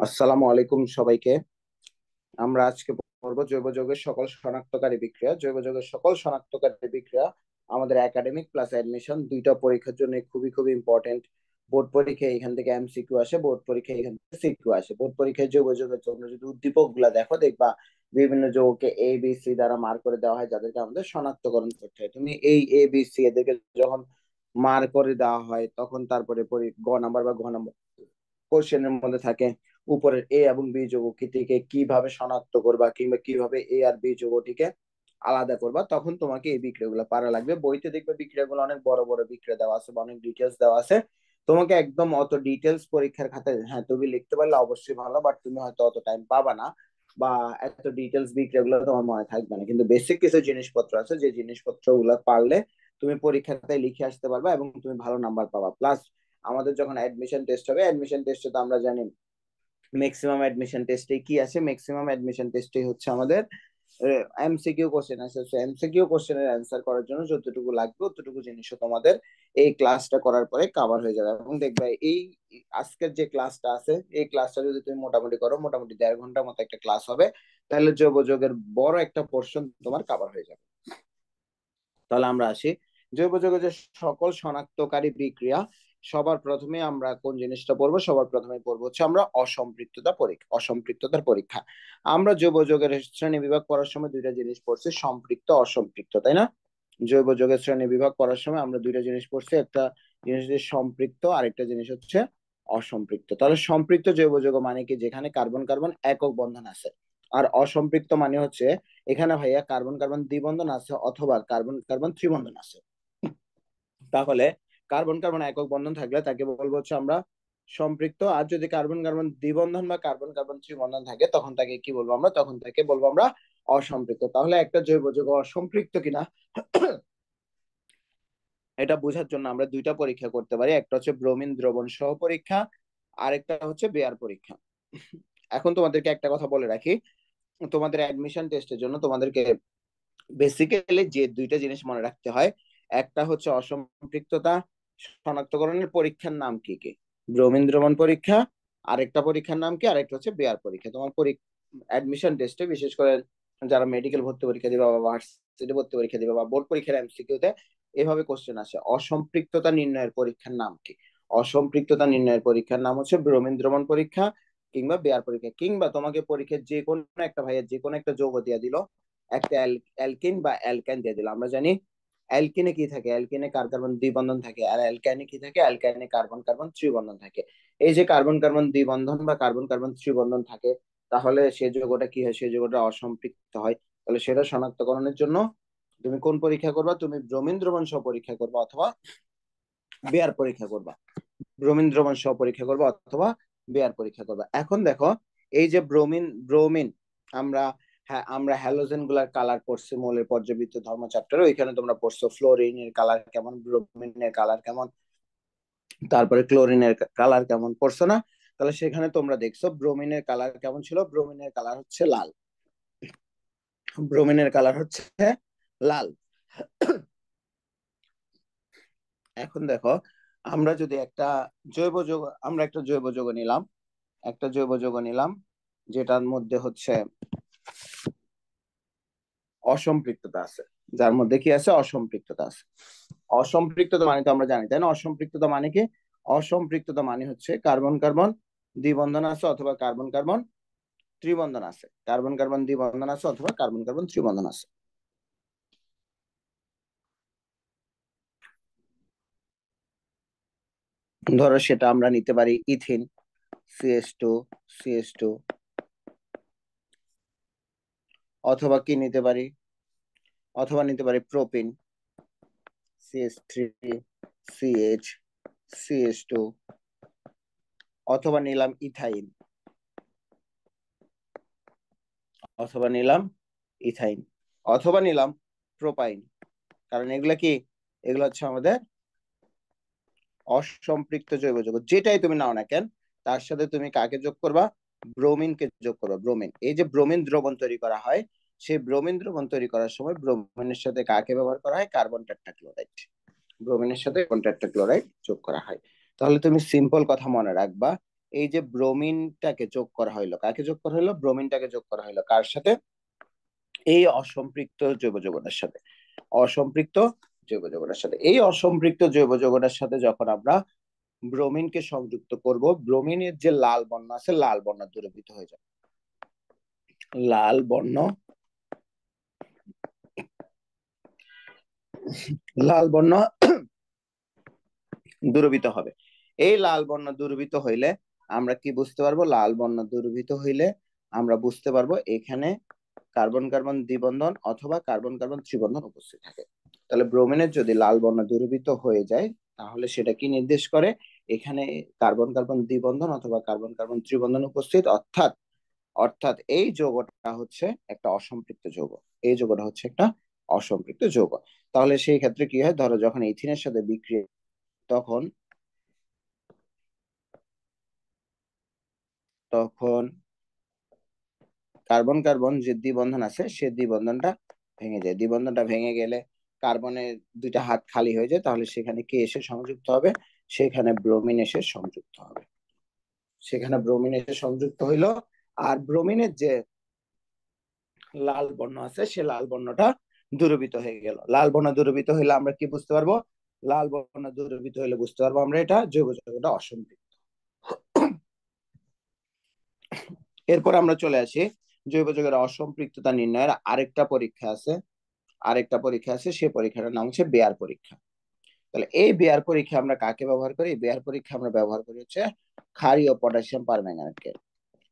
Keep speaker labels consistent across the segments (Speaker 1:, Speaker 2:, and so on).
Speaker 1: আসসালামু আলাইকুম সবাইকে। আমরা আজকে পড়বো জৈব যৌগের সকল শনাক্তকারী বিক্রিয়া। জৈব যৌগের সকল শনাক্তকারী বিক্রিয়া আমাদের একাডেমিক প্লাস অ্যাডমিশন দুইটা পরীক্ষার জন্য খুবই খুবই ইম্পর্টেন্ট। বোর্ড পরীক্ষায় এখান থেকে এমসিকিউ আসে, বোর্ড পরীক্ষায় এখান থেকে সিকিউ আসে। বোর্ড পরীক্ষায় জৈব যৌগের তোমরা যদি উদ্দীপক গুলা দেখো, দেখবা বিভিন্ন যৌগকে এ বি সি দ্বারা মার্ক করে দেওয়া হয়, যাদেরকে আমাদের শনাক্তকরণ করতে হয়। তুমি এই এ বি সি এদেরকে যখন মার্ক করে দেওয়া হয়, তখন তারপরে গ নাম্বার বা ঘ নাম্বার কোশ্চেনের মধ্যে থাকে উপরের এ এবং বি যৌগটিকে কিভাবে শনাক্ত করবা, কিংবা কিভাবে এ আর বি যৌগটিকে আলাদা করবা, তখন তোমাকে এই বিক্রিয়াগুলো পারা লাগবে। বইতে দেখবে বিক্রিয়াগুলো অনেক বড় বড় বিক্রিয়া দেওয়া আছে বা অনেক ডিটেলস দেওয়া আছে। তোমাকে একদম অত ডিটেলস পরীক্ষার খাতায়, হ্যাঁ তুমি লিখতে পারলে অবশ্যই ভালো, বাট তুমি হয়তো অত টাইম পাবা না, বা এত ডিটেলস বিক্রিয়াগুলো তোমার মনে থাকবে না। কিন্তু বেসিক কিছু জিনিসপত্র আছে, যে জিনিসপত্র গুলো পারলে তুমি পরীক্ষার খাতায় লিখে আসতে পারবা এবং তুমি ভালো নাম্বার পাবা। প্লাস আমাদের যখন অ্যাডমিশন টেস্ট হবে, অ্যাডমিশন টেস্টে তো আমরা জানি ম্যাক্সিমাম অ্যাডমিশন টেস্টে কি আছে, ম্যাক্সিমাম অ্যাডমিশন টেস্টে হচ্ছে আমাদের এমসিকিউ কোশ্চেন আছে। এমসিকিউ কোশ্চেনের অ্যান্সার করার জন্য যতটুকু লাগবে ততটুকু জিনিসও তোমাদের এই ক্লাসটা করার পরে কভার হয়ে যাবে। এবং দেখবে এই আজকের যে ক্লাসটা আছে, এই ক্লাসটা যদি তুমি মোটামুটি করো, মোটামুটি 1.5 ঘন্টার মতো একটা ক্লাস হবে, তাহলে জৈব যৌগের বড় একটা পোর্শন তোমার কভার হয়ে যাবে। তাহলে আমরা আসি জৈব যৌগের যে সকল শনাক্তকারী বিক্রিয়া। সবার প্রথমে আমরা কোন জিনিসটা পড়বো? সবার প্রথমে পড়বো হচ্ছে আমরা অসম্পৃক্ততা পরীক্ষা, অসম্পৃক্ততার পরীক্ষা। আমরা জৈব যৌগের শ্রেণী বিভাগ পড়ার সময় দুইটা জিনিস পড়ছি, সম্পৃক্ত অসম্পৃক্ত, তাই না? জৈব যৌগের শ্রেণী বিভাগ পড়ার সময় আমরা দুইটা জিনিস পড়ছি, একটা জিনিস হচ্ছে সম্পৃক্ত, আরেকটা জিনিস হচ্ছে অসম্পৃক্ত। তাহলে সম্পৃক্ত জৈব যৌগ মানে কি? যেখানে কার্বন কার্বন একক বন্ধন আছে। আর অসম্পৃক্ত মানে হচ্ছে এখানে ভাইয়া কার্বন কার্বন দ্বিবন্ধন আছে অথবা কার্বন কার্বন ত্রিবন্ধন আছে। তাহলে কার্বন কার্বন একক বন্ধন থাকলে তাকে বলবো হচ্ছে আমরা সম্পৃক্ত। আর যদি কার্বন কার্বন দ্বিবন্ধন বা কার্বন কার্বন ত্রিবন্ধন থাকে, তখন তাকে কি বলবো আমরা? তখন তাকে বলবো আমরা অসম্পৃক্ত। তাহলে একটা জৈব যৌগ অসম্পৃক্ত কিনা এটা বোঝার জন্য আমরা দুইটা পরীক্ষা করতে পারি। একটা হচ্ছে ব্রোমিন দ্রবণ সহ পরীক্ষা, আরেকটা হচ্ছে বেয়ার পরীক্ষা। এখন তোমাদেরকে একটা কথা বলে রাখি, তোমাদের অ্যাডমিশন টেস্টের জন্য তোমাদেরকে বেসিক্যালি যে দুইটা জিনিস মনে রাখতে হয়, একটা হচ্ছে অসম্পৃক্ততা শনাক্তকরণের পরীক্ষার নাম কি কি, ব্রোমিন দ্রবণ পরীক্ষা। আরেকটা পরীক্ষার নাম কি? আরেকটা হচ্ছে বেয়ার পরীক্ষা। তোমার অ্যাডমিশন টেস্টে বিশেষ করে যারা মেডিকেল ভর্তি পরীক্ষা দিবে বা ভার্সিটি ভর্তি পরীক্ষা দিবে বা বোর্ড পরীক্ষার এমসিকিউতে এভাবে কোশ্চেন আসে, অসম্পৃক্ততা নির্ণয়ের পরীক্ষার নাম কি? অসম্পৃক্ততা নির্ণয়ের পরীক্ষার নাম হচ্ছে ব্রোমিন দ্রবণ পরীক্ষা কিংবা বেয়ার পরীক্ষা। কিংবা তোমাকে পরীক্ষার যে কোনো একটা ভাইয়ের যে কোনো একটা যৌগ দিয়ে দিল, একটা অ্যালকিন বা অ্যালকাইন দিয়ে দিল। আমরা জানি অ্যালকিনে কি থাকে? অ্যালকিনে কার্বন দ্বিবন্ধন থাকে। আর অ্যালকাইনে কি থাকে? অ্যালকাইনে কার্বন কার্বন ত্রিবন্ধন থাকে। এই যে কার্বন কার্বন দ্বিবন্ধন বা কার্বন কার্বন ত্রিবন্ধন থাকে, তাহলে সেই যৌগটা কি হয়? সেই যৌগটা অসম্পৃক্ত হয়। তাহলে সেটা শনাক্তকরণের জন্য তুমি কোন পরীক্ষা করবা? তুমি ব্রোমিন দ্রবণ সহ পরীক্ষা করবা অথবা বেয়ার পরীক্ষা করবা। ব্রোমিন দ্রবণ সহ পরীক্ষা করবা অথবা বেয়ার পরীক্ষা করবা। এখন দেখো, এই যে ব্রোমিন ব্রোমিন আমরা, হ্যাঁ আমরা হ্যালোজেন গুলার কালার পড়ছি মৌলের পর্যাবৃত্ত ধর্ম চ্যাপ্টারে, ওইখানে তোমরা পড়ছো ফ্লোরিনের কালার কেমন, ব্রোমিনের কালার কেমন, তারপরে ক্লোরিনের কালার কেমন, পড়ছো না? তাহলে সেখানে তোমরা দেখছো ব্রোমিনের কালার কেমন ছিল। ব্রোমিনের কালার হচ্ছে লাল। ব্রোমিনের কালার হচ্ছে লাল। এখন দেখো, আমরা যদি একটা জৈব যৌগ, আমরা একটা জৈব যৌগ নিলাম, একটা জৈব যৌগ নিলাম যেটার মধ্যে হচ্ছে অসম্পৃক্ততা আছে, যার মধ্যে কি আছে? অসম্পৃক্ততা আছে। অসম্পৃক্ততা মানে তো আমরা জানি, তাই না? অসম্পৃক্ততা মানে কি? অসম্পৃক্ততা মানে হচ্ছে কার্বন কার্বন দ্বিবন্ধন আছে অথবা কার্বন কার্বন ত্রিবন্ধন আছে। কার্বন কার্বন দ্বিবন্ধন আছে অথবা কার্বন কার্বন ত্রিবন্ধন আছে। ধরো সেটা আমরা নিতে পারি ইথিন, CH2, CH2, অথবা কি নিতে পারি? অথবা নিতে পারি প্রোপিন, CH3, CH, CH2, অথবা নিলাম ইথাইন, অথবা নিলাম ইথাইন, অথবা নিলাম প্রোপাইন। কারণ এগুলা কি? এগুলো হচ্ছে আমাদের অসম্পৃক্ত জৈব যৌগ। যেটাই তুমি নাও না কেন, তার সাথে তুমি কাকে যোগ করবা? ব্রোমিনকে যোগ করবা। ব্রোমিন, এই যে ব্রোমিন দ্রবণ তৈরি করা হয়, সেই ব্রোমিন দ্রবণ তৈরি করার সময় ব্রোমিনের সাথে কাকে ব্যবহার করা হয়? Carbon tetrachloride. ব্রোমিনের সাথে কার্বন টেট্রাক্লোরাইড যোগ করা হয়। তাহলে তুমি সিম্পল কথা মনে রাখবা, এই যে ব্রোমিনটাকে যোগ করা হইলো, কাকে যোগ করা হইলো? ব্রোমিনটাকে যোগ করা হইলো কার সাথে? এই অসম্পৃক্ত জৈব যৌগটার সাথে। অসম্পৃক্ত জৈব যৌগটার সাথে, এই অসম্পৃক্ত জৈব যৌগটার সাথে যখন আমরা ব্রোমিনকে সংযুক্ত করব, ব্রোমিনের যে লাল বর্ণ আছে, লাল বর্ণ দূরীভূত হয়ে যাবে। লাল বর্ণ, লাল বর্ণ দূরীভূত হবে। এই লাল বর্ণ দূরীভূত হইলে আমরা কি বুঝতে পারবো? লাল বর্ণ দূরীভূত হইলে আমরা বুঝতে পারবো এখানে কার্বন কার্বন দ্বিবন্ধন অথবা কার্বন কার্বন ত্রিবন্ধন উপস্থিত থাকে। তাহলে ব্রোমিনের যদি লাল বর্ণ দূরীভূত হয়ে যায়, তাহলে সেটা কি নির্দেশ করে? এখানে কার্বন কার্বন দ্বিবন্ধন অথবা কার্বন কার্বন ত্রিবন্ধন উপস্থিত, অর্থাৎ অর্থাৎ এই যৌগটা হচ্ছে একটা অসম্পৃক্ত যৌগ। এই যৌগটা হচ্ছে একটা অসম্পৃক্ত যৌগ। তাহলে সেই ক্ষেত্রে কি হয়? ধরো যখন ইথিনের সাথে বিক্রিয়া, তখন তখন কার্বন কার্বন যে দ্বিবন্ধন আছে, সে দ্বিবন্ধনটা ভেঙে যায়। দ্বিবন্ধনটা ভেঙে গেলে কার্বনের দুইটা হাত খালি হয়ে যায়, তাহলে সেখানে কে এসে সংযুক্ত হবে? সেখানে ব্রোমিন এসে সংযুক্ত হবে। সেখানে ব্রোমিন এসে সংযুক্ত হইলো। আর ব্রোমিনের যে লাল বর্ণ আছে, সে লাল বর্ণটা দূরীভূত হয়ে গেল। লাল বর্ণ দূরীভূত হইলে আমরা কি বুঝতে পারবো? লাল বর্ণ দূরীভূত হইলে বুঝতে পারবো আমরা এটা জৈব যৌগটা অসম্পৃক্ত। এরপর আমরা চলে আসি জৈব যৌগের অসম্পৃক্ততা নির্ণয়ের আরেকটা পরীক্ষা আছে। আরেকটা পরীক্ষা আছে, সেই পরীক্ষাটার নাম হচ্ছে বেয়ার পরীক্ষা। তাহলে এই বেয়ার পরীক্ষা আমরা কাকে ব্যবহার করি? বেয়ার পরীক্ষা আমরা ব্যবহার করি হচ্ছে ক্ষারীয় পটাশিয়াম পারম্যাঙ্গানেটকে।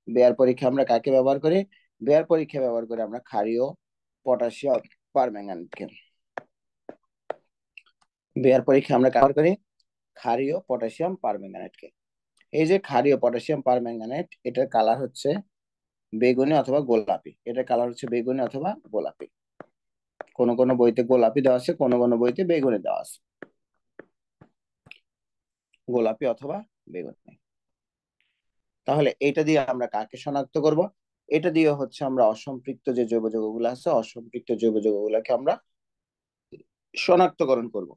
Speaker 1: বেয়ার পরীক্ষা আমরা কাকে ব্যবহার করি? বেয়ার পরীক্ষা ব্যবহার করি আমরা ক্ষারীয় পটাশিয়াম পারম্যাঙ্গানেটকে। বেয়ার পরীক্ষা আমরা ব্যবহার করি ক্ষারীয় পটাশিয়াম পারম্যাঙ্গানেটকে। এই যে ক্ষারীয় পটাশিয়াম পারম্যাঙ্গানেট, এটার কালার হচ্ছে বেগুনি অথবা গোলাপি। এটার কালার হচ্ছে বেগুনি অথবা গোলাপি। কোন কোন বইতে গোলাপি দেওয়া আছে, কোন কোন বইতে বেগুনি দেওয়া আছে। গোলাপি অথবা বেগুনি। তাহলে এটা দিয়ে আমরা কাকে শনাক্ত করব? এটা দিয়ে হচ্ছে আমরা অসম্পৃক্ত যে জৈব যৌগগুলো আছে, অসম্পৃক্ত জৈব যৌগগুলোকে আমরা শনাক্তকরণ করব।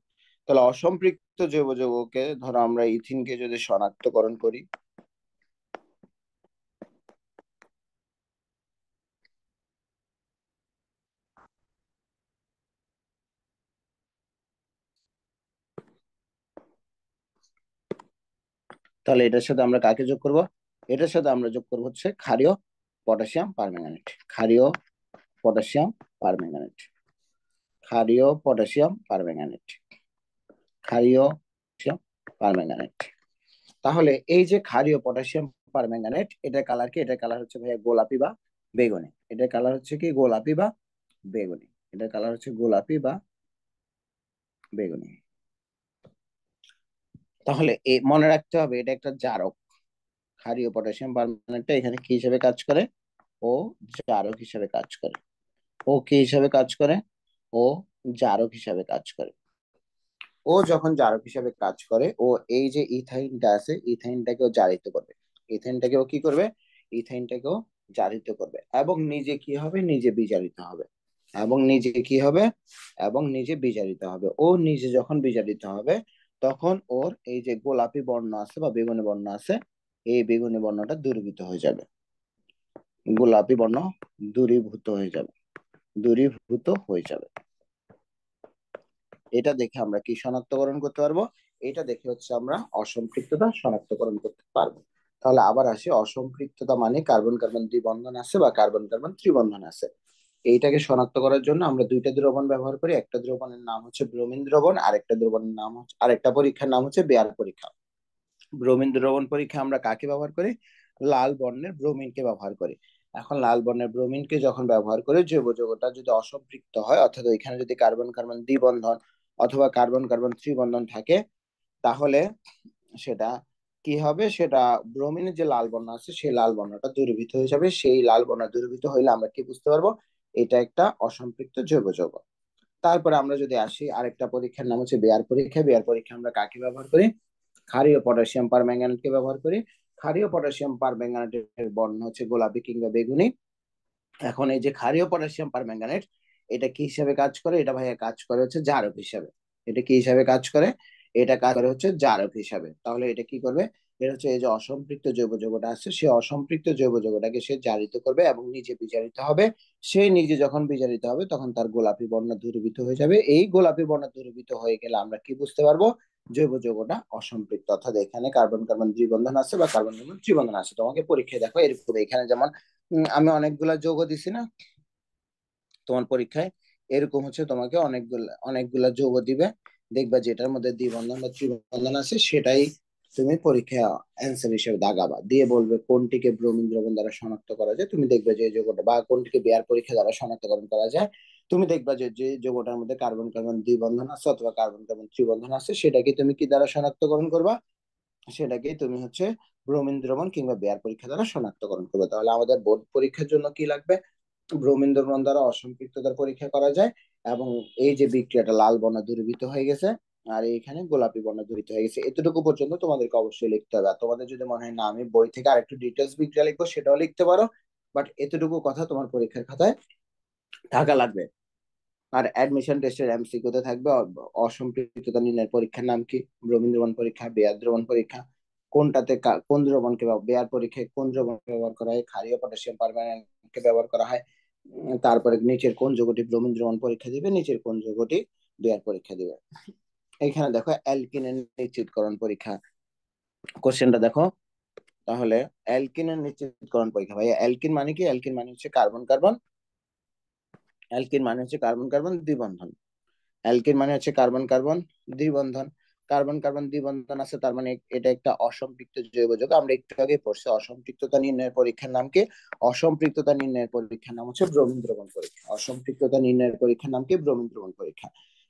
Speaker 1: তাহলে অসম্পৃক্ত জৈব যৌগকে, ধরো আমরা ইথিনকে যদি শনাক্তকরণ করি, তাহলে এটার সাথে আমরা কাকে যোগ করব? এটার সাথে আমরা যোগ করব হচ্ছে ক্ষারীয় পটাশিয়াম পারম্যাঙ্গানেট। ক্ষারীয় পটাশিয়াম পারম্যাঙ্গানেট। ক্ষারীয় পটাশিয়াম পারম্যাঙ্গানেট। ক্ষারীয় পটাশিয়াম পারম্যাঙ্গানেট। তাহলে এই যে ক্ষারীয় পটাশিয়াম পারম্যাঙ্গানেট, এটার কালার কি? এটার কালার হচ্ছে ভাইয়া গোলাপি বা বেগুনি। এটার কালার হচ্ছে কি? গোলাপি বা বেগুনি। এটার কালার হচ্ছে গোলাপি বা বেগুনি। তাহলে মনে রাখতে হবে এটা একটা জারক। ক্ষারীয় পটাশিয়াম পারম্যাঙ্গানেটটা এখানে কি হিসেবে কাজ করে? ও জারক হিসেবে কাজ করে। ও কি হিসাবে কাজ করে? ও জারক হিসাবে কাজ করে। ও যখন জারক হিসাবে কাজ করে, ও এই যে ইথাইনটা আছে, ইথাইনটাকেও জারিত করবে। ইথাইনটাকেও কি করবে? ইথাইনটাকেও জারিত করবে, এবং নিজে কি হবে? নিজে বিজারিত হবে। এবং নিজে কি হবে? এবং নিজে বিজারিত হবে। ও নিজে যখন বিজারিত হবে, তখন ওর এই যে গোলাপি বর্ণ আছে বা বেগুনি বর্ণ আছে, এই বেগুনি বর্ণটা দূরীভূত হয়ে যাবে। গোলাপি বর্ণ দূরীভূত হয়ে যাবে। দূরীভূত হয়ে যাবে। এটা দেখে আমরা কি শনাক্তকরণ করতে পারবো? এটা দেখে হচ্ছে আমরা অসম্পৃক্ততা শনাক্তকরণ করতে পারবো। তাহলে আবার আসি, অসম্পৃক্ততা মানে কার্বন কার্বন দ্বিবন্ধন আছে বা কার্বন কার্বন ত্রিবন্ধন আছে। এইটাকে শনাক্ত করার জন্য আমরা দুইটা দ্রবণ ব্যবহার করি। একটা দ্রবণের নাম হচ্ছে ব্রোমিন দ্রবণ, আরেকটা দ্রবণের নাম হচ্ছে, আরেকটা পরীক্ষার নাম হচ্ছে বেয়ার পরীক্ষা। ব্রোমিন দ্রবণ পরীক্ষা আমরা কাকে ব্যবহার করি? লাল বর্ণের ব্রোমিনকে ব্যবহার করি। এখন লাল বর্ণের ব্রোমিনকে যখন ব্যবহার করে জৈব যৌগটা যদি অসম্পৃক্ত হয়, অর্থাৎ ওইখানে যদি কার্বন কার্বন দ্বিবন্ধন অথবা কার্বন কার্বন ত্রিবন্ধন থাকে, তাহলে সেটা কি হবে? সেটা ব্রোমিনের যে লাল বর্ণ আছে, সেই লাল বর্ণটা দূরীভূত হয়ে যাবে। সেই লাল বর্ণ দূরীভূত হইলে আমরা কি বুঝতে পারবো? এটা একটা অসম্পৃক্ত জৈব যৌগ। তারপরে আমরা যদি আসি আরেকটা পরীক্ষার নাম হচ্ছে বেয়ার পরীক্ষা। বেয়ার পরীক্ষা আমরা কাকে ব্যবহার করি? ক্ষারীয় পটাশিয়াম পারম্যাঙ্গানেটকে ব্যবহার করি। ক্ষারীয় পটাশিয়াম পারম্যাঙ্গানেটের বর্ণ হচ্ছে গোলাপি কিংবা বেগুনি। এখন এই যে ক্ষারীয় পটাশিয়াম পারম্যাঙ্গানেট, এটা কি হিসাবে কাজ করে? এটা ভাইয়া কাজ করে হচ্ছে জারক হিসাবে। এটা কি হিসাবে কাজ করে? এটা কাজ করে হচ্ছে জারক হিসাবে। তাহলে এটা কি করবে? এটা হচ্ছে এই যে অসম্পৃক্ত জৈব যৌগটা আছে, সেই অসম্পৃক্ত জৈব যৌগটাকে সে জারিত করবে এবং নিজে বিজারিত হবে। সে নিজে যখন বিজারিত হবে তখন তার গোলাপি বর্ণ দূরীভূত হয়ে যাবে। এই গোলাপি বর্ণ দূরীভূত হয়ে গেলে আমরা কি বুঝতে পারবো? জৈব যৌগটা অসম্পৃক্ত, অর্থাৎ এখানে কার্বন কার্বন দ্বিবন্ধন আছে বা কার্বন কার্বন ত্রিবন্ধন আছে। তোমাকে পরীক্ষায় দেখো এরকম, এখানে যেমন আমি অনেকগুলা যৌগ দিছি না তোমার পরীক্ষায়, এরকম হচ্ছে তোমাকে অনেকগুলা যৌগ দিবে, দেখবা যেটার মধ্যে দ্বিবন্ধন বা ত্রিবন্ধন আছে সেটাই তুমি পরীক্ষা অ্যান্সার হিসেবে দাগাবা, দিয়ে বলবে কোনটিকে ব্রোমিন দ্রবণ দ্বারা শনাক্ত করা যায়। তুমি দেখবে যে এই যৌগটা, বা কোনটিকে বেয়ার পরীক্ষা দ্বারা শনাক্তকরণ করা যায়, তুমি দেখবা যে যে যৌগটার মধ্যে কার্বন কার্বন দ্বিবন্ধন আছে অথবা কার্বন কার্বন ত্রিবন্ধন আছে সেটাকে তুমি কি দ্বারা শনাক্তকরণ করবা? সেটাকে তুমি হচ্ছে ব্রোমিন দ্রবণ কিংবা বেয়ার পরীক্ষা দ্বারা শনাক্তকরণ করবে। তাহলে আমাদের বোর্ড পরীক্ষার জন্য কি লাগবে? ব্রোমিন দ্রবণ দ্বারা অসম্পৃক্ততার পরীক্ষা করা যায়, এবং এই যে বিক্রিয়াটা লাল বর্ণ দূরীভূত হয়ে গেছে আর এইখানে গোলাপি বর্ণ দূরীভূত হয়ে গেছে, এতটুকু পর্যন্ত তোমাদেরকে অবশ্যই লিখতে হবে। আর তোমাদের যদি মনে হয় না আমি বই থেকে আরেকটু ডিটেলস বিক্রিয়া লিখবো, সেটাও লিখতে পারো, বাট এতটুকু কথা তোমার পরীক্ষার খাতায় থাকা লাগবে। আর অ্যাডমিশন টেস্টের এমসিকিউ তে থাকবে অসম্পৃক্ততা নির্ণয়ের পরীক্ষার নাম কি, ব্রোমিন দ্রবণ পরীক্ষা, বেয়ার দ্রবণ পরীক্ষা, কোনটাতে কোন দ্রবণকে বেয়ার পরীক্ষায় কোন দ্রবণকে ব্যবহার করা হয়, ক্ষারীয় পটাশিয়াম পারম্যাঙ্গনেটকে ব্যবহার করা হয়। তারপরে নিচের কোন যৌগটি ব্রোমিন দ্রবণ পরীক্ষা দিবে, নিচের কোন যৌগটি বেয়ার পরীক্ষা দিবে। এখানে দেখো অ্যালকিনের নিশ্চিতকরণ পরীক্ষা, কোশ্চেনটা দেখো। তাহলে অ্যালকিনের নিশ্চিতকরণ পরীক্ষা, ভাই অ্যালকিন মানে কি? অ্যালকিন মানে হচ্ছে কার্বন কার্বন, অ্যালকিন মানে হচ্ছে কার্বন কার্বন দ্বিবন্ধন, অ্যালকিন মানে হচ্ছে কার্বন কার্বন দ্বিবন্ধন। কার্বন কার্বন দ্বিবন্ধন আছে, তার মানে এটা একটা অসম্পৃক্ত জৈব যৌগ। আমরা একটু আগে পড়ছি অসম্পৃক্ততা নির্ণয়ের পরীক্ষার নাম কি? অসম্পৃক্ততা নির্ণয়ের পরীক্ষার নাম হচ্ছে ব্রোমিন দ্রবণ পরীক্ষা। অসম্পৃক্ততা নির্ণয়ের পরীক্ষার নাম কি? ব্রোমিন দ্রবণ পরীক্ষা।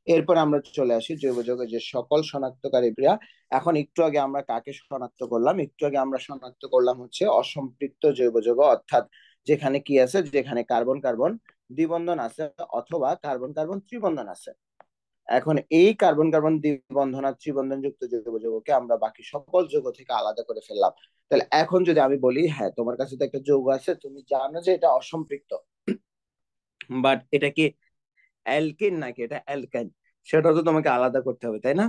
Speaker 1: এরপর আমরা চলে আসি জৈব যৌগের যে সকল শনাক্তকারী ক্রিয়া। এখন একটু আগে আমরা কাকে শনাক্ত করলাম? একটু আগে আমরা শনাক্ত করলাম হচ্ছে অসম্পৃক্ত জৈব যৌগ, অর্থাৎ যেখানে কি আছে, যেখানে কার্বন কার্বন দ্বিবন্ধন আছে অথবা কার্বন কার্বন ত্রিবন্ধন আছে। এখন এই কার্বন কার্বন দ্বিবন্ধন আর ত্রিবন্ধন যুক্ত জৈব যৌগকে আমরা বাকি সকল যৌগ থেকে আলাদা করে ফেললাম। তাহলে এখন যদি আমি বলি, হ্যাঁ তোমার কাছে তো একটা যৌগ আছে, তুমি জানো যে এটা অসম্পৃক্ত, বাট এটা কি অ্যালকিন নাকি এটা অ্যালকাইন, সেটা তো তোমাকে আলাদা করতে হবে, তাই না?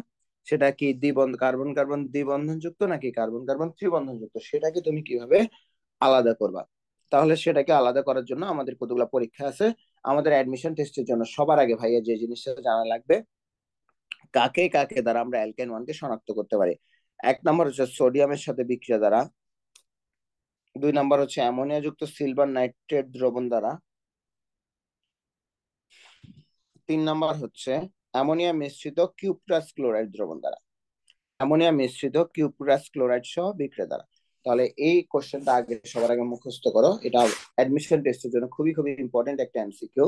Speaker 1: সেটা কি দ্বিবন্ধ কার্বন কার্বন দ্বিবন্ধন যুক্ত নাকি কার্বন কার্বন ত্রিবন্ধন যুক্ত, সেটাকে তুমি কিভাবে আলাদা করবা? তাহলে সেটাকে আলাদা করার জন্য আমাদের কতগুলো পরীক্ষা আছে। আমাদের অ্যাডমিশন টেস্টের জন্য সবার আগে ভাইয়া যে জিনিসটা জানা লাগবে, কাকে কাকে দ্বারা আমরা অ্যালকেন ওয়ানকে শনাক্ত করতে পারি। এক নম্বর হচ্ছে সোডিয়ামের সাথে বিক্রিয়া দ্বারা, দুই নম্বর হচ্ছে অ্যামোনিয়া যুক্ত সিলভার নাইট্রেট দ্রবণ দ্বারা, তিন নম্বর হচ্ছে অ্যামোনিয়া মিশ্রিত কিউপ্রাস ক্লোরাইড দ্রবণ দ্বারা, অ্যামোনিয়া মিশ্রিত কিউপ্রাস ক্লোরাইড সহ বিক্রিয়া দ্বারা। তাহলে এই কোশ্চেনটা আগে সবার আগে মুখস্থ করো, এটা অ্যাডমিশন টেস্টের জন্য খুবই খুবই ইম্পর্টেন্ট একটা এমসিকিউ।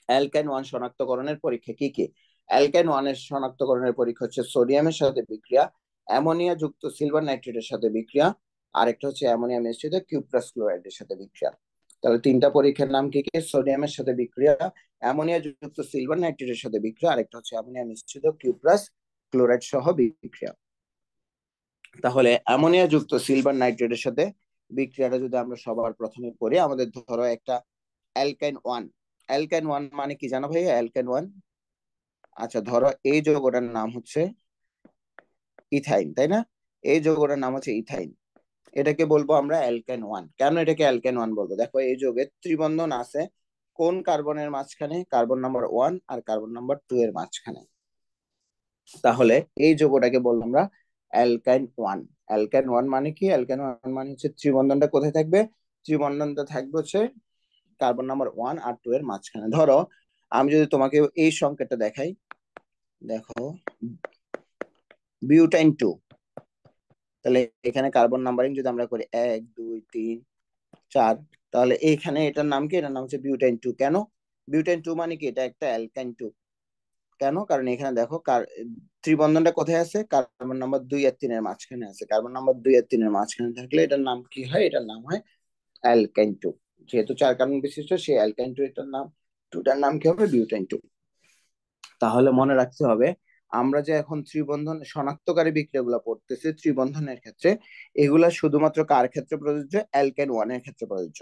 Speaker 1: অ্যালকাইন ওয়ান শনাক্তকরণের পরীক্ষা কি কি? অ্যালকাইন ওয়ানের শনাক্তকরণের পরীক্ষা হচ্ছে সোডিয়ামের সাথে বিক্রিয়া, অ্যামোনিয়া যুক্ত সিলভার নাইট্রেটের সাথে বিক্রিয়া, আরেকটা হচ্ছে অ্যামোনিয়া মিশ্রিত কিউপ্রাস ক্লোরাইডের সাথে বিক্রিয়া। তাহলে তিনটা পরীক্ষার নাম কি কি? সোডিয়ামের সাথে বিক্রিয়া, অ্যামোনিয়া যুক্ত সিলভার নাইট্রেটের সাথে বিক্রিয়া, আরেকটা হচ্ছে অ্যামোনিয়া মিশ্রিত কিউপ্রাস ক্লোরাইড সহ বিক্রিয়া। তাহলে অ্যামোনিয়া যুক্ত সিলভার নাইট্রেটের সাথে বিক্রিয়াটা যদি আমরা সবার প্রথমে করি, আমাদের ধরো একটা অ্যালকাইন ওয়ান। অ্যালকাইন ওয়ান মানে কি জানো ভাইয়া? অ্যালকাইন ওয়ান, আচ্ছা ধরো এই যৌগটার নাম হচ্ছে ইথাইন, তাই না? এই যৌগটার নাম হচ্ছে ইথাইন, এটাকে বলবো আমরা অ্যালকেন ওয়ান। কেন এটাকে অ্যালকেন ওয়ান বলবো? দেখো এই যৌগে ত্রিবন্ধন আছে কোন কার্বনের মাঝখানে? কার্বন নাম্বার ওয়ান আর কার্বন নাম্বার টু এর মাঝখানে। তাহলে এই যৌগটাকে বলবো আমরা অ্যালকাইন ওয়ান। অ্যালকাইন ওয়ান মানে কি? অ্যালকাইন ওয়ান মানে হচ্ছে ত্রিবন্ধনটা কোথায় থাকবে? ত্রিবন্ধনটা থাকবে হচ্ছে কার্বন নাম্বার ওয়ান আর টু এর মাঝখানে। ধরো আমি যদি তোমাকে এই সংকেতটা দেখাই, দেখো বিউটাইন টু, তাহলে এখানে কার্বন নাম্বারিং যদি আমরা করি 1 2 3 4, তাহলে এইখানে এটার নাম কি? এটার নাম হচ্ছে বিউটাইন টু। কেন বিউটাইন টু মানে কি? এটা একটা অ্যালকাইন টু। কেন? কারণ এখানে দেখো ত্রিবন্ধনটা কোথায় আছে? কার্বন নাম্বার 2 আর 3 এর মাঝখানে আছে। কার্বন নাম্বার 2 আর 3 এর মাঝখানে থাকলে এটার নাম কি হয়? এটার নাম হয় অ্যালকাইন টু। যেহেতু 4 কার্বন বিশিষ্ট সেই অ্যালকাইন টু, এটার নাম টুটার নাম কি হবে? Butyne two. তাহলে মনে রাখতে হবে, আমরা যে এখন ত্রিবন্ধন শনাক্তকারী বিক্রিয়াগুলো পড়তেছি ত্রিবন্ধনের ক্ষেত্রে, এগুলা শুধুমাত্র কার ক্ষেত্রে প্রযোজ্য? অ্যালকেন ওয়ানের ক্ষেত্রে প্রযোজ্য।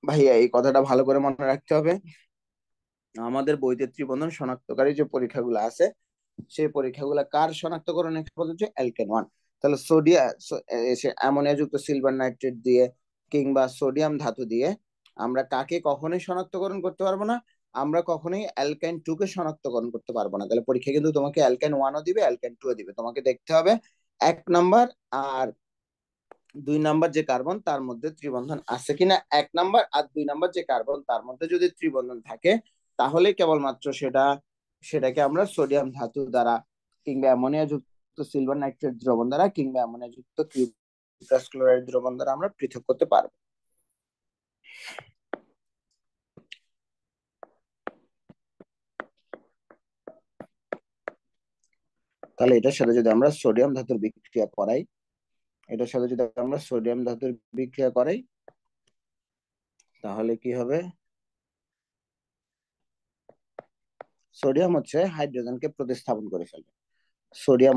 Speaker 1: ভাইয়া এই কথাটা ভালো করে মনে রাখতে হবে। আমাদের বইতে ত্রিবন্ধন শনাক্তকারী যে পরীক্ষাগুলো আছে সেই পরীক্ষাগুলো কার শনাক্তকরণে প্রযোজ্য? Alkane one. তাহলে অ্যামোনিয়া যুক্ত সিলভার নাইট্রেট দিয়ে কিংবা সোডিয়াম ধাতু দিয়ে আমরা কাকে কখনোই শনাক্তকরণ করতে পারবো না, আমরা কখনোই অ্যালকাইন 2 কে শনাক্তকরণ করতে পারবো না। তাহলে পরীক্ষা কিন্তু তোমাকে অ্যালকাইন 1 ও দিবে, অ্যালকাইন 2 ও দিবে। তোমাকে দেখতে হবে 1 নাম্বার আর 2 নাম্বার যে কার্বন তার মধ্যে ত্রিবন্ধন আছে কিনা। 1 নাম্বার আর 2 নাম্বার যে কার্বন তার মধ্যে যদি ত্রিবন্ধন থাকে, তাহলে কেবলমাত্র সেটাকে আমরা সোডিয়াম ধাতু দ্বারা কিংবা অ্যামোনিয়া যুক্ত সিলভার নাইট্রেট দ্রবণ দ্বারা কিংবা অ্যামোনিয়া যুক্ত কিউপ্রাস ক্লোরাইড দ্রবণ দ্বারা আমরা পৃথক করতে পারবো। তাহলে এটার সাথে যদি আমরা সোডিয়াম ধাতুর বিক্রিয়া করাই, তাহলে কি হবে? সোডিয়াম হচ্ছে হাইড্রোজেনকে প্রতিস্থাপন করে ফেলবে। সোডিয়াম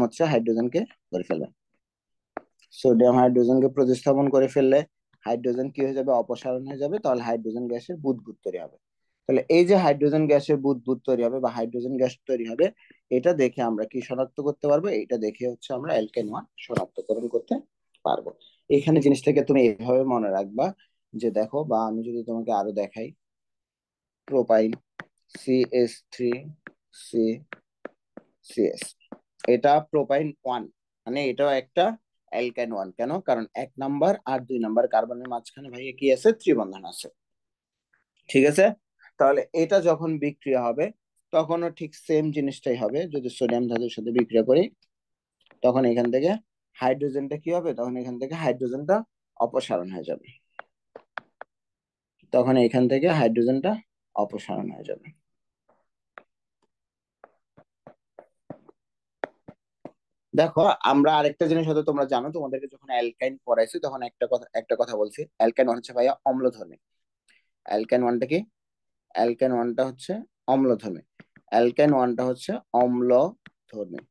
Speaker 1: হাইড্রোজেনকে প্রতিস্থাপন করে ফেললে হাইড্রোজেন কি হয়ে যাবে? অপসারণ হয়ে যাবে। তাহলে হাইড্রোজেন গ্যাসের বুদবুদ তৈরি হবে। তাহলে এই যে হাইড্রোজেন গ্যাসের বুদবুদ তৈরি হবে বা হাইড্রোজেন গ্যাস তৈরি হবে, এটা দেখে আমরা কি শনাক্ত করতে পারবো? এটা দেখে হচ্ছে আমরা অ্যালকেন 1 শনাক্তকরণ করতে পারবো। এখানে জিনিসটাকে তুমি এইভাবে মনে রাখবা যে দেখো, বা আমি যদি তোমাকে আরো দেখাই, প্রোপাইন CH3 CCS, এটা প্রোপাইন 1, মানে এটাও একটা অ্যালকাইন 1। কেন? কারণ 1 নাম্বার আর 2 নাম্বার কার্বনের মাঝখানে ভাইয়া কি আছে? ত্রিবন্ধন আছে। ঠিক আছে? তাহলে এটা যখন বিক্রিয়া হবে তখনও ঠিক সেম জিনিসটাই হবে। যদি সোডিয়াম ধাতুর সাথে বিক্রিয়া করি, তখন এখান থেকে হাইড্রোজেনটা কি হবে? তখন এখান থেকে হাইড্রোজেনটা অপসারণ হয়ে যাবে। দেখো, আমরা আরেকটা জিনিস হয়তো তোমরা জানো, তোমাদেরকে যখন অ্যালকাইন পড়াইছি তখন একটা কথা বলছি, অ্যালকাইন 1 হচ্ছে ভাইয়া অম্লধর্মী। অ্যালকাইন 1টা কি? অ্যালকাইন 1টা হচ্ছে অম্লধর্মী। অ্যালকাইন 1টা হচ্ছে অম্লধর্মী।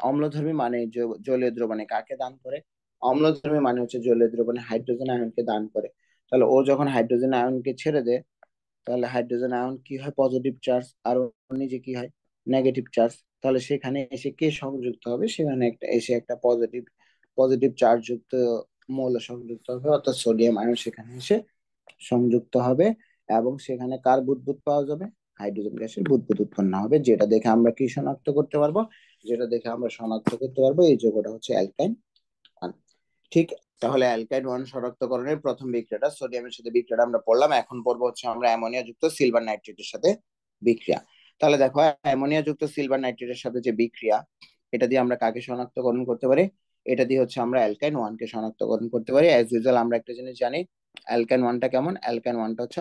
Speaker 1: অম্লধর্মী মানে জলীয় দ্রবণে কাকে দান করে? অম্লধর্মী মানে হচ্ছে জলীয় দ্রবণে হাইড্রোজেন আয়নকে দান করে। তাহলে ও যখন হাইড্রোজেন আয়নকে ছেড়ে দেয়, তাহলে হাইড্রোজেন আয়ন কি হয়? Positive charge. আর ও নিজে কি হয়? Negative charge. তাহলে সেখানে এসে কে সংযুক্ত হবে? সেখানে একটা পজিটিভ পজিটিভ চার্জ যুক্ত মৌল সংযুক্ত হবে, অর্থাৎ সোডিয়াম আয়ন সেখানে এসে সংযুক্ত হবে। এবং সেখানে কার বুদবুদ পাওয়া যাবে? হাইড্রোজেন গ্যাসের বুদবুদ উৎপন্ন হবে। যেটা দেখে আমরা কি শনাক্ত করতে পারবো? এই যৌগটা হচ্ছে অ্যালকাইন 1। ঠিক। তাহলে অ্যালকাইন 1 শনাক্তকরণের প্রথম বিক্রিয়াটা সোডিয়ামের সাথে বিক্রিয়াটা আমরা পড়লাম। এখন পড়বো হচ্ছে আমরা অ্যামোনিয়া যুক্ত সিলভার নাইট্রেটের সাথে বিক্রিয়া। তাহলে দেখো, অ্যামোনিয়া যুক্ত সিলভার নাইট্রেটের সাথে যে বিক্রিয়া, এটা দিয়ে আমরা কাকে শনাক্তকরণ করতে পারি? এটা দিয়ে হচ্ছে আমরা অ্যালকাইন 1 কে শনাক্তকরণ করতে পারি। অ্যাজ ইউজুয়াল আমরা একটা জিনিস জানি, অ্যালকাইন 1টা কেমন? অ্যালকাইন 1টা হচ্ছে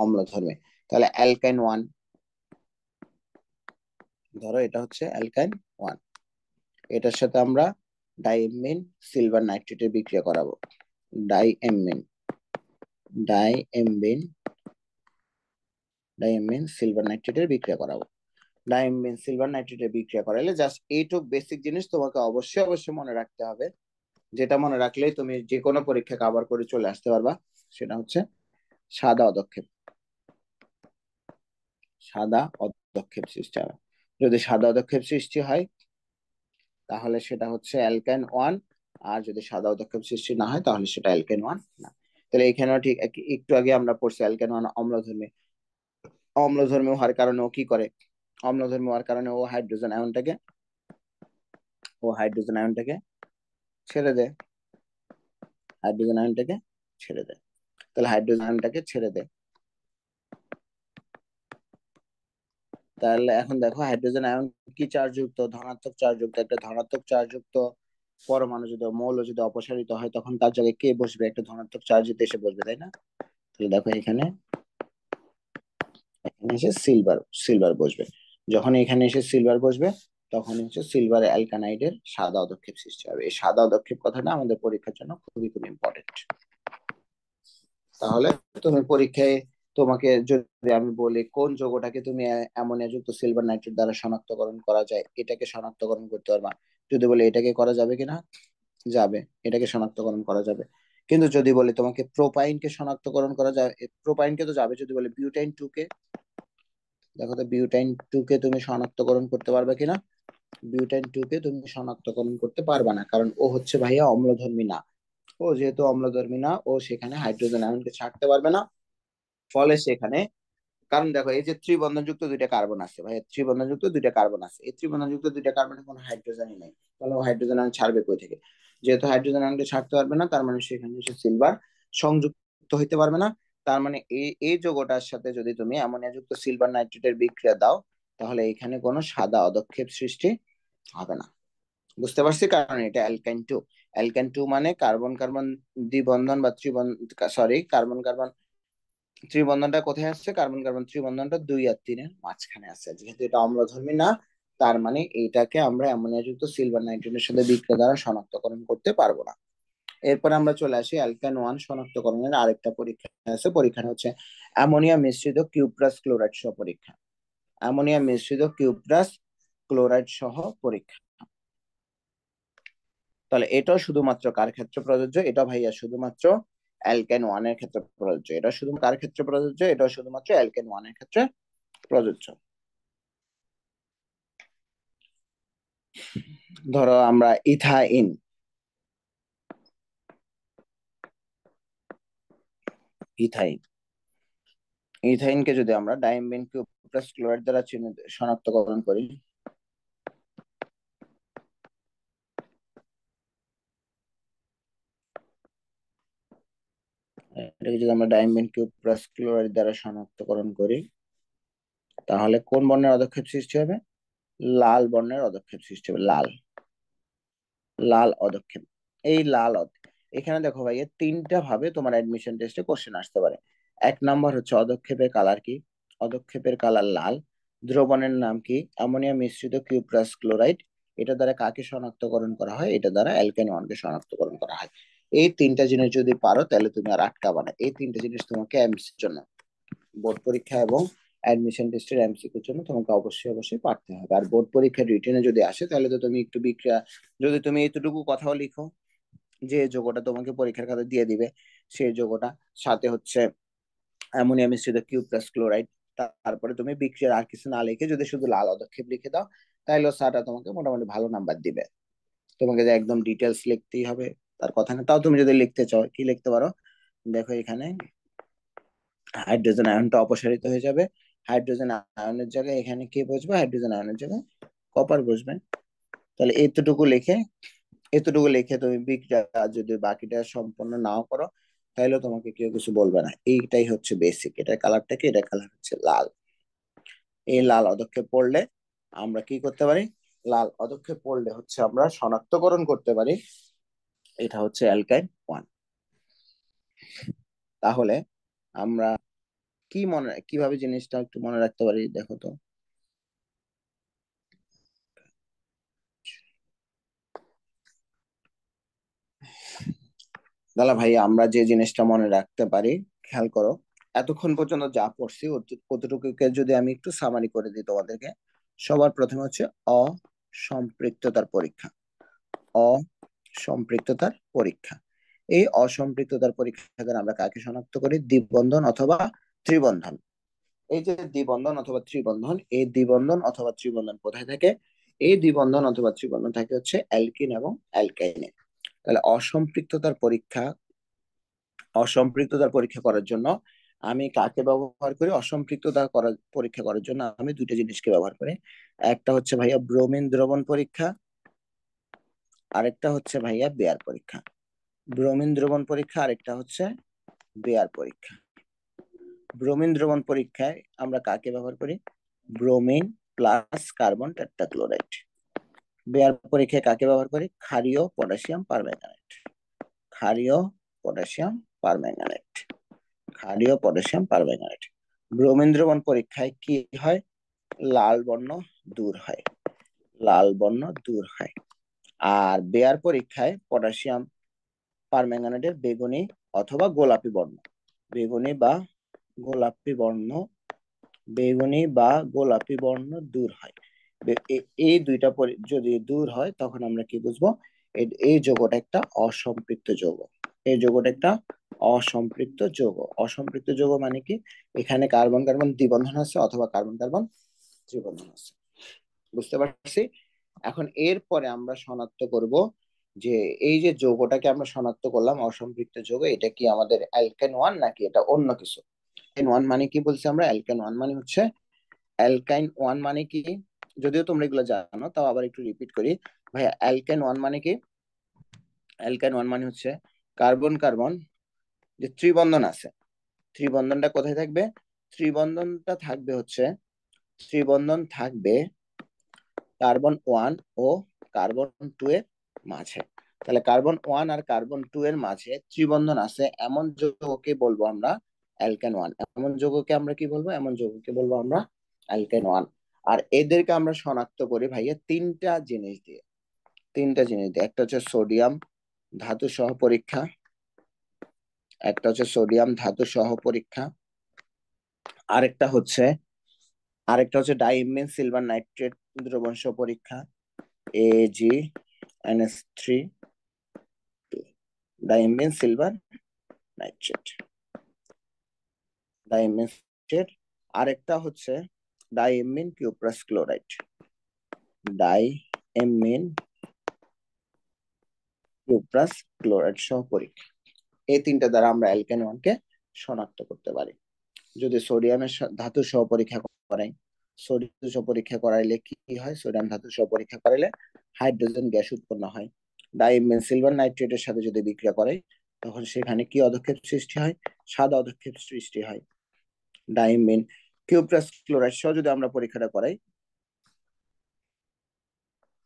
Speaker 1: অম্লধর্মী। তাহলে অ্যালকাইন 1, ধরো এটা হচ্ছে অ্যালকাইন 1, এটার সাথে আমরা ডাইএমিন সিলভার নাইট্রেটের বিক্রিয়া করাবো। ডাইএমিন ডাইএমিন ডাইএমিন সিলভার নাইট্রেটের বিক্রিয়া করাবো। ডাইএমিন সিলভার নাইট্রেটের বিক্রিয়া করালে জাস্ট এইটুক বেসিক জিনিস তোমাকে অবশ্যই মনে রাখতে হবে, যেটা মনে রাখলেই তুমি যে কোনো পরীক্ষা কভার করে চলে আসতে পারবা। সেটা হচ্ছে সাদা অদক্ষেপ। সৃষ্টি হবে। যদি সাদা অদক্ষেপ সৃষ্টি হয়, তাহলে সেটা হচ্ছে অ্যালকাইন 1। আর যদি সাদা অদক্ষেপ সৃষ্টি না হয়, তাহলে সেটা অ্যালকাইন 1 না। তাহলে এখানেও ঠিক একটু আগে আমরা পড়ছি অ্যালকাইন 1 অম্লধর্মী। অম্লধর্মী হওয়ার কারণে ও কি করে? অম্লধর্মী হওয়ার কারণে ও হাইড্রোজেন আয়নটাকে ছেড়ে দেয়। তাহলে হাইড্রোজেন আয়নটাকে ছেড়ে দেয়। তাহলে এখন দেখো, হাইড্রোজেন আয়ন কি চার্জ যুক্ত? ধনাত্মক চার্জ যুক্ত। একটা ধনাত্মক চার্জ যুক্ত পরমাণু যদি মৌল যদি অপসারিত হয়, তখন তার জায়গায় কে বসবে? একটা ধনাত্মক চার্জ এসে বসবে, তাই না? তাহলে দেখো, এখানে এসে সিলভার বসবে। যখন এখানে এসে সিলভার বসবে, তখন হচ্ছে সিলভার অ্যালকানাইডের সাদা অদক্ষেপ সৃষ্টি হবে। এই সাদা অদক্ষেপ কথাটা আমাদের পরীক্ষার জন্য খুবই খুব ইম্পর্টেন্ট। তাহলে তুমি পরীক্ষায়, তোমাকে যদি আমি বলি কোন যৌগটাকে তুমি অ্যামোনিয়া যুক্ত সিলভার নাইট্রেট দ্বারা শনাক্তকরণ করা যায়, এটাকে শনাক্তকরণ করতে পারবা। যদি বলি এটাকে করা যাবে কিনা, যাবে, এটাকে শনাক্তকরণ করা যাবে। কিন্তু যদি বলি তোমাকে প্রোপাইনকে শনাক্তকরণ করা যায়, প্রোপাইনকে তো যাবে। যদি বলি বিউটাইন 2 কে, দেখো তো বিউটাইন 2 কে তুমি শনাক্তকরণ করতে পারবে কিনা। বিউটাইন 2 কে তুমি শনাক্তকরণ করতে পারবে না, কারণ ও হচ্ছে ভাইয়া অম্লধর্মী না। ও যেহেতু অম্লধর্মী না, ও সেখানে হাইড্রোজেন আয়নকে ছাড়তে পারবে না। ফলে সেখানে, কারণ দেখো এই যে ত্রিবন্ধনযুক্ত দুইটা কার্বন আছে ভাই, ত্রিবন্ধনযুক্ত দুইটা কার্বন আছে, এই ত্রিবন্ধনযুক্ত দুইটা কার্বনে কোনো হাইড্রোজেনই নেই। তাহলে ও হাইড্রোজেন আয়ন ছাড়বে কই থেকে? যেহেতু হাইড্রোজেন আয়নকে ছাড়তে পারবে না, তার মানে সেখানে সে সিলভার সংযুক্ত হইতে পারবে না। তার মানে এই এই যৌগটার সাথে যদি তুমি অ্যামোনিয়া যুক্ত সিলভার নাইট্রেটের বিক্রিয়া দাও, তাহলে এখানে কোনো সাদা অদক্ষেপ সৃষ্টি হবে না। বুঝতে পারছি, কারণ এটা অ্যালকাইন টু। অ্যালকাইন টু মানে কার্বন কার্বন দ্বিবন্ধন বা ত্রিবন্ধন, সরি, কার্বন কার্বন ত্রিবন্ধনটা কোথায় আসছে? কার্বন কার্বন ত্রিবন্ধনটা 2 আর 3-এর মাঝখানে আছে। যেহেতু এটা অম্লধর্মী না, তার মানে এইটাকে আমরা অ্যামোনিয়া যুক্ত সিলভার নাইট্রেটের সাথে বিক্রিয়া দ্বারা শনাক্তকরণ করতে পারবো না। এরপর আমরা চলে আসি অ্যালকান ওয়ান শনাক্তকরণের আরেকটা পরীক্ষা আছে। পরীক্ষা হচ্ছে অ্যামোনিয়া মিশ্রিত কিউপ্রাস ক্লোরাইড সহ পরীক্ষা। অ্যামোনিয়া মিশ্রিত কিউপ্রাস ক্লোরাইড সহ পরীক্ষা। তাহলে এটাও শুধুমাত্র কার ক্ষেত্রে প্রযোজ্য? এটা ভাইয়া শুধুমাত্র অ্যালকেন ওয়ান এর ক্ষেত্রে প্রযোজ্য। এটা শুধু কার ক্ষেত্রে প্রযোজ্য? এটা শুধুমাত্র অ্যালকেন ওয়ান এর ক্ষেত্রে প্রযোজ্য। ধরো আমরা ইথাইন, ইথাইন ইথাইনকে যদি আমরা ডাইম্বিন কিউপ্রাস ক্লোরাইড দ্বারা শনাক্তকরণ করি, এটাকে যদি আমরা ডাইম্বিন কিউপ্রাস ক্লোরাইড দ্বারা শনাক্তকরণ করি, তাহলে কোন বর্ণের অদক্ষেপ সৃষ্টি হবে? লাল বর্ণের অদক্ষেপ সৃষ্টি হবে। লাল, লাল অদক্ষেপ। এই এখানে দেখো ভাইয়া তিনটা ভাবে তোমার অ্যাডমিশন টেস্টে কোশ্চেন আসতে পারে। এক নাম্বার হচ্ছে অদক্ষেপের কালার কি? অদক্ষেপের কালার লাল। দ্রবণের নাম কি? অ্যামোনিয়া মিশ্রিত কিউপ্রাস ক্লোরাইড। এটা দ্বারা কাকে শনাক্তকরণ করা হয়? এটা দ্বারা অ্যালকেন ওয়ানকে শনাক্তকরণ করা হয়। এই তিনটা জিনিস যদি পারো, তাহলে তুমি আর আটকাবা না। এই তিনটা জিনিস তোমাকে এমসির জন্য, বোর্ড পরীক্ষা এবং অ্যাডমিশন টেস্টের এমসিকিউর জন্য তোমাকে অবশ্যই অবশ্যই পারতে হবে। আর বোর্ড পরীক্ষার রিটেনে যদি আসে, তাহলে তো তুমি একটু বিক্রিয়া, যদি তুমি এতটুকু কথাও লিখো যে যোগটা তোমাকে পরীক্ষার খাতা দিয়ে দিবে, সেই যোগটা সাথে হচ্ছে অ্যামোনিয়া মিশ্রিত কিউপ্রাস ক্লোরাইড, তারপরে তুমি বিক্রিয়ার আর কিছু না লিখে যদি শুধু লাল অদক্ষেপ লিখে দাও, তাহলে স্যারটা তোমাকে মোটামুটি ভালো নাম্বার দিবে। তোমাকে যে একদম ডিটেলস লিখতেই হবে তার কথা না। তাও তুমি যদি লিখতে চাও, কি লিখতে পারো? দেখো এখানে হাইড্রোজেন আয়নটা অপসারিত হয়ে যাবে। হাইড্রোজেন আয়নের জায়গায় এখানে কি বসবে? হাইড্রোজেন আয়নের জায়গায় কপার বসবে। তাহলে এতটুকু লিখে তুমি বিক্রিয়া যদি বাকিটা সম্পন্ন নাও করো, তাহলে তোমাকে কেউ কিছু বলবে না। এইটাই হচ্ছে বেসিক। এটার কালারটা কি? এটা কালার হচ্ছে লাল। এই লাল অদক্ষেপ পড়লে আমরা কি করতে পারি? লাল অদক্ষেপ পড়লে হচ্ছে আমরা শনাক্তকরণ করতে পারি এটা হচ্ছে অ্যালকাইন ওয়ান। তাহলে আমরা কিভাবে জিনিসটা একটু মনে রাখতে পারি দেখো তো। দাদা ভাই, আমরা যে জিনিসটা মনে রাখতে পারি, খেয়াল করো, এতক্ষণ পর্যন্ত যা পড়ছি কতটুকুকে যদি আমি একটু সামারি করে দিই তোমাদেরকে। সবার প্রথমে হচ্ছে অসম্পৃক্ততার পরীক্ষা। অসম্পৃক্ততার পরীক্ষা। এই অসম্পৃক্ততার পরীক্ষা দ্বারা আমরা কাকে শনাক্ত করি? দ্বিবন্ধন অথবা ত্রিবন্ধন। এই যে দ্বিবন্ধন অথবা ত্রিবন্ধন, এই দ্বিবন্ধন অথবা ত্রিবন্ধন কোথায় থাকে? এই দ্বিবন্ধন অথবা ত্রিবন্ধন থাকে হচ্ছে অ্যালকিন এবং অ্যালকাইনে। তাহলে অসম্পৃক্ততার পরীক্ষা করার জন্য আমি কাকে ব্যবহার করি? পরীক্ষা করার জন্য আমি দুটো জিনিসকে ব্যবহার করি। একটা হচ্ছে ভাইয়া ব্রোমিন দ্রবণ পরীক্ষা, আরেকটা হচ্ছে ভাইয়া বেয়ার পরীক্ষা। ব্রোমিন দ্রবণ পরীক্ষা, আরেকটা হচ্ছে বেয়ার পরীক্ষা। ব্রোমিন দ্রবণ পরীক্ষায় আমরা কাকে ব্যবহার করি? Bromine plus carbon tetrachloride. Baeyer পরীক্ষায় কাকে ব্যবহার করি? ক্ষারীয় পটাশিয়াম পারম্যাঙ্গানেট। ক্ষারীয় পটাশিয়াম পারম্যাঙ্গানেট। ক্ষারীয় পটাশিয়াম পারম্যাঙ্গানেট। ব্রোমিন দ্রবণ পরীক্ষায় কি হয়? লাল বর্ণ দূর হয়। লাল বর্ণ দূর হয়। আর বেয়ার পরীক্ষায় পটাশিয়াম পারম্যাঙ্গানেটের বেগুনি অথবা গোলাপি বর্ণ, বেগুনি বা গোলাপি বর্ণ, বেগুনি বা গোলাপি বর্ণ দূর হয়। এই দুইটা যদি দূর হয়, তখন আমরা কি বুঝবো? এই যৌগটা একটা অসম্পৃক্ত যৌগ। এই যৌগটা একটা অসম্পৃক্ত যৌগ। অসম্পৃক্ত যৌগ মানে কি, এখানে কার্বন কার্বন দ্বিবন্ধন আছে অথবা কার্বন কার্বন ত্রিবন্ধন আছে। বুঝতে পারছি? এখন এরপরে আমরা শনাক্ত করব যে এই যে যৌগটাকে আমরা শনাক্ত করলাম অসম্পৃক্ত যৌগ, এটা কি আমাদের অ্যালকেন ওয়ান নাকি এটা অন্য কিছু। অ্যালকেন ওয়ান মানে কি বলছি আমরা, অ্যালকেন ওয়ান মানে হচ্ছে, অ্যালকাইন ওয়ান মানে কি, যদিও তোমরা এগুলো জানো তাও আবার একটু রিপিট করি ভাইয়া। অ্যালকেন ওয়ান মানে কি, অ্যালকাইন ওয়ান মানে হচ্ছে কার্বন কার্বন যে ত্রিবন্ধন আছে, ত্রিবন্ধনটা কোথায় থাকবে, ত্রিবন্ধনটা থাকবে হচ্ছে, ত্রিবন্ধন থাকবে কার্বন ওয়ান ও কার্বন টু এর মাঝে। তাহলে কার্বন ওয়ান আর কার্বন টু এর মাঝে ত্রিবন্ধন আছে এমন যৌগকে বলবো আমরা অ্যালকেন ওয়ান। এমন যৌগকে আমরা কি বলবো, এমন যৌগকে বলবো আমরা অ্যালকেন ওয়ান। আর এদেরকে আমরা শনাক্ত করি ভাইয়া তিনটা জিনিস দিয়ে, তিনটা জিনিস দিয়ে। একটা হচ্ছে সোডিয়াম ধাতু সহ পরীক্ষা, একটা হচ্ছে সোডিয়াম ধাতু সহ পরীক্ষা, আরেকটা হচ্ছে ডাইমিন সিলভার নাইট্রেট দ্রবণ সহ পরীক্ষা, AgNH3, ডাইমিন সিলভার নাইট্রেট, ডাইমিন নাইট্রেট। আরেকটা হচ্ছে ডাইমিন কিউপ্রাস ক্লোরাইড, ডাইমিন কিউপ্রাস ক্লোরাইড সহ পরীক্ষা। এই তিনটা দ্বারা আমরা অ্যালকেন ওয়ানকে শনাক্ত করতে পারি। যদি সোডিয়ামের ধাতু সহ পরীক্ষা করাই, সোডিয়াম সহ পরীক্ষা করাইলে কি হয়, সোডিয়াম ধাতু সহ পরীক্ষা করাইলে হাইড্রোজেন গ্যাস উৎপন্ন হয়। ডাইমিন সিলভার নাইট্রেটের সাথে যদি বিক্রিয়া করে তখন সেখানে কি পদক্ষেপ সৃষ্টি হয়, সাদা পদক্ষেপ সৃষ্টি হয়। ডাইমিন কিউপ্রাস ক্লোরাইড সহ যদি আমরা পরীক্ষাটা করাই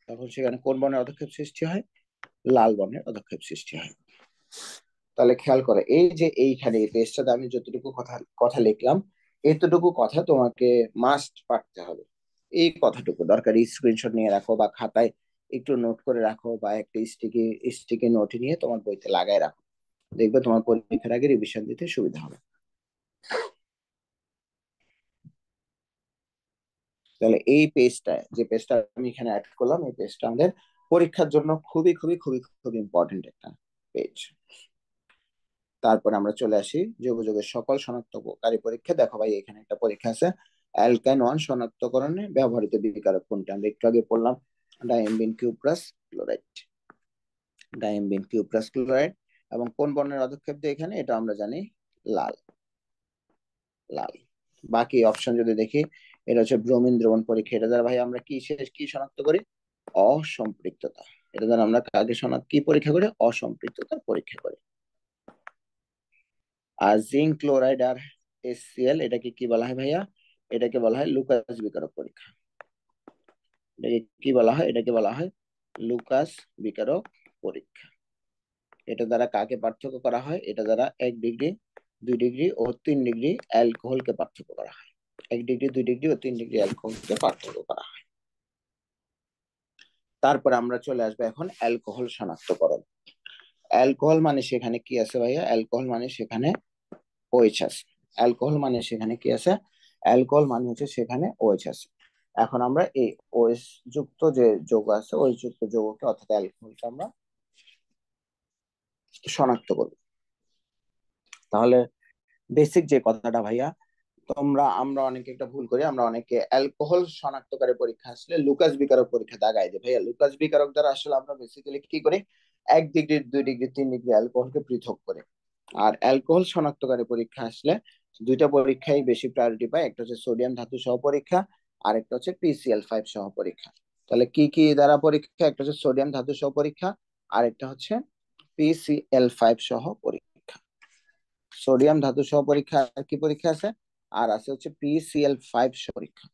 Speaker 1: তখন সেখানে কোন বর্ণের পদক্ষেপ সৃষ্টি হয়, লাল বর্ণের পদক্ষেপ সৃষ্টি হয়। তাহলে খেয়াল করে এই যে এইখানে এই পেজটাতে আমি যতটুকু কথা কথা লিখলাম, এতটুকু কথা তোমাকে মাস্ট পারতে হবে। এই কথাটুকু দরকারি স্ক্রিনশট নিয়ে রাখো বা খাতায় একটু নোট করে রাখো বা একটা স্টিকি স্টিকি নোট নিয়ে তোমার বইতে লাগায় রাখো। দেখবে তোমার পরীক্ষার আগে রিভিশন দিতে সুবিধা হবে। তাহলে এই পেজটা, যে পেজটা আমি এখানে অ্যাড করলাম, এই পেজটা আমাদের পরীক্ষার জন্য খুবই খুবই খুবই খুবই ইম্পর্টেন্ট একটা পেজ। তারপর আমরা চলে আসি জৈব যৌগের সকল শনাক্তকারী পরীক্ষা। দেখো ভাই এখানে একটা পরীক্ষা আছে, অ্যালকাইন ওয়ান শনাক্তকরণে ব্যবহৃত বিকারক কোনটা, আমরা একটু আগে পড়লাম ডাইম্বিন কিউপ্রাস ক্লোরাইড, ডাইম্বিন কিউপ্রাস ক্লোরাইড। এবং কোন বর্ণের পদক্ষেপ দিয়ে এখানে, এটা আমরা জানি লাল, লাল। বাকি অপশন যদি দেখি, এটা হচ্ছে ব্রোমিন দ্রবণ পরীক্ষা, এটা দ্বারা ভাই আমরা কি শনাক্ত করি, অসম্পৃক্ততা। এটা দ্বারা আমরা কাকে শনাক্ত কি পরীক্ষা করি, অসম্পৃক্ততার পরীক্ষা করি। আর জিঙ্ক ক্লোরাইড আর HCl, এটাকে কি বলা হয় ভাইয়া, এটাকে বলা হয় লুকাস বিকারক পরীক্ষা। এটাকে কি বলা হয়, এটাকে বলা হয় লুকাস বিকারক পরীক্ষা। এটা দ্বারা কাকে পার্থক্য করা হয়, এটা দ্বারা 1 ডিগ্রি 2 ডিগ্রি ও 3 ডিগ্রি অ্যালকোহলকে পার্থক্য করা হয়। 1 ডিগ্রি 2 ডিগ্রি ও 3 ডিগ্রি অ্যালকোহলকে পার্থক্য করা হয়। তারপর আমরা চলে আসবো এখন অ্যালকোহল শনাক্তকরণ। অ্যালকোহল মানে সেখানে কি আছে ভাইয়া, অ্যালকোহল মানে সেখানে OH আছে। অ্যালকোহল মানে সেখানে কি আছে, অ্যালকোহল মানে হচ্ছে সেখানে OH আছে। এখন আমরা এই OH যুক্ত যে যৌগ আছে, OH যুক্ত যৌগকে অর্থাৎ অ্যালকোহলকে আমরা শনাক্ত করব। তাহলে বেসিক যে কথাটা ভাইয়া, আমরা অনেকে একটা ভুল করি, আমরা অনেকে অ্যালকোহল শনাক্তকারী পরীক্ষা আসলে লুকাস বিকারক পরীক্ষা দাগাই দিই। ভাইয়া লুকাস বিকারক দ্বারা আসলে আমরা বেসিক্যালি কি করি, 1 ডিগ্রি 2 ডিগ্রি 3 ডিগ্রি অ্যালকোহলকে পৃথক করে। আর অ্যালকোহল শনাক্তকারী পরীক্ষা আসলে দুইটা পরীক্ষাই বেশি প্রায়োরিটি পায়, একটা হচ্ছে সোডিয়াম ধাতু সহ পরীক্ষা, আর একটা হচ্ছে PCl5 সহ পরীক্ষা। তাহলে কি কি দ্বারা পরীক্ষা, একটা হচ্ছে সোডিয়াম ধাতু সহ পরীক্ষা, আর একটা হচ্ছে PCl5 সহ পরীক্ষা। সোডিয়াম ধাতু সহ পরীক্ষা আর কি পরীক্ষা আছে, আর আছে হচ্ছে PCl5 পরীক্ষা।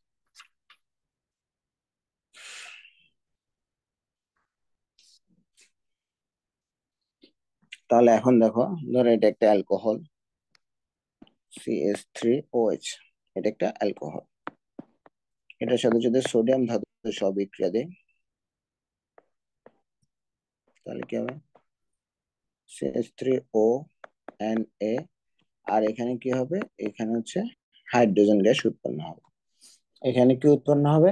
Speaker 1: তাহলে এখন দেখো, ধরো এটা একটা অ্যালকোহল CH3OH, এটা একটা অ্যালকোহল। এটার সাথে যদি সোডিয়াম ধাতু সহ বিক্রিয়া দেয় তাহলে কি হবে, CH3ONA। আর এখানে কি হবে, এখানে হচ্ছে হাইড্রোজেন গ্যাস উৎপন্ন হবে। এখানে কি উৎপন্ন হবে,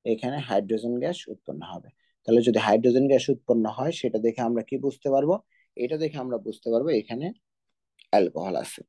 Speaker 1: এখানে হাইড্রোজেন গ্যাস উৎপন্ন হবে। তাহলে যদি হাইড্রোজেন গ্যাস উৎপন্ন হয় সেটা দেখে আমরা কি বুঝতে পারবো, এটা দেখে আমরা বুঝতে পারবো এখানে অ্যালকোহল আছে।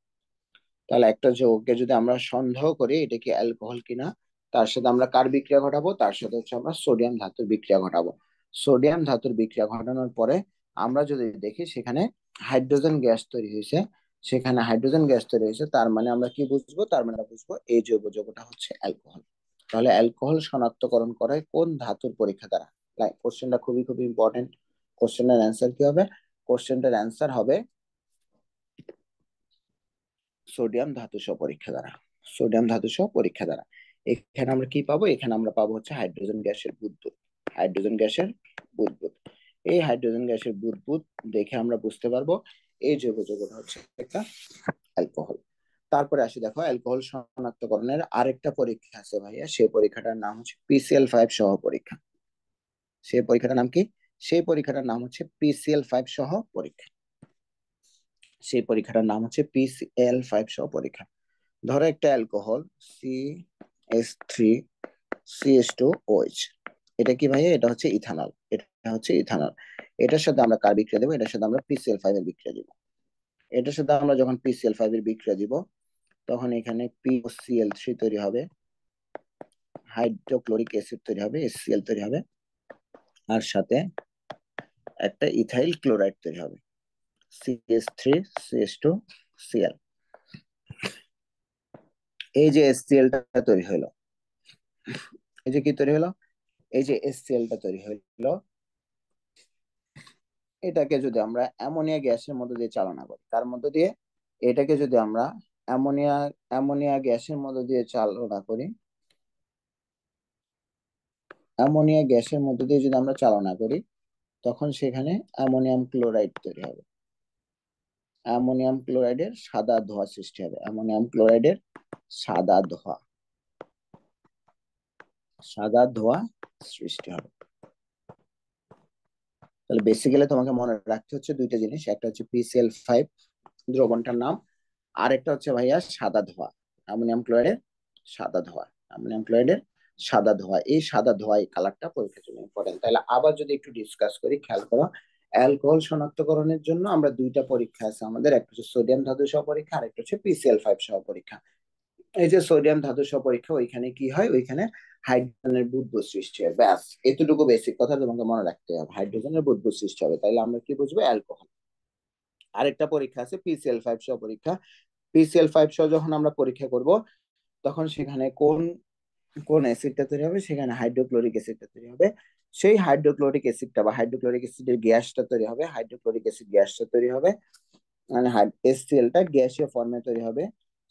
Speaker 1: তাহলে একটা যৌগকে যদি আমরা সন্দেহ করি এটা কি অ্যালকোহল কিনা, তার সাথে আমরা কার বিক্রিয়া ঘটাবো, তার সাথে হচ্ছে আমরা সোডিয়াম ধাতুর বিক্রিয়া ঘটাবো। সোডিয়াম ধাতুর বিক্রিয়া ঘটানোর পরে আমরা যদি দেখি সেখানে হাইড্রোজেন গ্যাস তৈরি হয়েছে, সেখানে হাইড্রোজেন গ্যাস তৈরি হয়েছে, তার মানে আমরা কি বুঝবো, তার মানে আমরা বুঝবো এই জৈব যৌগটা হচ্ছে অ্যালকোহল। তাহলে অ্যালকোহল শনাক্তকরণ করে কোন ধাতুর পরীক্ষা দ্বারা? কোশ্চেনটা খুবই খুবই ইম্পর্টেন্ট। কোশ্চেনের অ্যান্সার কি হবে? কোশ্চেনটার অ্যান্সার হবে সোডিয়াম ধাতু সহ পরীক্ষা দ্বারা। সোডিয়াম ধাতু সহ পরীক্ষা দ্বারা এখানে আমরা কি পাবো? এখানে আমরা পাবো হচ্ছে হাইড্রোজেন গ্যাসের বুদবুদ। হাইড্রোজেন গ্যাসের বুদবুদ। এই হাইড্রোজেন গ্যাসের বুদবুদ দেখে আমরা বুঝতে পারবো এই জৈব যৌগটা হচ্ছে একটা অ্যালকোহল। তারপরে আসি, দেখো অ্যালকোহল শনাক্তকরণের আরেকটা পরীক্ষা আছে ভাইয়া, সেই পরীক্ষাটার নাম হচ্ছে PCl5 সহ পরীক্ষা। সেই পরীক্ষাটার নাম কি? সেই পরীক্ষাটার নাম হচ্ছে PCl5 সহ পরীক্ষা। সেই পরীক্ষাটার নাম হচ্ছে PCl5 সহ পরীক্ষা। ধরো একটা অ্যালকোহল CH3CH2OH, এটা কি ভাইয়া? এটা হচ্ছে ইথানল। এটা হচ্ছে ইথানল। এটার সাথে আমরা কার বিক্রিয়া দেবো? এটার সাথে আমরা PCl5 এর বিক্রিয়া দিব। এটার সাথে আমরা যখন PCl5 এর বিক্রিয়া দিব তখন এখানে POCl3 তৈরি হবে, হাইড্রোক্লোরিক অ্যাসিড তৈরি হবে, HCl তৈরি হবে, আর সাথে একটা ইথাইল ক্লোরাইড তৈরি হবে, CH3CH2Cl। এই যে HCl টা তৈরি হলো, এই যে কি তৈরি হলো, এই যে HCl টা তৈরি হলো, এটাকে যদি আমরা অ্যামোনিয়া গ্যাসের মধ্যে দিয়ে চালনা করি, তার মধ্যে দিয়ে এটাকে যদি আমরা অ্যামোনিয়া অ্যামোনিয়া গ্যাসের মধ্যে দিয়ে চালনা করি, অ্যামোনিয়া গ্যাসের মধ্যে দিয়ে যদি আমরা চালনা করি তখন সেখানে অ্যামোনিয়াম ক্লোরাইড তৈরি হবে। অ্যামোনিয়াম ক্লোরাইডের সাদা ধোঁয়া সৃষ্টি হবে। অ্যামোনিয়াম ক্লোরাইডের সাদা ধোঁয়া, সাদা ধোঁয়া সৃষ্টি হবে। তাহলে বেসিক্যালি তোমাকে মনে রাখতে হচ্ছে দুইটা জিনিস, একটা হচ্ছে PCl5 দ্রবণটার নাম, আর একটা হচ্ছে ভাইয়া সাদা ধোঁয়া, অ্যামোনিয়াম ক্লোরাইডের সাদা ধোঁয়া। অ্যামোনিয়াম ক্লোরাইডের সাদা ধোঁয়া, এই সাদা ধোঁয়া এই কালারটা পরীক্ষার জন্য ইম্পর্টেন্ট। তাহলে আবার যদি একটু ডিসকাস করি, খেয়াল করো, অ্যালকোহল শনাক্তকরণের জন্য আমরা দুইটা পরীক্ষা আছে আমাদের, একটা হচ্ছে সোডিয়াম ধাতু সহ পরীক্ষা, আর একটা হচ্ছে PCl5 সহ পরীক্ষা। এই যে সোডিয়াম ধাতু সহ পরীক্ষা, ওইখানে কি হয়, ওইখানে হাইড্রোজেনের বুদবুদ সৃষ্টি হয়, ব্যাস এতটুকু বেসিক কথা তোমাকে মনে রাখতে হবে, হাইড্রোজেনের বুদবুদ সৃষ্টি হবে। তাইলে আমরা কি বুঝবো? অ্যালকোহল। আরেকটা পরীক্ষা আছে PCl5 সহ পরীক্ষা। PCl5 সহ যখন আমরা পরীক্ষা করব তখন সেখানে কোন কোন অ্যাসিডটা তৈরি হবে? সেখানে হাইড্রোক্লোরিক অ্যাসিডটা তৈরি হবে। সেই হাইড্রোক্লোরিক অ্যাসিডটা বা হাইড্রোক্লোরিক অ্যাসিডের গ্যাসটা তৈরি হবে, হাইড্রোক্লোরিক অ্যাসিড গ্যাসটা তৈরি হবে, মানে HCl-টা গ্যাসীয় ফর্মে তৈরি হবে।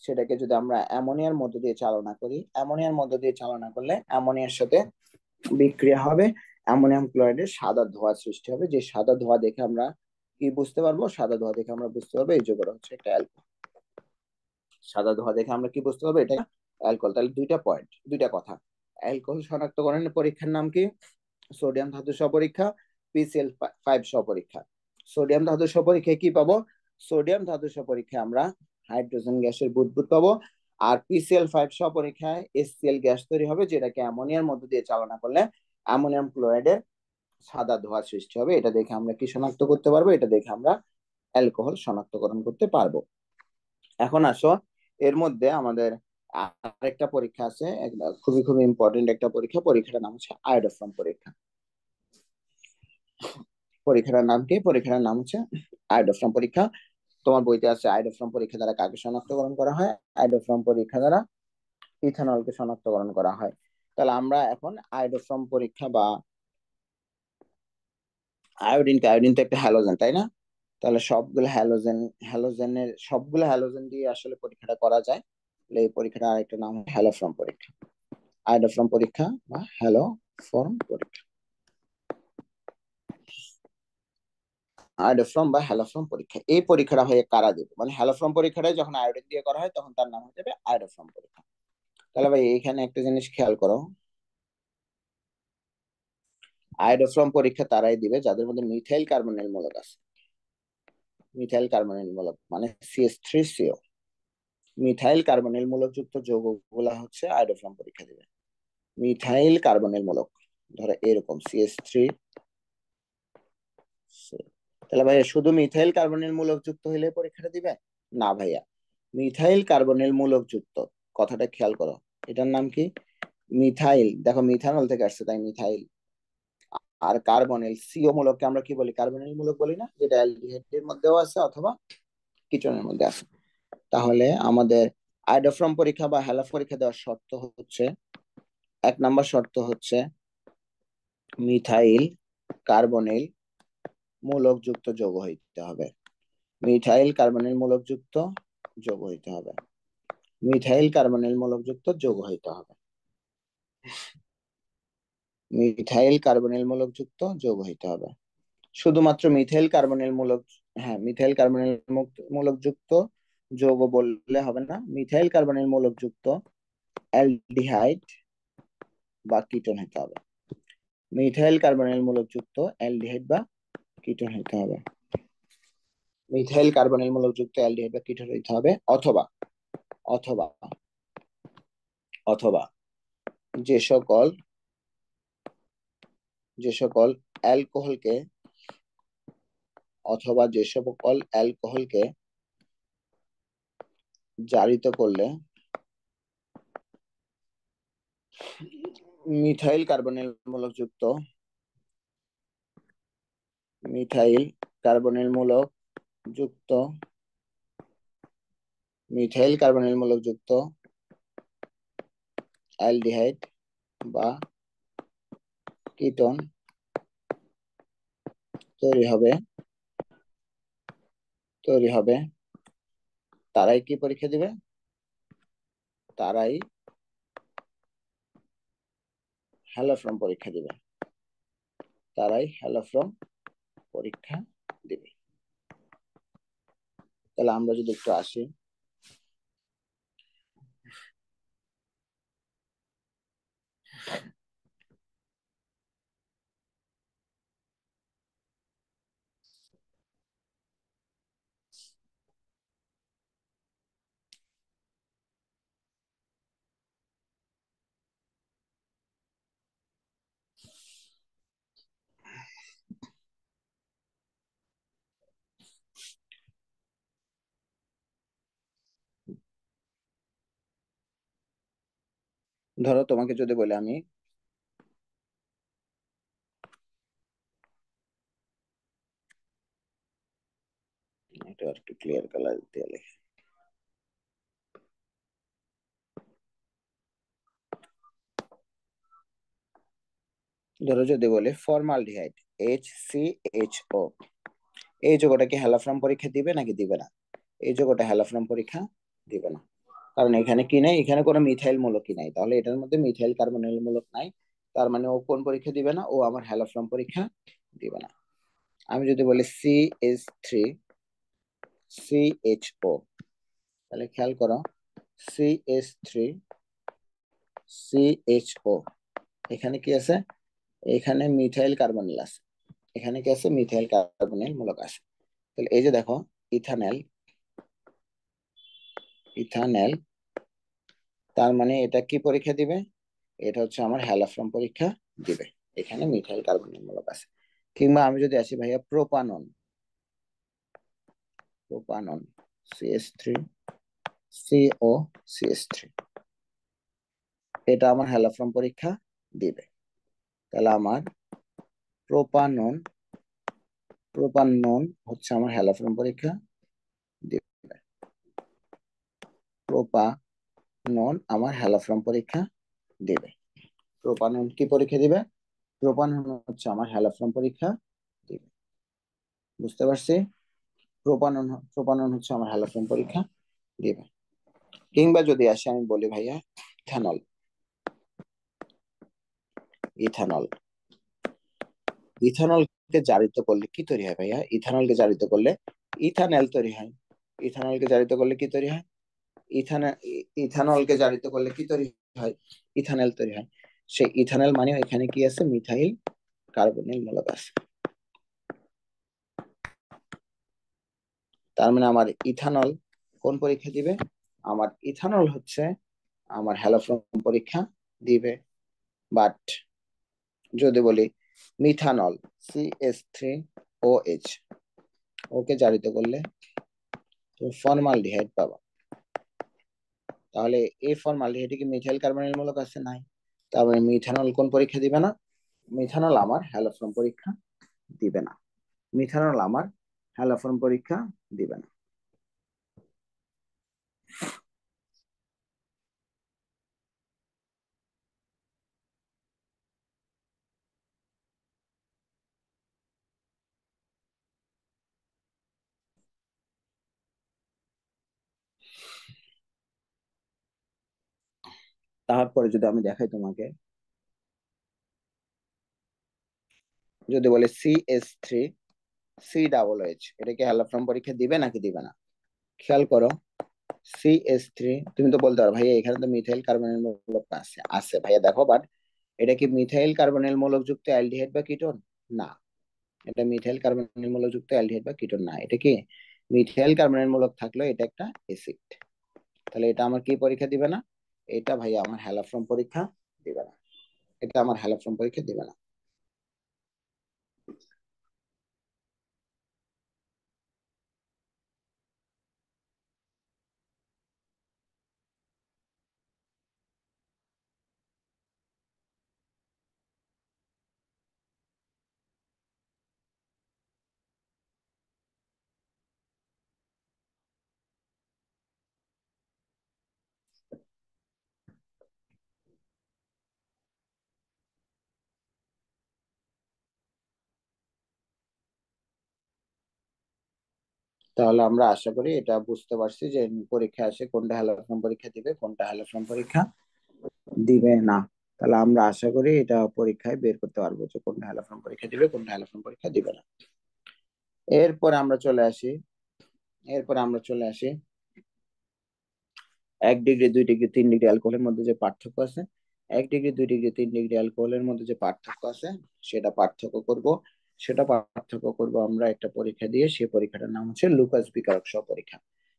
Speaker 1: সেটাকে যদি আমরা অ্যামোনিয়ার মধ্য দিয়ে চালনা করি, অ্যামোনিয়ার মধ্য দিয়ে চালনা করলে অ্যামোনিয়ার সাথে বিক্রিয়া হবে, অ্যামোনিয়াম ক্লোরাইডের সাদা ধোঁয়া সৃষ্টি হবে। যে সাদা ধোঁয়া দেখে আমরা কি বুঝতে পারবো? সাদা ধোঁয়া দেখে আমরা বুঝতে পারবো এই যৌগটা হচ্ছে একটা অ্যালকোহল। সাদা ধোঁয়া দেখে আমরা কি বুঝতে পারবো? এটা অ্যালকোহল। তাহলে দুইটা পয়েন্ট, দুইটা কথা। অ্যালকোহল শনাক্তকরণের পরীক্ষার নাম কি? সোডিয়াম ধাতু সহ পরীক্ষা, PCl5 সহ পরীক্ষা। সোডিয়াম ধাতু সহ পরীক্ষায় কি পাবো? সোডিয়াম ধাতু সহ পরীক্ষায় আমরা হাইড্রোজেন গ্যাসের বুদবুদ পাবো। আর PCl5 সহ পরীক্ষায় HCl গ্যাস তৈরি হবে, যেটাকে অ্যামোনিয়ার মধ্যে দিয়ে চালনা করলে অ্যামোনিয়াম ক্লোরাইডের সাদা ধোঁয়া সৃষ্টি হবে। এটা দেখে আমরা কি শনাক্ত করতে পারবো? এটা দেখে আমরা অ্যালকোহল শনাক্তকরণ করতে পারবো। এখন আসো, এর মধ্যে আমাদের আরেকটা পরীক্ষা আছে, খুবই খুবই ইম্পর্টেন্ট একটা পরীক্ষা। পরীক্ষাটার নাম হচ্ছে আয়োডোফর্ম পরীক্ষা। পরীক্ষাটার নাম কি? পরীক্ষাটার নাম হচ্ছে আয়োডোফর্ম পরীক্ষা। তোমার বইতে আছে আয়োডোফর্ম পরীক্ষা দ্বারা কাকে শনাক্তকরণ করা হয়? আয়োডোফর্ম পরীক্ষা দ্বারা ইথানলকে শনাক্তকরণ করা হয়। তাহলে আমরা এখন আয়োডোফর্ম পরীক্ষা বা আয়োডিন তো একটা হ্যালোজেন, তাই না? তাহলে সবগুলো হ্যালোজেন, সবগুলো হ্যালোজেন দিয়ে আসলে পরীক্ষাটা করা যায়। তাহলে এই পরীক্ষাটা আরেকটা নাম হ্যালোফর্ম পরীক্ষা, আয়োডোফর্ম পরীক্ষা বা হ্যালোফর্ম পরীক্ষা। আয়োডোফর্ম বা হ্যালোফর্ম পরীক্ষা, এই পরীক্ষাটা হয়ে কারা দেবে? মানে হ্যালোফর্ম পরীক্ষাটা যখন আয়োডিন দিয়ে করা হয় তখন তার নাম হয়ে যাবে আয়োডোফর্ম পরীক্ষা। তাহলে ভাই এখানে একটা জিনিস খেয়াল করো, আয়োডোফর্ম পরীক্ষা তারাই দিবে যাদের মধ্যে মিথাইল কার্বনিল মূলক আছে। মিথাইল কার্বনিল মূলক মানে CH3CO, মিথাইল কার্বনিল মূলক যুক্ত যৌগগুলা হচ্ছে আয়োডোফর্ম পরীক্ষা দিবে। মিথাইল কার্বনিল মূলক, ধরো এরকম CH3, তাহলে ভাইয়া শুধু মিথাইল কার্বনিল মূলক যুক্ত হইলে পরীক্ষাটা দিবে? না ভাইয়া, মিথাইল কার্বনিল মূলক যুক্ত, কথাটা খেয়াল করো। এটার নাম কি? মিথাইল, দেখো মিথানল থেকে আসছে তাই মিথাইল। আর কার্বনিল সিও মূলককে আমরা কি বলি? কার্বনিল মূলক বলি না, যেটা অ্যালডিহাইডের মধ্যেও আছে অথবা কিটোনের মধ্যে আছে। তাহলে আমাদের আইডোফর্ম পরীক্ষা বা হ্যালফ পরীক্ষা দেওয়ার শর্ত হচ্ছে, 1 নম্বর শর্ত হচ্ছে মিথাইল কার্বনিল মূলক যুক্ত যৌগ হইতে হবে। মিথাইল কার্বনিল মূলক যুক্ত যৌগ হইতে হবে। মিথাইল কার্বনিল মূলক যুক্ত যৌগ হইতে হবে। মিথাইল কার্বনিল মূলক যুক্ত যৌগ হইতে হবে। শুধুমাত্র মিথাইল কার্বনিল মূলক, হ্যাঁ মিথাইল কার্বনিল মূলক যুক্ত যৌগ বললে হবে না, মিথাইল কার্বনিল মূলক যুক্ত অ্যালডিহাইড বা কিটোন হইতে হবে। মিথাইল কার্বনিল মূলক যুক্ত অ্যালডিহাইড বা কিটোন হইতে হবে। মিথাইল কার্বনিল মূলক যুক্ত অ্যালডিহাইড বা কিটোন হইতে হবে, অথবা অথবা অথবা যে সকল অ্যালকোহলকে জারিত করলে মিথাইল কার্বনিল মূলক যুক্ত মিথাইল কার্বনিল মূলক যুক্ত মিথাইল কার্বনিল মূলক যুক্ত অ্যালডিহাইড বা কিটোন তৈরি হবে, তারাই কি পরীক্ষা দিবে? তারাই হ্যালোফর্ম পরীক্ষা দিবে। তারাই হ্যালোফর্ম পরীক্ষা দিবে। তাহলে আমরা যদি একটু আসি, ধরো তোমাকে যদি বলে আমি, এটা একটু ক্লিয়ার কালার দিয়ে লিখি। ধরো যদি বলে ফর্মালডিহাইড HCHO, এই যৌগটা কি হ্যালোফর্ম পরীক্ষা দিবে নাকি দিবে না? এই যৌগটা হ্যালোফর্ম পরীক্ষা দিবে না, কারণ এখানে কি নাই, এখানে কোনো মিথাইল মূলকই নাই, তাহলে এটার মধ্যে মিথাইল কার্বনিল মূলক নাই, তার মানে ও কোন পরীক্ষা দিবে না? ও আমার হ্যালোফর্ম পরীক্ষা দিবে না। আমি যদি বলি CH3CHO, তাহলে খেয়াল করো, CH3CHO, এখানে কি আছে? এখানে মিথাইল কার্বনিল আছে, এখানে কি আছে? মিথাইল কার্বনিল মূলক আছে। তাহলে এই যে দেখো ইথানল, ইথানল, তার মানে এটা কি পরীক্ষা দিবে? এটা হচ্ছে আমার হ্যালোফর্ম পরীক্ষা দিবে, এখানে মিথাইল কার্বনিল মূলক আছে। কিংবা আমি যদি আসি ভাইয়া প্রোপানন, প্রোপানন CH3COCH3, এটা আমার হ্যালোফর্ম পরীক্ষা দিবে। তাহলে আমার প্রোপানন প্রোপানন হচ্ছে আমার হ্যালোফর্ম পরীক্ষা দিবে। প্রোপানন আমার হ্যালোফর্ম পরীক্ষা দিবে। প্রোপানন কি পরীক্ষা দিবে? প্রোপানন হচ্ছে আমার হ্যালোফর্ম পরীক্ষা দিবে। বুঝতে পারছি? প্রোপানন হচ্ছে আমার হ্যালোফর্ম পরীক্ষা দিবে। কিংবা যদি আসে আমি বলি ভাইয়া ইথানল, ইথানল, ইথানলকে জারিত করলে কি তৈরি হয় ভাইয়া? ইথানলকে জারিত করলে ইথানল তৈরি হয়। ইথানলকে জারিত করলে কি তৈরি হয়? ইথানল, ইথানলকে জারিত করলে কি তৈরি হয়? ইথানল তৈরি হয়। সেই ইথানল মানে এখানে কি আছে? মিথাইল কার্বনিল মূলক আছে। তার মানে আমার ইথানল কোন পরীক্ষা দিবে? আমার ইথানল হচ্ছে আমার হ্যালোফর্ম পরীক্ষা দিবে। বাট যদি বলি মিথানল CH3OH, ওকে জারিত করলে তুমি ফর্মালডিহাইড পাবা। তাহলে এই ফর্মালডিহাইডে কি মিথাইল কার্বনের মূলক আছে? নাই। তারপরে মিথানল কোন পরীক্ষা দিবে না? মিথানল আমার হ্যালোফর্ম পরীক্ষা দিবে না। মিথানল আমার হ্যালোফর্ম পরীক্ষা দিবে না। তারপরে যদি আমি দেখাই তোমাকে, যদি বলে CH3 COOH, এটা কি হ্যালোফর্ম পরীক্ষা দিবে নাকি দিবে না? খেয়াল করো, CH3, তুমি তো বলতে পারো ভাইয়া এখানে তো মিথাইল কার্বনের মূলক আছে। আছে ভাইয়া, দেখো, বাট এটা কি মিথাইল কার্বনের মূলক যুক্ত অ্যালডিহাইড বা কিটোন? না। এটা মিথাইল কার্বনের মূলক যুক্ত অ্যালডিহাইড বা কিটোন না। এটা কি মিথাইল কার্বনের মূলক থাকলেও এটা একটা অ্যাসিড। তাহলে এটা আমার কি পরীক্ষা দিবে না? এটা ভাইয়া আমার হ্যালোফর্ম পরীক্ষা দিবে না। এটা আমার হ্যালোফর্ম পরীক্ষা দিবে না। তাহলে আমরা আশা করি এটা বুঝতে পারছি যে পরীক্ষা আসে কোনটা হ্যালোফর্ম পরীক্ষা দিবে, কোনটা হ্যালোফর্ম পরীক্ষা দিবে না। তাহলে আমরা আশা করি এটা পরীক্ষায় বের করতে পারবো যে কোনটা হ্যালোফর্ম পরীক্ষা দিবে, কোনটা হ্যালোফর্ম পরীক্ষা দিবে না। এরপরে আমরা চলে আসি এরপরে আমরা চলে আসি 1 ডিগ্রি, 2 ডিগ্রি, 3 ডিগ্রি অ্যালকোহলের মধ্যে যে পার্থক্য আছে। 1 ডিগ্রি, 2 ডিগ্রি, 3 ডিগ্রি অ্যালকোহলের মধ্যে যে পার্থক্য আছে, সেটা পার্থক্য করব আমরা একটা পরীক্ষা দিয়ে। সেই পরীক্ষাটার নাম হচ্ছে লুকাস বিকারক সহ পরীক্ষা।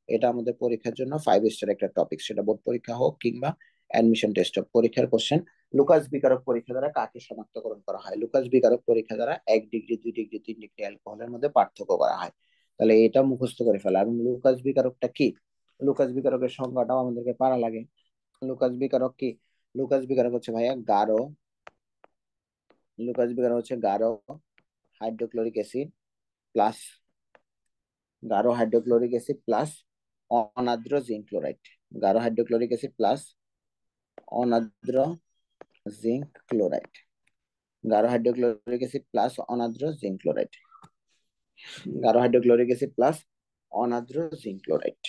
Speaker 1: এটা আমাদের পরীক্ষার জন্য 5 স্টার একটা টপিক, সেটা বোর্ড পরীক্ষা হোক কিংবা অ্যাডমিশন টেস্ট হোক। পরীক্ষার কোশ্চেন, লুকাস বিকারক পরীক্ষা দ্বারা কাকে শনাক্তকরণ করা হয়? লুকাস বিকারক পরীক্ষা দ্বারা 1 ডিগ্রি, 2 ডিগ্রি, 3 ডিগ্রি অ্যালকোহলের মধ্যে পার্থক্য করা হয়। তাহলে এটা মুখস্থ করে ফেলা। এবং লুকাস বিকারকটা কি? লুকাস বিকারকের সংজ্ঞাটাও আমাদেরকে পারা লাগে। লুকাস বিকারক কি? লুকাস বিকারক হচ্ছে ভাইয়া গাঢ়, লুকাস বিকারক হচ্ছে গাঢ় হাইড্রোক্লোরিক অ্যাসিড প্লাস গাঢ় হাইড্রোক্লোরিক অ্যাসিড প্লাস অনাদ্র জিঙ্ক ক্লোরাইড। গাঢ় হাইড্রোক্লোরিক অ্যাসিড প্লাস অনাদ্র জিঙ্ক ক্লোরাইড। গাঢ় হাইড্রোক্লোরিক অ্যাসিড প্লাস অনাদ্র জিঙ্ক ক্লোরাইড। গাঢ় হাইড্রোক্লোরিক অ্যাসিড প্লাস অনাদ্র জিঙ্ক ক্লোরাইড।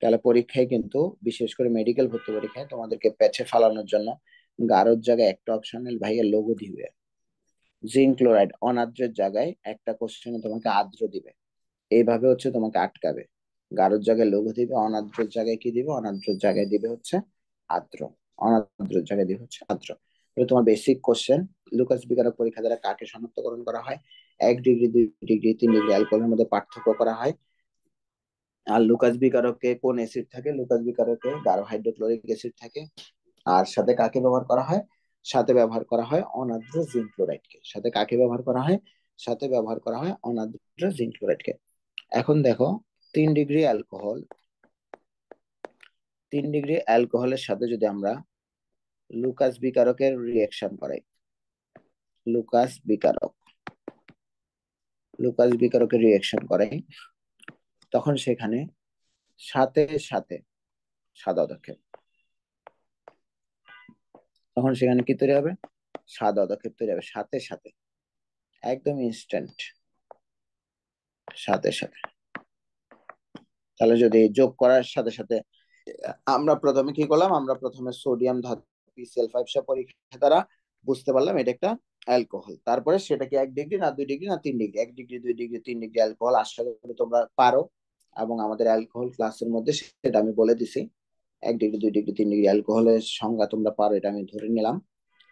Speaker 1: তাহলে পরীক্ষায় কিন্তু, বিশেষ করে মেডিকেল ভর্তি পরীক্ষায় তোমাদেরকে প্যাচে ফালানোর জন্য গাঢ়র জায়গায় একটা অপশনাল ভাইয়া লোগো দিবে। জিঙ্ক ক্লোরাইড অনাদ্রের জায়গায় একটা কোশ্চেনে তোমাকে আদ্র দিবে। এইভাবে হচ্ছে তোমাকে আটকাবে। গাঢ়র জায়গায় লঘু দিবে, অনাদ্রের জায়গায় কি দিবে? অনাদ্রের জায়গায় দিবে হচ্ছে আদ্র। অনাদ্রের জায়গায় দিবে হচ্ছে আদ্র। এটা তোমার বেসিক কোশ্চেন। লুকাস বিকারক পরীক্ষা দ্বারা কাকে শনাক্তকরণ করা হয়? 1 ডিগ্রি, 2 ডিগ্রি, 3 ডিগ্রি অ্যালকোহলের মধ্যে পার্থক্য করা হয়। আর লুকাস বিকারকে কোন অ্যাসিড থাকে? লুকাস বিকারকে গাঢ় হাইড্রোক্লোরিক অ্যাসিড থাকে। আর সাথে কাকে ব্যবহার করা হয়? সাথে ব্যবহার করা হয় অনাদ্র জিঙ্ক ক্লোরাইডকে। সাথে কাকে ব্যবহার করা হয়? সাথে ব্যবহার করা হয় অনাদ্র জিঙ্ক ক্লোরাইডকে। এখন দেখো, 3 ডিগ্রি অ্যালকোহল, 3 ডিগ্রি অ্যালকোহলের সাথে যদি আমরা লুকাস বিকারকের রিয়েকশন করাই, লুকাস বিকারক লুকাস বিকারকের রিয়েকশন করাই, তখন সেখানে সাথে সাথে সাদা পদক্ষেপ, তখন সেখানে কি তৈরি হবে? সাদা পদক্ষেপ তৈরি হবে সাথে সাথে, একদম ইনস্ট্যান্ট, সাথে সাথে। তাহলে যদি যোগ করার সাথে সাথে, আমরা প্রথমে কি করলাম? আমরা প্রথমে সোডিয়াম ধাতু PCl5 সহ পরীক্ষা দ্বারা বুঝতে পারলাম এটা একটা অ্যালকোহল। তারপরে সেটা কি 1 ডিগ্রি না 2 ডিগ্রি না 3 degree? 1 degree, 2 degree, 3 degree alcohol আশা করি তোমরা পারো। এবং আমাদের অ্যালকোহল ক্লাসের মধ্যে সেটা আমি বলে দিছি। 1 ডিগ্রি, 2 ডিগ্রি, 3 ডিগ্রি অ্যালকোহলের সংজ্ঞা তোমরা পারো, এটা আমি ধরে নিলাম।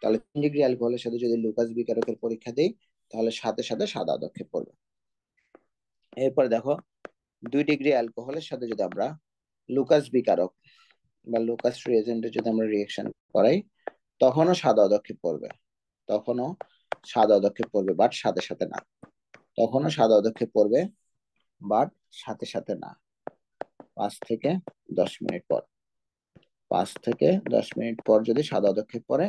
Speaker 1: তাহলে 3 ডিগ্রি অ্যালকোহলের সাথে যদি লুকাস বিকারকের পরীক্ষা দিই, তাহলে সাথে সাথে সাদা পদক্ষেপ পড়বে। এরপর দেখো, 2 ডিগ্রি অ্যালকোহলের সাথে যদি আমরা লুকাস বিকারক বা লুকাস রিএজেন্টে যদি আমরা রিয়েকশন করাই, তখনও সাদা পদক্ষেপ পড়বে, তখনও সাদা পদক্ষেপ পড়বে, বাট সাথে সাথে না। তখনও সাদা পদক্ষেপ পড়বে, বাট সাথে সাথে না, 5 থেকে 10 মিনিট পর। 5 থেকে 10 মিনিট পর যদি সাদা পদক্ষেপ পড়ে,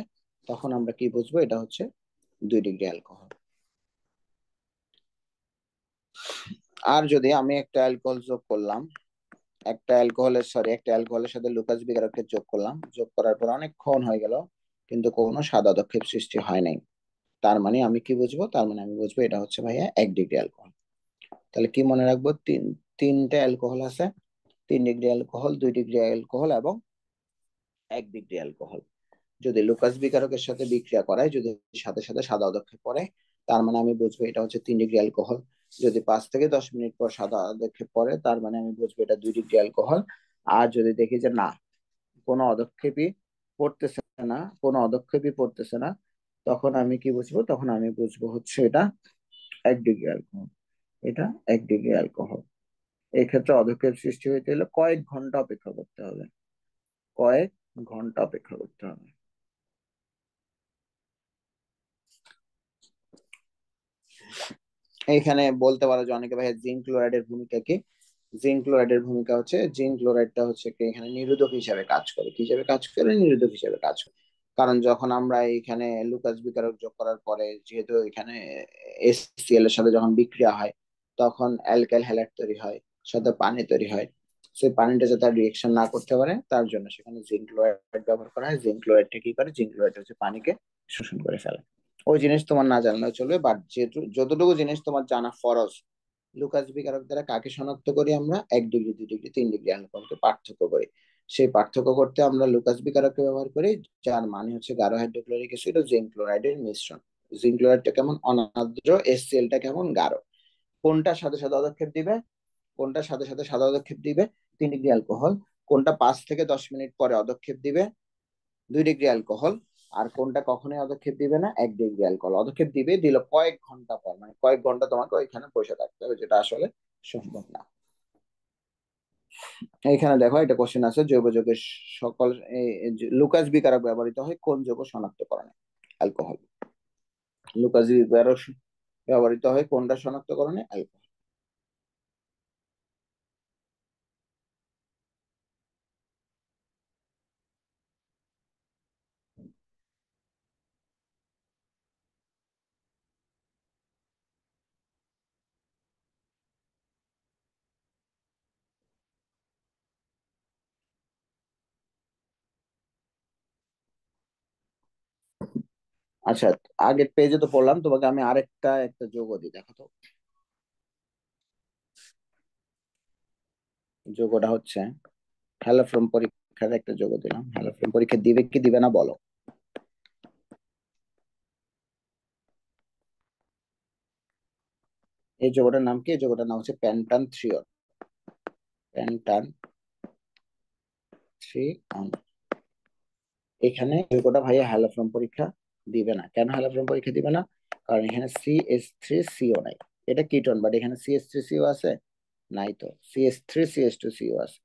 Speaker 1: তখন আমরা কি বুঝবো এটা হচ্ছে 2 ডিগ্রি অ্যালকোহল। আর যদি আমি একটা অ্যালকোহল যোগ করলাম, একটা অ্যালকোহলের সাথে লুকাস বিগারককে যোগ করলাম, যোগ করার পর অনেকক্ষণ হয়ে গেল কিন্তু কোনো সাদা পদক্ষেপ সৃষ্টি হয় নাই, তার মানে আমি কি বুঝবো? তার মানে আমি বুঝবো এটা হচ্ছে ভাইয়া 1 ডিগ্রি অ্যালকোহল। তাহলে কি মনে রাখবো? তিনটা অ্যালকোহল আছে, 3 ডিগ্রি অ্যালকোহল, 2 ডিগ্রি অ্যালকোহল এবং 1 ডিগ্রি অ্যালকোহল। যদি লুকাস বিকারকের সাথে বিক্রিয়া করায়, যদি সাথে সাথে সাদা পদক্ষেপ পড়ে, তার মানে আমি বুঝবো এটা হচ্ছে 3 ডিগ্রি অ্যালকোহল। যদি 5 থেকে 10 মিনিট পর সাদা পদক্ষেপ পড়ে, তার মানে আমি বুঝবো এটা 2 ডিগ্রি অ্যালকোহল। আর যদি দেখি যে না, কোনো পদক্ষেপই পড়তেছে না, কোনো পদক্ষেপই পড়তেছে না, তখন আমি কি বুঝবো? তখন আমি বুঝবো হচ্ছে এটা 1 ডিগ্রি অ্যালকোহল। এটা 1 ডিগ্রি অ্যালকোহল। এই ক্ষেত্রে পদক্ষেপ সৃষ্টি হইতে হলে কয়েক ঘন্টা অপেক্ষা করতে হবে, কয়েক ঘন্টা অপেক্ষা করতে হবে। এইখানে বলতে পারো যে অনেকে ভাই জিঙ্ক ক্লোরাইডের ভূমিকা কি? জিঙ্ক ক্লোরাইডের ভূমিকা হচ্ছে, জিঙ্ক ক্লোরাইডটা হচ্ছে কি এখানে নিরোধক হিসাবে কাজ করে। কি হিসাবে কাজ করে? নিরোধক হিসাবে কাজ করে। কারণ যখন আমরা এখানে লুকাস বিকারক যোগ করার পরে, যেহেতু এখানে HCl এর সাথে যখন বিক্রিয়া হয়, তখন অ্যালকাইল হ্যালাইড তৈরি হয়, সাথে পানি তৈরি হয়। সেই পানিটা যাতে রিয়েকশন না করতে পারে, তার জন্য সেখানে জিঙ্ক ক্লোরাইড ব্যবহার করা হয়। জিঙ্ক ক্লোরাইডটা কি করে? জিঙ্ক ক্লোরাইড হচ্ছে পানিকে শোষণ করে ফেলে। ওই জিনিস তোমার না জানলেও চলবে, বাট যেহেতু যতটুকু জিনিস তোমার জানা ফরজ, লুকাস বিকারক দ্বারা কাকে শনাক্ত করি আমরা? 1 ডিগ্রি, 2 ডিগ্রি, 3 ডিগ্রি অ্যালকোহলকে পার্থক্য করি। সেই পার্থক্য করতে আমরা লুকাস বিকারককে ব্যবহার করি, যার মানে হচ্ছে গাঢ় হাইড্রোক্লোরিক অ্যাসিড ও জিঙ্ক ক্লোরাইডের মিশ্রণ। জিঙ্ক ক্লোরাইডটা কেমন অনার্দ্র, HCl-টা কেমন গাঢ়। কোনটার সাথে সাথে পদক্ষেপ দিবে? কোনটার সাথে সাথে সাদা পদক্ষেপ দিবে? 3 ডিগ্রি অ্যালকোহল। কোনটা 5 থেকে 10 মিনিট পরে পদক্ষেপ দিবে? 2 ডিগ্রি অ্যালকোহল। আর কোনটা কখনোই পদক্ষেপ দিবে না? 1 ডিগ্রি অ্যালকোহল। পদক্ষেপ দিবে, দিল কয়েক ঘন্টা পর, মানে কয়েক ঘন্টা তোমাকে ওইখানে বসে থাকতে হবে, যেটা আসলে সম্ভব না। এইখানে দেখো একটা কোশ্চেন আছে, জৈব যৌগের সকল লুকাস বিকারক ব্যবহৃত হয় কোন যৌগ শনাক্তকরণে? অ্যালকোহল। লুকাস বিকারক ব্যবহৃত হয় কোনটা শনাক্তকরণে? অ্যালকোহল। আচ্ছা, আগের পেজে তো পড়লাম, তোমাকে আমি আরেকটা একটা যৌগ দিই, দেখো তো। যৌগটা হচ্ছে হ্যালোফ্রম। পরীক্ষার একটা যৌগ দিলাম, হ্যালোফ্রম পরীক্ষা দিবে কি দিবে না বলো। এই যৌগটার নাম কি? এই যৌগটার নাম হচ্ছে প্যান্টান থ্রিওন। প্যান্টান থ্রিওন। এখানে যৌগটা ভাইয়া হ্যালোফ্রম পরীক্ষা দিবে না। কেন হ্যালোফ্রম পরীক্ষা দিবে না? কারণ এখানে CH3CO নাই। এটা কিটোন, বাট এখানে CH3CO আছে? নাই তো। CH3CH2CO আছে,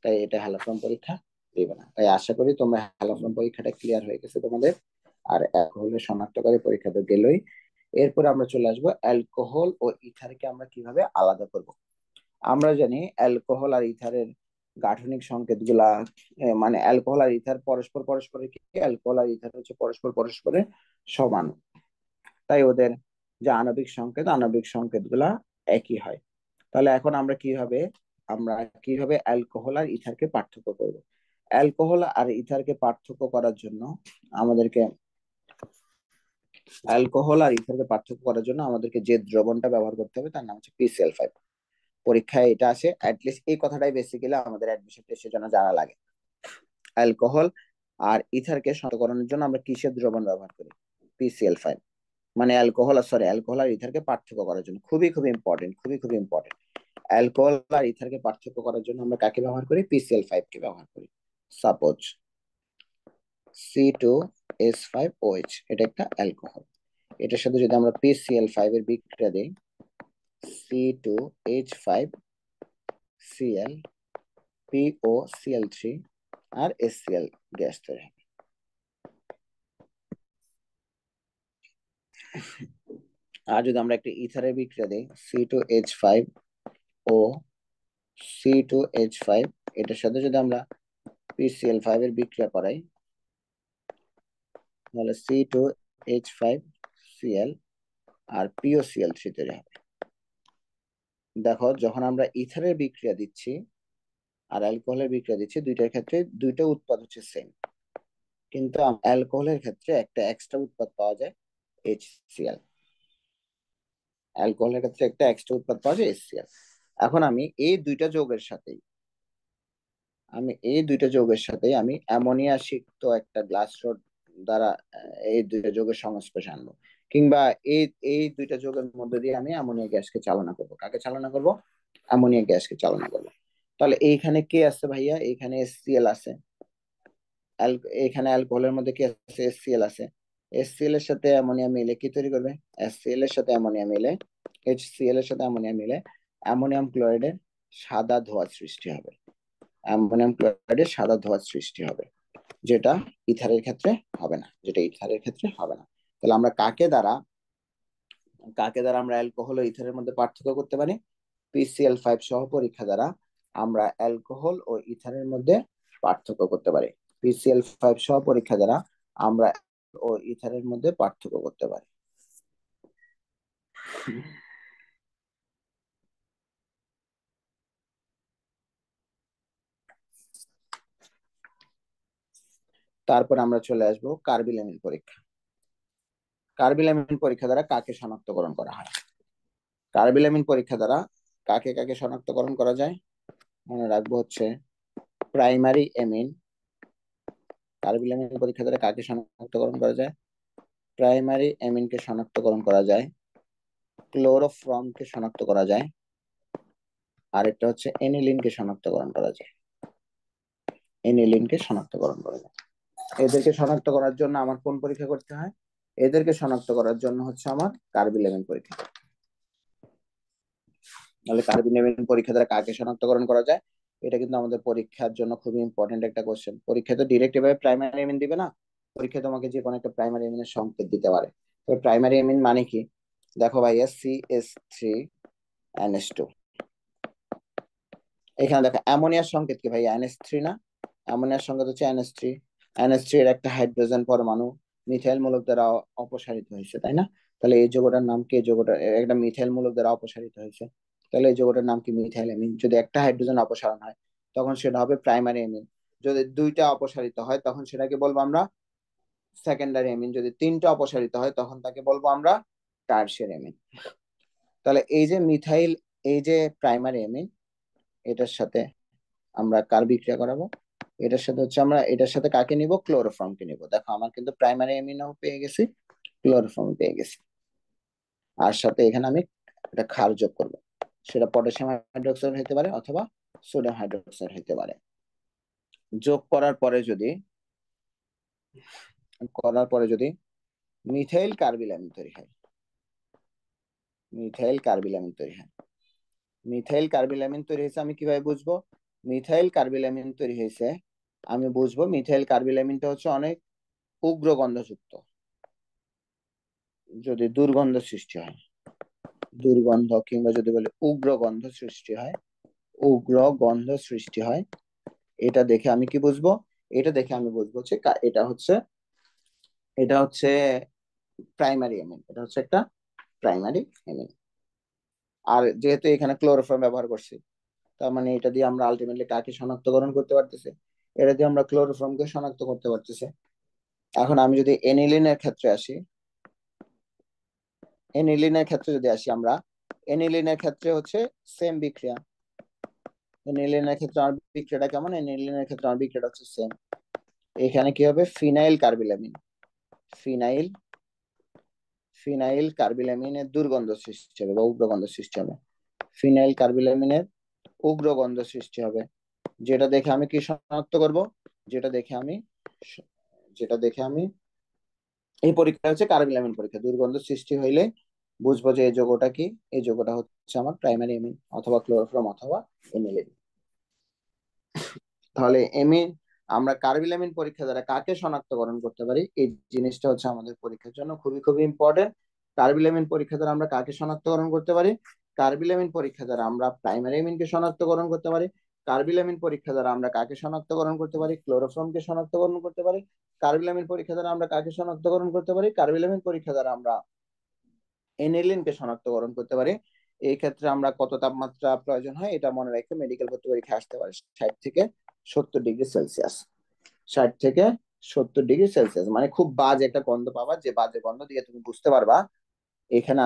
Speaker 1: তাই এটা হ্যালোফ্রম পরীক্ষা দিবে না। তাই আশা করি তোমরা হ্যালোফ্রম পরীক্ষাটা ক্লিয়ার হয়ে গেছে তোমাদের। আর অ্যালকোহলের শনাক্তকারী পরীক্ষা তো গেলই। এরপর আমরা চলে আসবো অ্যালকোহল ও ইথারকে আমরা কিভাবে আলাদা করব। আমরা জানি অ্যালকোহল আর ইথারের গাঠনিক সংকেত গুলা, মানে অ্যালকোহল আর ইথার পরস্পর পরস্পরের কি, অ্যালকোহল আর ইথার হচ্ছে পরস্পর পরস্পরের সমান। তাই ওদের যে আণবিক সংকেত গুলা একই হয়। তাহলে এখন আমরা কিভাবে অ্যালকোহল আর ইথারকে পার্থক্য করব? অ্যালকোহল আর ইথারকে পার্থক্য করার জন্য আমাদেরকে যে দ্রবণটা ব্যবহার করতে হবে তার নাম হচ্ছে PCl5। পরীক্ষায় এটা আসে, অ্যাটলিস্ট এই কথাটাই বেসিক্যালি আমাদের অ্যাডমিশন টেস্টের জন্য জানা লাগে। অ্যালকোহল আর ইথারকে শনাক্তকরণের জন্য আমরা কিসের দ্রবণ ব্যবহার করি? PCl5। মানে অ্যালকোহল আর ইথারকে পার্থক্য করার জন্য খুবই খুবই ইম্পর্টেন্ট, খুবই খুবই ইম্পর্টেন্ট। অ্যালকোহল আর ইথারকে পার্থক্য করার জন্য আমরা কাকে ব্যবহার করি? PCl5 কে ব্যবহার করি। সাপোজ C2H5OH, এটা একটা অ্যালকোহল। এটার সাথে যদি আমরা PCl5 এর বিক্রিয়া দিই, C2H5Cl, POCl3 আর HCl গ্যাস তৈরি হয়। আর যদি আমরা একটা ইথারের বিক্রিয়া দিই C2H5 ও C2H5, এটার সাথে যদি আমরা PCl5 এর বিক্রিয়া করাই, তাহলে C2H5Cl আর POCl3 তৈরি হবে। দেখো, যখন আমরা ইথারের বিক্রিয়া দিচ্ছি আর অ্যালকোহলের বিক্রিয়া দিচ্ছি, দুইটার ক্ষেত্রে দুইটা উৎপাদ হচ্ছে সেম, কিন্তু অ্যালকোহলের ক্ষেত্রে একটা এক্সট্রা উৎপাদ পাওয়া যায় HCl। অ্যালকোহলের ক্ষেত্রে একটা এক্সট্রা উৎপাদ পাওয়া যায় HCl। এখন এই দুইটা যৌগের সাথে আমি অ্যামোনিয়া সিক্ত একটা গ্লাস রড দ্বারা এই দুইটা যৌগের সংস্পর্শে আনবো, কিংবা এই এই দুইটা যৌগের মধ্যে দিয়ে আমি অ্যামোনিয়া গ্যাসকে চালনা করব। কাকে চালনা করব? অ্যামোনিয়া গ্যাসকে চালনা করব। তাহলে এইখানে কে আছে ভাইয়া? এইখানে HCl আছে। এখানে অ্যালকোহলের মধ্যে কি আছে? HCl আছে। HCl এর সাথে অ্যামোনিয়া মিলে কি তৈরি করবে? HCl এর সাথে অ্যামোনিয়া মিলে, HCl এর সাথে অ্যামোনিয়া মিলে অ্যামোনিয়াম ক্লোরাইডের সাদা ধোঁয়া সৃষ্টি হবে। অ্যামোনিয়াম ক্লোরাইডের সাদা ধোঁয়া সৃষ্টি হবে, যেটা ইথারের ক্ষেত্রে হবে না। তাহলে আমরা কাকে দ্বারা আমরা অ্যালকোহল ও ইথারের মধ্যে পার্থক্য করতে পারি? PCl5 সহ পরীক্ষা দ্বারা আমরা অ্যালকোহল ও ইথারের মধ্যে পার্থক্য করতে পারি। PCl5 সহ পরীক্ষা দ্বারা আমরা ও ইথারের মধ্যে পার্থক্য করতে পারি। তারপর আমরা চলে আসব কার্বিলামিন পরীক্ষা। কার্বিলামিন পরীক্ষা দ্বারা কাকে শনাক্তকরণ করা হয়? কার্বিলামিন পরীক্ষা দ্বারা কাকে কাকে শনাক্তকরণ করা যায়? মনে রাখবো হচ্ছে প্রাইমারি এমিন। কার্বিলামিন পরীক্ষা দ্বারা কাকে শনাক্তকরণ করা যায়? প্রাইমারি এমিনকে শনাক্তকরণ করা যায়, ক্লোরোফর্মকে শনাক্ত করা যায়, আরেকটা হচ্ছে এনিলিনকে শনাক্তকরণ করা যায়। এনিলিনকে শনাক্তকরণ করা যায়। এদেরকে শনাক্ত করার জন্য আমার কোন পরীক্ষা করতে হয়? এদেরকে শনাক্ত করার জন্য হচ্ছে আমার কার্বিলামিন পরীক্ষা। তাহলে কার্বিলামিন পরীক্ষা দ্বারা কাকে শনাক্তকরণ করা যায়? এটা কিন্তু আমাদের পরীক্ষার জন্য খুবই ইম্পর্টেন্ট একটা কোশ্চেন। পরীক্ষায় তো ডিরেক্ট এভাবে প্রাইমারি এমিন দিবে না, পরীক্ষা তোমাকে যে কোনো একটা প্রাইমারি এমিনের সংকেত দিতে পারে। তো প্রাইমারি এমিন মানে কি? দেখো ভাইয়া, CH3NH2। এখানে দেখো অ্যামোনিয়ার সংকেত কি ভাইয়া? NH3 না? অ্যামোনিয়ার সংকেত হচ্ছে NH3। NH3 এর একটা হাইড্রোজেন পরমাণু মিথাইল মূলক দ্বারা অপসারিত হয়েছে, তাই না? তাহলে এই যৌগটার নাম কি? এই যৌগটা একটা মিথাইল মূলক দ্বারা অপসারিত হয়েছে, তাহলে এই যৌগটার নাম কি? Methyl amine. যদি একটা হাইড্রোজেন অপসারণ হয় তখন সেটা হবে প্রাইমারি অ্যামিন। যদি দুইটা অপসারিত হয় তখন সেটাকে বলবো আমরা সেকেন্ডারি অ্যামিন। যদি তিনটা অপসারিত হয় তখন তাকে বলবো আমরা টারশিয়ারি অ্যামিন। তাহলে এই যে প্রাইমারি অ্যামিন, এটার সাথে আমরা কার বিক্রিয়া করাবো? এটার সাথে কাকে নিব? ক্লোরোফর্মকে নিব। দেখো, আমার কিন্তু প্রাইমারি অ্যামিনও পেয়ে গেছি, ক্লোরোফর্ম পেয়ে গেছি। আর সাথে এখানে আমি একটা ক্ষার যোগ করব, সেটা পটাশিয়াম হাইড্রোক্সাইড হতে পারে অথবা সোডিয়াম হাইড্রোক্সাইড হতে পারে। যোগ করার পরে যদি মিথাইল কার্বিলামিন তৈরি হয়, মিথাইল কার্বিলামিন তৈরি হয় মিথাইল কার্বিলামিন তৈরি হয়েছে, আমি কিভাবে বুঝবো মিথাইল কার্বিলামিন তৈরি হয়েছে? আমি বুঝবো মিথাইল কার্বিলামিনটা হচ্ছে অনেক উগ্র গন্ধযুক্ত। যদি দুর্গন্ধ সৃষ্টি হয়, দুর্গন্ধ কিংবা যদি বলে উগ্র গন্ধ সৃষ্টি হয়, উগ্র গন্ধ সৃষ্টি হয়, এটা দেখে আমি কি বুঝবো? এটা দেখে আমি বুঝবো হচ্ছে এটা হচ্ছে প্রাইমারি এমিন। এটা হচ্ছে একটা প্রাইমারি এমিন। আর যেহেতু এখানে ক্লোরোফর্ম ব্যবহার করছি, তার মানে এটা দিয়ে আমরা আলটিমেটলি কাকে শনাক্তকরণ করতে পারতেছি? এটা দিয়ে আমরা ক্লোরোফর্মকে শনাক্ত করতে পারতেছি। এখন আমি যদি এনিলিনের ক্ষেত্রে যদি আসি, আমরা এনিলিনের ক্ষেত্রে হচ্ছে সেম বিক্রিয়া। এনিলিনের ক্ষেত্রে আমার বিক্রিয়াটা কেমন? এনিলিনের ক্ষেত্রে আমার বিক্রিয়াটা হচ্ছে সেম। এখানে কি হবে? ফিনাইল কার্বিলামিন, ফিনাইল ফিনাইল কার্বিলামিনের দুর্গন্ধ সৃষ্টি হবে বা উগ্রগন্ধ সৃষ্টি হবে। ফিনাইল কার্বিলামিনের উগ্রগন্ধ সৃষ্টি হবে, যেটা দেখে আমি কি শনাক্ত করব? যেটা দেখে আমি যেটা দেখে আমি এই পরীক্ষা হচ্ছে কার্বিলামিন পরীক্ষা। দুর্গন্ধ সৃষ্টি হইলে বুঝবো যে এই যৌগটা কি? এই যৌগটা হচ্ছে আমার প্রাইমারি এমিন অথবা ক্লোরোফর্ম অথবা এনিলিন। তাহলে আমরা কার্বিলামিন পরীক্ষা দ্বারা কাকে শনাক্তকরণ করতে পারি? এই জিনিসটা হচ্ছে আমাদের পরীক্ষার জন্য খুবই খুবই ইম্পর্টেন্ট। কার্বিলামিন পরীক্ষা দ্বারা আমরা কাকে শনাক্তকরণ করতে পারি? কার্বিলামিন পরীক্ষা দ্বারা আমরা প্রাইমারি অ্যামিনকে শনাক্তকরণ করতে পারি। কার্বিলামিন পরীক্ষা দ্বারা আমরা কাকে শনাক্তকরণ করতে পারি? ক্লোরোফর্মকে শনাক্তকরণ করতে পারি। কার্বিলামিন পরীক্ষা দ্বারা আমরা কাকে শনাক্তকরণ করতে পারি? কার্বিলামিন পরীক্ষা দ্বারা আমরা এনিলিনকে শনাক্তকরণ করতে পারি। এই ক্ষেত্রে আমরা কত তাপমাত্রা প্রয়োজন হয় এটা মনে রেখে মেডিকেল ভর্তি পরীক্ষা আসতে পারে 60 থেকে 70 ডিগ্রি সেলসিয়াস। 60 থেকে 70 ডিগ্রি সেলসিয়াস মানে খুব বাজে একটা গন্ধ পাবা, যে বাজে গন্ধ দিয়ে তুমি বুঝতে পারবা এখানে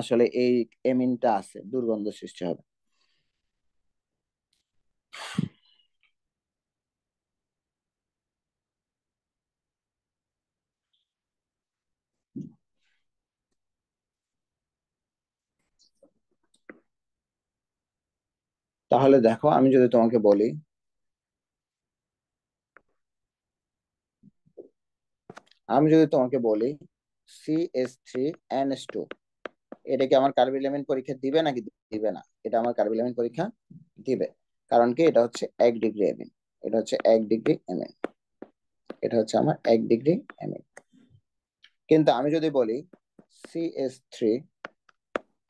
Speaker 1: আসলে এই এমিনটা আছে, দুর্গন্ধ সৃষ্টি হবে। তাহলে দেখো আমি যদি তোমাকে বলি CH3NH2, এটা কি আমার কার্বিলামিন পরীক্ষা দিবে নাকি দিবে না? এটা আমার কার্বিলামিন পরীক্ষা দিবে। কারণ কি, এটা হচ্ছে 1 ডিগ্রি এমিন, এটা হচ্ছে 1 ডিগ্রি এমিন, এটা হচ্ছে আমার 1 ডিগ্রি এমিন। কিন্তু আমি যদি বলি CH3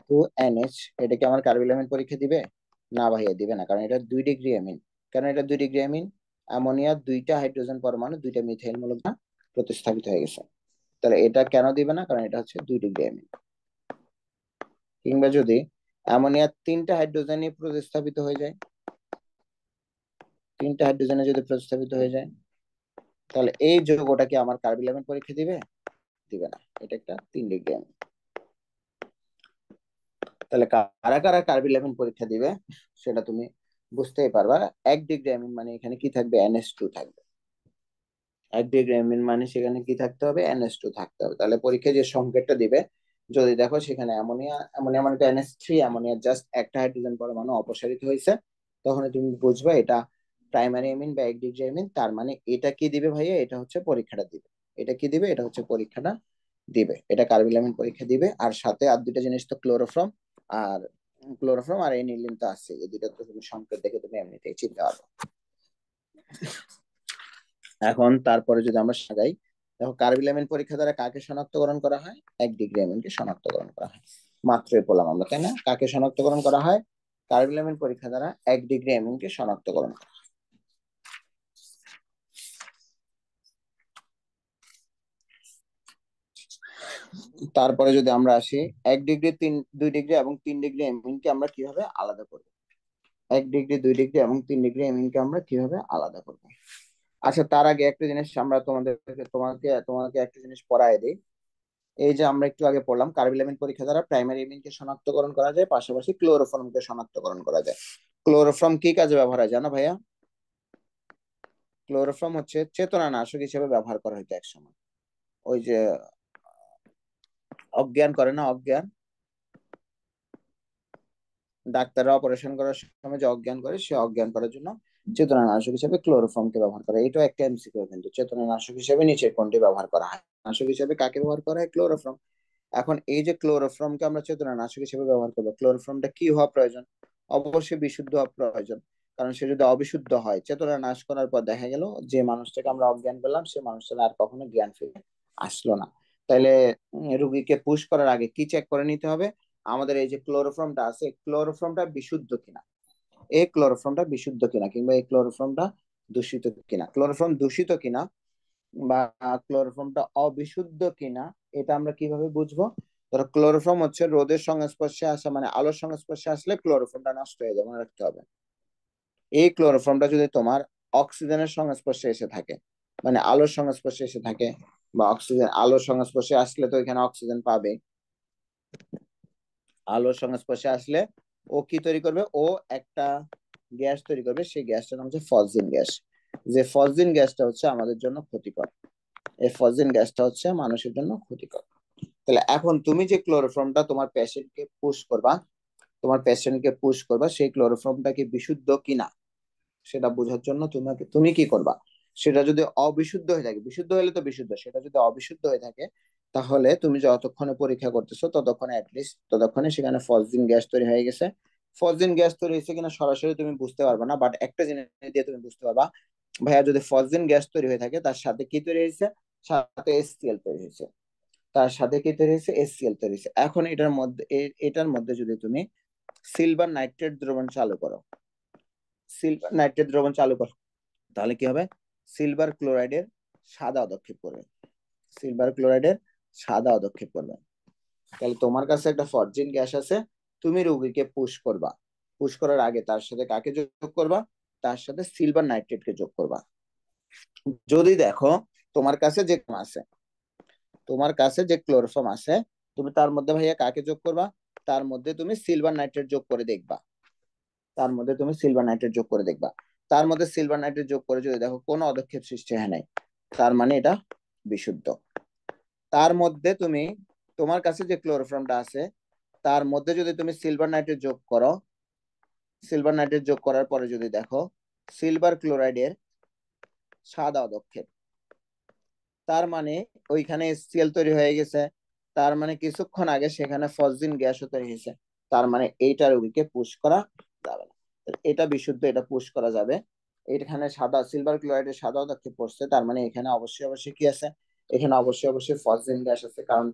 Speaker 1: 2NH, এটা কি আমার কার্বিলামিন পরীক্ষা দিবে? না ভাইয়া, দিবে না, কারণ এটা 2 ডিগ্রি এমিন। কারণ এটা 2 ডিগ্রি এমিন, অ্যামোনিয়ার 2টা হাইড্রোজেন পরমাণু 2টা মিথাইল মূলক না প্রতিস্থাপিত হয়ে গেছে। তাহলে এটা কেন দিবে না? কারণ এটা হচ্ছে 2 ডিগ্রি এমিন। কিংবা যদি অ্যামোনিয়ার 3টা হাইড্রোজেনে প্রতিস্থাপিত হয়ে যায়, 3টা হাইড্রোজেনে যদি প্রতিস্থাপিত হয়ে যায়, তাহলে এই যৌগটা কি আমার কার্বিলামিন পরীক্ষা দিবে? দিবে না, এটা একটা 3 ডিগ্রি এমিন। তাহলে কারা কারা কার্বিলামিন পরীক্ষা দিবে সেটা তুমি বুঝতেই পারবা। 1 ডিগ্রি অ্যামিন মানে এখানে কি থাকবে? NH2 থাকবে। 1 ডিগ্রি অ্যামিন মানে সেখানে কি থাকতে হবে? NH2 থাকতে হবে। তাহলে পরীক্ষায় যে সংকেতটা দিবে, যদি দেখো সেখানে অ্যামোনিয়া, অ্যামোনিয়া মানে তো NH3, অ্যামোনিয়া জাস্ট একটা হাইড্রোজেন পরমাণু অপসারিত হয়েছে, তখন তুমি বুঝবে এটা প্রাইমারি অ্যামিন বা 1 ডিগ্রি অ্যামিন। তার মানে এটা কি দিবে ভাইয়া? এটা হচ্ছে পরীক্ষাটা দিবে। এটা কি দিবে? এটা হচ্ছে পরীক্ষাটা দিবে। এটা কার্বিলামিন পরীক্ষা দিবে। আর সাথে আর দুইটা জিনিস তো আর ক্লোরোফর্ম আর এনিলিন তো আছে, এই দুইটা তো তুমি সংকেত দেখে তুমি এমনিতেই চিনতে পারবে। এখন তারপরে যদি আমরা সাজাই, দেখো কার্বিলামিন পরীক্ষা দ্বারা কাকে শনাক্তকরণ করা হয়? 1 ডিগ্রি অ্যামিনকে শনাক্তকরণ করা হয়। মাত্রই বললাম আমরা, তাই না? কাকে শনাক্তকরণ করা হয়? কার্বিলামিন পরীক্ষা দ্বারা 1 ডিগ্রি অ্যামিনকে শনাক্তকরণ করা হয়। তারপরে যদি আমরা আসি 1 ডিগ্রি, 2 ডিগ্রি এবং 3 ডিগ্রি অ্যামিনকে আমরা কিভাবে আলাদা করব? 1 ডিগ্রি, 2 ডিগ্রি এবং 3 ডিগ্রি অ্যামিনকে আমরা কিভাবে আলাদা করব? আচ্ছা, তার আগে একটা জিনিস আমরা তোমাকে তোমাকে একটা জিনিস পড়ায় দিই। এই যে আমরা একটু আগে পড়লাম কার্বিলামিন পরীক্ষা দ্বারা প্রাইমারি এমিনকে শনাক্তকরণ করা যায়, পাশাপাশি ক্লোরোফর্মকে শনাক্তকরণ করা যায়। ক্লোরোফর্ম কি কাজে ব্যবহার হয় জানো ভাইয়া? ক্লোরোফর্ম হচ্ছে চেতনানাশক হিসেবে ব্যবহার করা হতো একসময়। ওই যে অজ্ঞান করে না, অজ্ঞান, ডাক্তাররা অপারেশন করার সময় যে অজ্ঞান করে, সে অজ্ঞান করার জন্য চেতনানাশক হিসেবে ক্লোরোফর্মকে ব্যবহার করা। এটাও একটা এমসিকিউ, কিন্তু চেতনানাশক হিসেবে নিচের কোনটি ব্যবহার করা হয়? নাশক হিসেবে কাকে ব্যবহার করা হয়? ক্লোরোফর্ম। এখন এই যে ক্লোরোফর্মকে আমরা চেতনানাশক হিসেবে ব্যবহার করবো, ক্লোরোফর্মটা কি হওয়া প্রয়োজন? অবশ্যই বিশুদ্ধ হওয়া প্রয়োজন। কারণ সে যদি অবিশুদ্ধ হয়, চেতনা নাশ করার পর দেখা গেল যে মানুষটাকে আমরা অজ্ঞান করলাম, সে মানুষটা আর কখনো জ্ঞান ফিরে আসলো না। তাইলে রুগীকে পুশ করার আগে কি চেক করে নিতে হবে? আমাদের এই যে ক্লোরোফর্মটা আছে, ক্লোরোফর্মটা বিশুদ্ধ কিনা, এই ক্লোরোফর্মটা বিশুদ্ধ কিনা, কিংবা এই ক্লোরোফর্মটা দূষিত কিনা। ক্লোরোফর্ম দূষিত কিনা বা ক্লোরোফর্মটা অবিশুদ্ধ কিনা, এটা আমরা কিভাবে বুঝবো? ধরো ক্লোরোফর্ম হচ্ছে রোদের সংস্পর্শে আসা, মানে আলোর সংস্পর্শে আসলে ক্লোরোফর্মটা নষ্ট হয়ে যাবে, মনে রাখতে হবে। এই ক্লোরোফর্মটা যদি তোমার অক্সিজেনের সংস্পর্শে এসে থাকে, মানে আলোর সংস্পর্শে এসে থাকে, বা আলোর সংস্পর্শে আসলে তো এখানে অক্সিজেন পাবে। আলোর সংস্পর্শে আসলে ও কি তৈরি করবে? ও একটা গ্যাস তৈরি করবে, সেই গ্যাসটার নাম হচ্ছে ফসজিন গ্যাস। যে ফসজিন গ্যাসটা হচ্ছে আমাদের জন্য ক্ষতিকর, এই ফসজিন গ্যাসটা হচ্ছে মানুষের জন্য ক্ষতিকর। তাহলে এখন তুমি যে ক্লোরোফর্মটা তোমার পেশেন্টকে পুশ করবা, সেই ক্লোরোফর্মটা কি বিশুদ্ধ কিনা সেটা বোঝার জন্য তুমি কি করবা? সেটা যদি অবিশুদ্ধ হয়ে থাকে, বিশুদ্ধ হলে তো বিশুদ্ধ, সেটা যদি অবিশুদ্ধ হয়ে থাকে, তাহলে তুমি যতক্ষণে পরীক্ষা করতেছো ততক্ষণে সেখানে ফসজিন গ্যাস তৈরি হয়ে গেছে। ফসজিন গ্যাস তৈরি হয়েছে কিনা সরাসরি তুমি বুঝতে পারবে না, বাট একটা জিনিস দিয়ে তুমি বুঝতে পারবা, ভাইয়া যদি ফসজিন গ্যাস তৈরি হয়ে থাকে তার সাথে কি তৈরি হয়েছে? সাথে HCl তৈরি হয়েছে। তার সাথে কি তৈরি হয়েছে, HCl তৈরি হয়েছে। এখন এটার মধ্যে যদি তুমি সিলভার নাইট্রেট দ্রবণ চালু করো, সিলভার নাইট্রেট দ্রবণ চালু করো, তাহলে কি হবে, সিলভার ক্লোরাইডের সাদা অধক্ষেপ করবে, সিলভার ক্লোরাইডের সাদা অধক্ষেপ করবে। তাহলে তোমার কাছে একটা ফরজিন গ্যাস আছে, তুমি রোগীকে পুশ করবা, পুশ করার আগে তার সাথে কাকে যোগ করবা, তার সাথে সিলভার নাইট্রেটকে যোগ করবা। যদি দেখো তোমার কাছে যে আছে, তোমার কাছে যে ক্লোরোফর্ম আছে, তুমি তার মধ্যে ভাইয়া কাকে যোগ করবা, তার মধ্যে তুমি সিলভার নাইট্রেট যোগ করে দেখবা, তার মধ্যে তুমি সিলভার নাইট্রেট যোগ করে দেখবা। তার মধ্যে সিলভার নাইট্রেট যোগ করে যদি দেখো কোনো অদক্ষেপ সৃষ্টি হয় নাই, তার মানে এটা বিশুদ্ধ। তার মধ্যে তুমি, তোমার কাছে যে ক্লোরোফর্মটা আছে তার মধ্যে যদি তুমি সিলভার নাইট্রেট যোগ করো, সিলভার নাইট্রেট যোগ করার পরে যদি দেখো সিলভার ক্লোরাইডের সাদা অদক্ষেপ, তার মানে ওইখানে HCl তৈরি হয়ে গেছে, তার মানে কিছুক্ষণ আগে সেখানে ফসজিন গ্যাসও তৈরি হয়েছে, তার মানে এইটা রোগীকে পুশ করা যাবে না, এটা বিশুদ্ধ, এটা পুশ করা যাবে। এখানে সাদা সিলভার ক্লোরাইডের সাদা অদক্ষেপ পড়ছে, তার মানে এখানে অবশ্যই অবশ্যই কি আছে, এখানে অবশ্যই অবশ্যই ফসজিন গ্যাস আছে, কারণ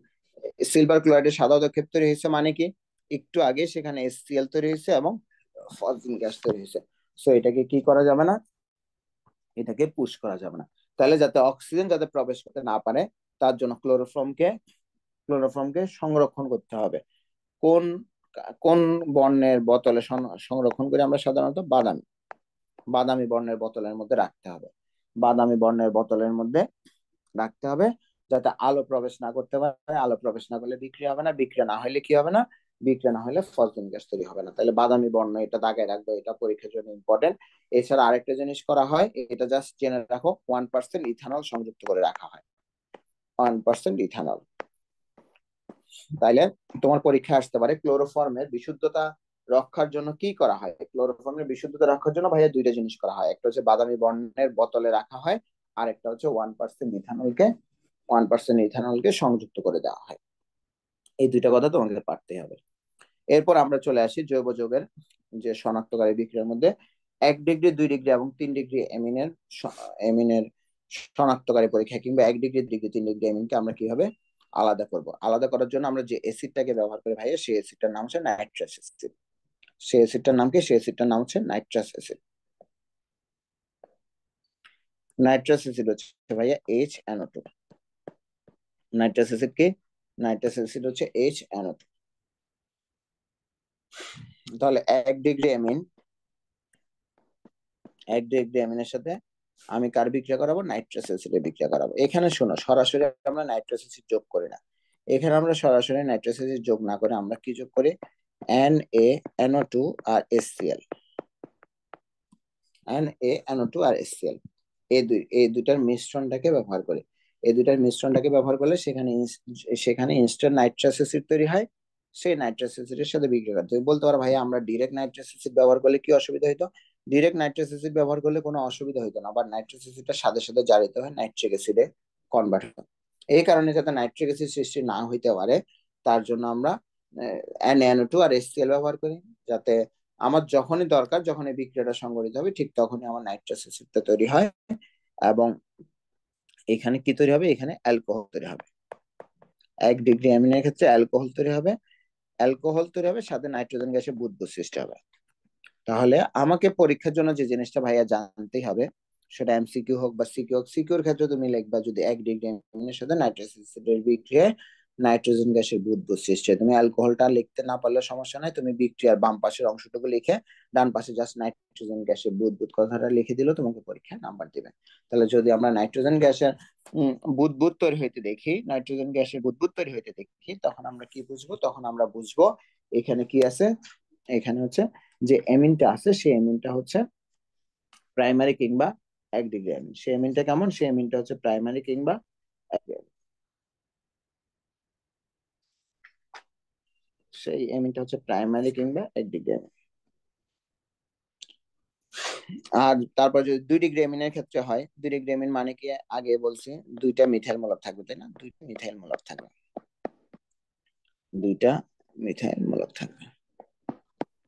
Speaker 1: সিলভার ক্লোরাইডের সাদা অদক্ষেপ তৈরি হয়েছে মানে কি, একটু আগে সেখানে HCl তৈরি হয়েছে এবং ফসজিন গ্যাস তৈরি হয়েছে। সো এটাকে কি করা যাবে না, এটাকে পুশ করা যাবে না। তাহলে যাতে অক্সিজেন যাতে প্রবেশ করতে না পারে, তার জন্য ক্লোরোফর্মকে সংরক্ষণ করতে হবে। কোন কোন বর্ণের বোতলে সংরক্ষণ করে আমরা সাধারণত বাদামি, বাদামি বর্ণের বোতলের মধ্যে রাখতে হবে, বাদামি বর্ণের বোতলের মধ্যে রাখতে হবে, যাতে আলো প্রবেশ না করতে পারে, আলো প্রবেশ না করলে বিক্রিয়া হবে না, বিক্রিয়া না হলে কি হবে না, বিক্রিয়া না হলে ফসফেট গ্যাস তৈরি হবে না। তাহলে বাদামি বর্ণ এটা দাগায় রাখবে, এটা পরীক্ষার জন্য ইম্পর্টেন্ট। এছাড়া আরেকটা জিনিস করা হয়, এটা জাস্ট জেনে রাখো, 1% ইথানল সংযুক্ত করে রাখা হয়, 1% ইথানল। তাইলে তোমার পরীক্ষা আসতে পারে ক্লোরোফর্মের বিশুদ্ধতা রক্ষার জন্য কি করা হয়। ক্লোরোফর্মের বিশুদ্ধতা রক্ষার জন্য ভাইয়া দুইটা জিনিস করা হয়, একটা হচ্ছে বাদামি বর্ণের বোতলে রাখা হয়, আর একটা হচ্ছে 1% ইথানলকে সংযুক্ত করে দেওয়া হয়। এই দুইটা কথা তোমাকে পারতেই হবে। এরপর আমরা চলে আসি জৈব যৌগের যে শনাক্তকারী বিক্রিয়ার মধ্যে 1 ডিগ্রি, 2 ডিগ্রি এবং 3 ডিগ্রি এমিনের শনাক্তকারী পরীক্ষা, কিংবা 1 ডিগ্রি, 2 ডিগ্রি, 3 ডিগ্রি এমিনকে আমরা কিভাবে আলাদা করব। আলাদা করার জন্য আমরা যে অ্যাসিডটাকে ব্যবহার করি ভাইয়া, সেই অ্যাসিডটার নাম হচ্ছে নাইট্রাস অ্যাসিড। সেই অ্যাসিডটার নাম কি, সেই অ্যাসিডটার নাম হচ্ছে নাইট্রাস অ্যাসিড। নাইট্রাস অ্যাসিড হচ্ছে ভাইয়া HNO2। নাইট্রাস অ্যাসিড কি, নাইট্রাস অ্যাসিড হচ্ছে HNO2। তাহলে 1 ডিগ্রি অ্যামিনের সাথে আমি কার বিক্রিয়া করাবো, নাইট্রাস অ্যাসিডের বিক্রিয়া করাবো। এখানে শোনো, সরাসরি আমরা নাইট্রাস অ্যাসিড যোগ করি না, এখানে আমরা সরাসরি নাইট্রাস অ্যাসিড যোগ না করে আমরা কি যোগ করি, NaNO2 আর HCl, NaNO2 আর HCl, এই দুইটার মিশ্রণটাকে ব্যবহার করে, এই দুইটার মিশ্রণটাকে ব্যবহার করলে সেখানে ইনস্ট্যান্ট নাইট্রাস অ্যাসিড তৈরি হয়। সেই নাইট্রাস অ্যাসিডের সাথে বিক্রিয়া করতে হবে। বলতে পারো ভাই আমরা ডিরেক্ট নাইট্রাস অ্যাসিড ব্যবহার করলে কি অসুবিধা হতো, ডিরেক্ট নাইট্রাস অ্যাসিড ব্যবহার করলে কোনো অসুবিধা হতো না, আবার নাইট্রাস অ্যাসিডটা সাথে সাথে জারিত হয় নাইট্রিক অ্যাসিডে কনভার্ট হয়। এই কারণে যাতে নাইট্রিক অ্যাসিড সৃষ্টি না হইতে পারে, তার জন্য আমরা NaNO2 আর HCl ব্যবহার করি, যাতে আমার যখনই দরকার, যখন এই বিক্রিয়াটা সংঘটিত হবে ঠিক তখনই আমার নাইট্রাস অ্যাসিডটা তৈরি হয়, এবং এখানে কি তৈরি হবে, এখানে অ্যালকোহল তৈরি হবে। 1 ডিগ্রি অ্যামিনের ক্ষেত্রে অ্যালকোহল তৈরি হবে, অ্যালকোহল তৈরি হবে, সাথে নাইট্রোজেন গ্যাসের বুদবুদ সৃষ্টি হবে। তাহলে আমাকে পরীক্ষার জন্য যে জিনিসটা ভাইয়া জানতেই হবে, সেটা MCQ হোক বা সিকিউ হোক, সিকিউর ক্ষেত্রে তুমি লিখবা যদি 1 ডিগ্রি অ্যামিনের সাথে নাইট্রাস অ্যাসিডের বিক্রিয়ায় নাইট্রোজেন গ্যাসের বুদবুদ সৃষ্টি হয়। তুমি অ্যালকোহলটা লিখতে না পারলে সমস্যা নাই, তুমি বিক্রিয়ার বাম পাশের অংশটুকু লিখে ডান পাশে জাস্ট নাইট্রোজেন গ্যাসের বুদবুদ কথাটা লিখে দিলেও তোমাকে পরীক্ষায় নাম্বার দিবে। তাহলে যদি আমরা নাইট্রোজেন গ্যাসের বুদবুদ তৈরি হইতে দেখি, নাইট্রোজেন গ্যাসের বুদবুদ তৈরি হইতে দেখি, তখন আমরা কি বুঝবো, তখন আমরা বুঝবো এখানে কি আছে, এখানে হচ্ছে যে এমিনটা আছে, সেই এমিনটা হচ্ছে প্রাইমারি কিংবা 1 ডিগ্রি এমিন। সেই এমিনটা কেমন, সেই এমিনটা হচ্ছে প্রাইমারি কিংবা 1 ডিগ্রি, সেই এমিনটা হচ্ছে প্রাইমারি কিংবা 1 ডিগ্রি এমিন। আর তারপর যদি 2 ডিগ্রি এমিনের ক্ষেত্রে হয়, 2 ডিগ্রি এমিন মানে কি, আগে বলছি দুইটা মিথাইল মূলক থাকবে, তাই না, দুইটা মিথাইল মূলক থাকবে, দুইটা মিথাইল মূলক থাকবে।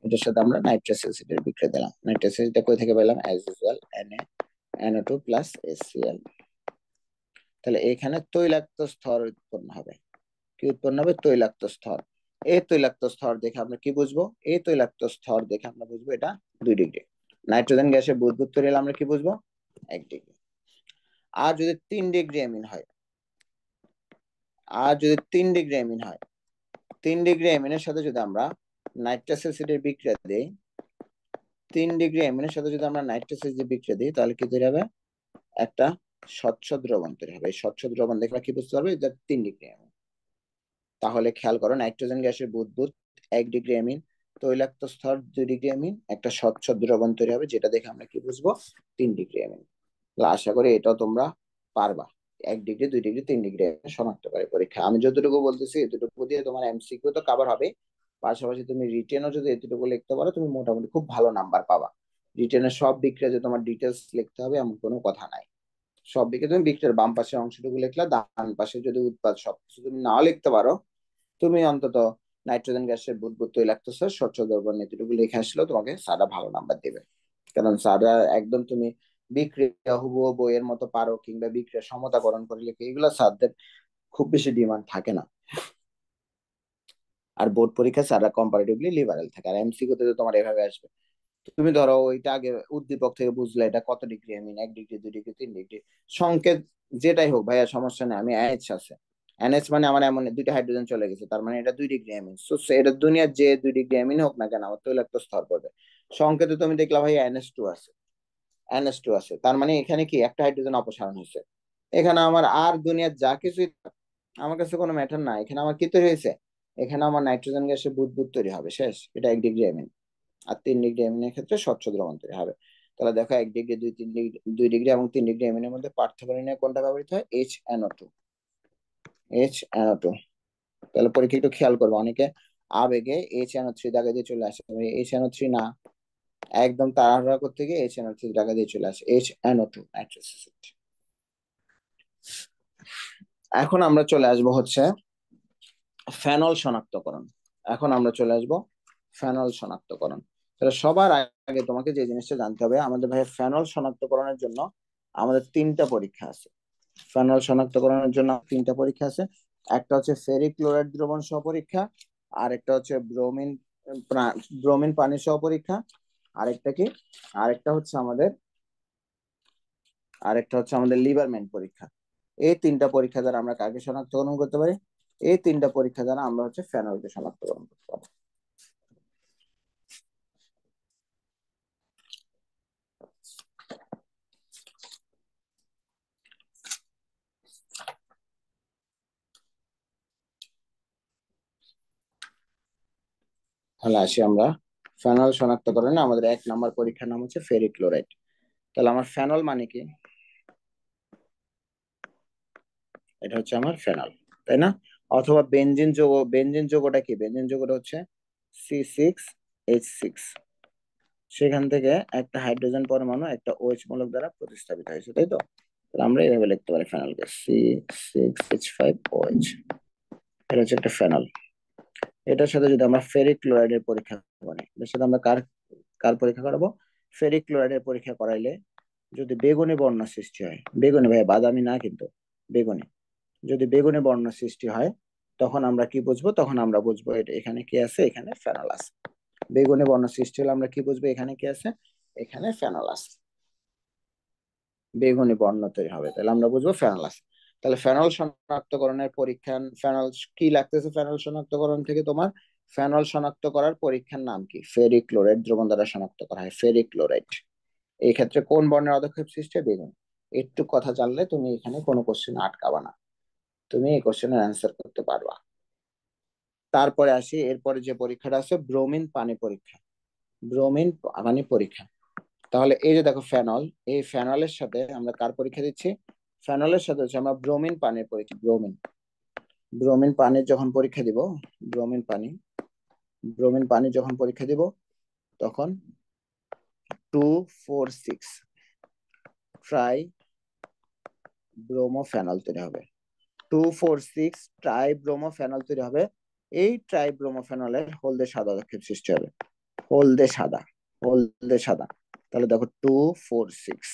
Speaker 1: এটার সাথে আমরা নাইট্রাস অ্যাসিডের বিক্রিয়া দিলাম, নাইট্রাস অ্যাসিডটা কই থেকে পেলাম, as usual NaNO2 plus HCl। তাহলে এখানে তৈলাক্ত স্তর উৎপন্ন হবে, কি উৎপন্ন হবে? তৈলাক্ত স্তর। এই তৈলাক্ত স্তর দেখে আমরা কি বুঝবো? এই তৈলাক্ত স্তর দেখে আমরা বুঝবো এটা 2 ডিগ্রি। নাইট্রোজেন গ্যাসের বুদবুদ তৈরি হলে আমরা কি বুঝবো? 1 ডিগ্রি। আর যদি 3 ডিগ্রি অ্যামিন হয়, আর যদি 3 ডিগ্রি অ্যামিন হয়, 3 ডিগ্রি অ্যামিনের সাথে যদি আমরা নাইট্রাস অ্যাসিডের বিক্রিয়া দিই, 3 ডিগ্রি অ্যামিনের সাথে যদি আমরা নাইট্রাস অ্যাসিডের বিক্রিয়া দিই, তাহলে কি তৈরি হবে? একটা স্বচ্ছ দ্রবণ তৈরি হবে। এই স্বচ্ছ দ্রবণ দেখলে কি বুঝতে পারবে? এটা 3 ডিগ্রি অ্যামিন। তাহলে খেয়াল করো, নাইট্রোজেন গ্যাসের বুদবুদ 1 ডিগ্রি অ্যামিন, তৈলাক্ত স্তর 2 ডিগ্রি অ্যামিন, একটা স্বচ্ছ দ্রবণ তৈরি হবে, যেটা দেখে আমরা কি বুঝবো? 3 ডিগ্রি অ্যামিন। আশা করি এটাও তোমরা পারবা। 1 ডিগ্রি, 2 ডিগ্রি, 3 ডিগ্রি শনাক্ত করে পরীক্ষা। আমি যতটুকু বলতেছি এতটুকু দিয়ে তোমার এমসিকিউ তো কভার হবে, পাশাপাশি তুমি রিটেনও যদি এতটুকু লিখতে পারো, তুমি মোটামুটি খুব ভালো নাম্বার পাবা। রিটেনের সব বিক্রিয়া যে তোমার ডিটেলস লিখতে হবে এমন কোনো কথা নাই। সব বিক্রিয়া তুমি বিক্রিয়ার বাম পাশের অংশটুকু লিখলা, ডান পাশে যদি উৎপাদ সবকিছু তুমি নাও লিখতে পারো, তুমি অন্তত নাইট্রোজেন গ্যাসের বুদবুদ তৈলাক্ত স্তর স্বচ্ছ দ্রবণ এতটুকু লিখে আসলেও তোমাকে স্যাররা ভালো নাম্বার দেবে। কারণ স্যাররা একদম তুমি বিক্রিয়া হুবহু বইয়ের মতো পারো কিংবা বিক্রিয়া সমতাকরণ করে লিখে, এগুলো স্যারদের খুব বেশি ডিমান্ড থাকে না। আর বোর্ড পরীক্ষা স্যাররা কম্পারেটিভলি লিবারেল থাকে। আর এমসিকিউ তে তো তোমার এভাবে আসবে, তুমি ধরো ওইটা আগে উদ্দীপক থেকে বুঝলে এটা কত ডিগ্রি, আমি 1 ডিগ্রি, 2 ডিগ্রি, 3 ডিগ্রি, সংকেত যেটাই হোক ভাইয়া সমস্যা নেই, আমি এনএইচ আছে, এনএইচ মানে আমার এমন 2টা হাইড্রোজেন চলে গেছে, তার মানে এটা 2 ডিগ্রি অ্যামিন। সো এটা দুনিয়ার যে 2 ডিগ্রি অ্যামিন হোক না কেন, আমার তৈলাক্ত স্তর পড়বে। সংকেতে তুমি দেখলা ভাই এনএস টু আছে, এনএস টু আছে, তার মানে এখানে কি একটা হাইড্রোজেন অপসারণ হয়েছে। এখানে আমার আর দুনিয়ার যা কিছুই আমার কাছে কোনো ম্যাটার না, এখানে আমার কি তৈরি হয়েছে? এখানে আমার নাইট্রোজেন গ্যাসের বুদবুদ তৈরি হবে, শেষ। এটা 1 ডিগ্রি অ্যামিন। আর 3 ডিগ্রি অ্যামিনের ক্ষেত্রে স্বচ্ছ দ্রবণ তৈরি হবে। তাহলে দেখো 1 ডিগ্রি, 2 ডিগ্রি, 2 ডিগ্রি এবং 3 ডিগ্রি অ্যামিনের মধ্যে পার্থক্য নির্ণয় কোনটা ব্যবহৃত হয়? HNO2, HNO2। তাহলে পরীক্ষা একটু খেয়াল করবো, অনেকে আবেগে HNO3 দাগে দিয়ে চলে আসে, HNO3 না, একদম তাড়াহুড়া করতে গিয়ে HNO3 দাগে দিয়ে চলে আসে, HNO2 নাইট্রাস অ্যাসিড। এখন আমরা চলে আসবো হচ্ছে ফেনল শনাক্তকরণ। এখন আমরা চলে আসবো ফেনল শনাক্তকরণ। তাহলে সবার আগে তোমাকে যে জিনিসটা জানতে হবে, আমাদের ভাই ফেনল শনাক্তকরণের জন্য আমাদের 3টা পরীক্ষা আছে। ফেনল শনাক্তকরণের জন্য 3টা পরীক্ষা আছে। একটা হচ্ছে ফেরিক ক্লোরাইড দ্রবণ সহ পরীক্ষা, আরেকটা হচ্ছে ব্রোমিন পানি সহ পরীক্ষা, আরেকটা কি, আরেকটা হচ্ছে আমাদের আরেকটা হচ্ছে আমাদের লিভারম্যান পরীক্ষা। এই 3টা পরীক্ষা দ্বারা আমরা কাকে শনাক্তকরণ করতে পারি? এই 3টা পরীক্ষা দ্বারা আমরা হচ্ছে ফেনলকে শনাক্তকরণ করতে পারি। তাহলে আসি আমরা ফেনল শনাক্তকরণে, আমাদের 1 নম্বর পরীক্ষার নাম হচ্ছে ফেরিক ক্লোরাইড। তাহলে আমার ফেনল মানে কি? এটা হচ্ছে আমার ফেনল, তাই না? অথবা বেনজিন যৌগ, বেনজিন যৌগটা কি? বেনজিন যৌগটা হচ্ছে C6H6, সেখান থেকে একটা হাইড্রোজেন পরমাণু একটা OH মূলক দ্বারা প্রতিস্থাপিত হয়েছে, তাই তো? তাহলে আমরা এইভাবে লিখতে পারি ফেনলকে C6H5OH। এটা হচ্ছে একটা ফেনল। এটার সাথে যদি আমরা ফেরিক ক্লোরাইডের পরীক্ষা করি, এটার সাথে আমরা কার কার পরীক্ষা করাবো? ফেরিক ক্লোরাইডের পরীক্ষা করাইলে যদি বেগুনি বর্ণ সৃষ্টি হয়, বেগুনি ভাই বাদামি না কিন্তু বেগুনি, যদি বেগুনি বর্ণ সৃষ্টি হয়, তখন আমরা কি বুঝবো? তখন আমরা বুঝবো এটা এখানে কি আছে? এখানে ফেনল আছে। বেগুনি বর্ণ সৃষ্টি হলে আমরা কি বুঝবো? এখানে কি আছে? এখানে ফেনল আছে। বেগুনি বর্ণ তৈরি হবে, তাহলে আমরা বুঝবো ফেনল আছে। তাহলে ফেনল শনাক্তকরণের পরীক্ষা, ফেনল কি লাগতেছে ফেনল শনাক্তকরণ থেকে তোমার? ফেনল শনাক্ত করার পরীক্ষার নাম কি? ফেরিক ক্লোরাইড দ্রবণ দ্বারা শনাক্ত করা হয়, ফেরিক ক্লোরাইড। এই ক্ষেত্রে কোন বর্ণের পদক্ষেপ সৃষ্টি হয়? বেগুন। একটু কথা জানলে তুমি এখানে কোনো কোশ্চেন আটকাবা না, তুমি এই কোশ্চেনের অ্যান্সার করতে পারবা। তারপরে আসি, এরপরে যে পরীক্ষাটা আছে ব্রোমিন পানি পরীক্ষা। ব্রোমিন পানি পরীক্ষা। তাহলে এই যে দেখো ফেনল, এই ফেনলের সাথে আমরা কার পরীক্ষা দিচ্ছি? ফেনলের সাথে হচ্ছে আমরা ব্রোমিন পানির পরীক্ষা। ব্রোমিন, ব্রোমিন পানির যখন পরীক্ষা দিব, ব্রোমিন পানি, ব্রোমিন পানি যখন পরীক্ষা দিব, তখন 2,4,6 ট্রাই ব্রোমোফেনল তৈরি হবে। 2,4,6 ট্রাই ব্রোমোফেনল তৈরি হবে। এই ট্রাই ব্রোমোফেনলের হলদে সাদা পদক্ষেপ সৃষ্টি হবে, হলদে সাদা, হলদে সাদা। তাহলে দেখো 2,4,6,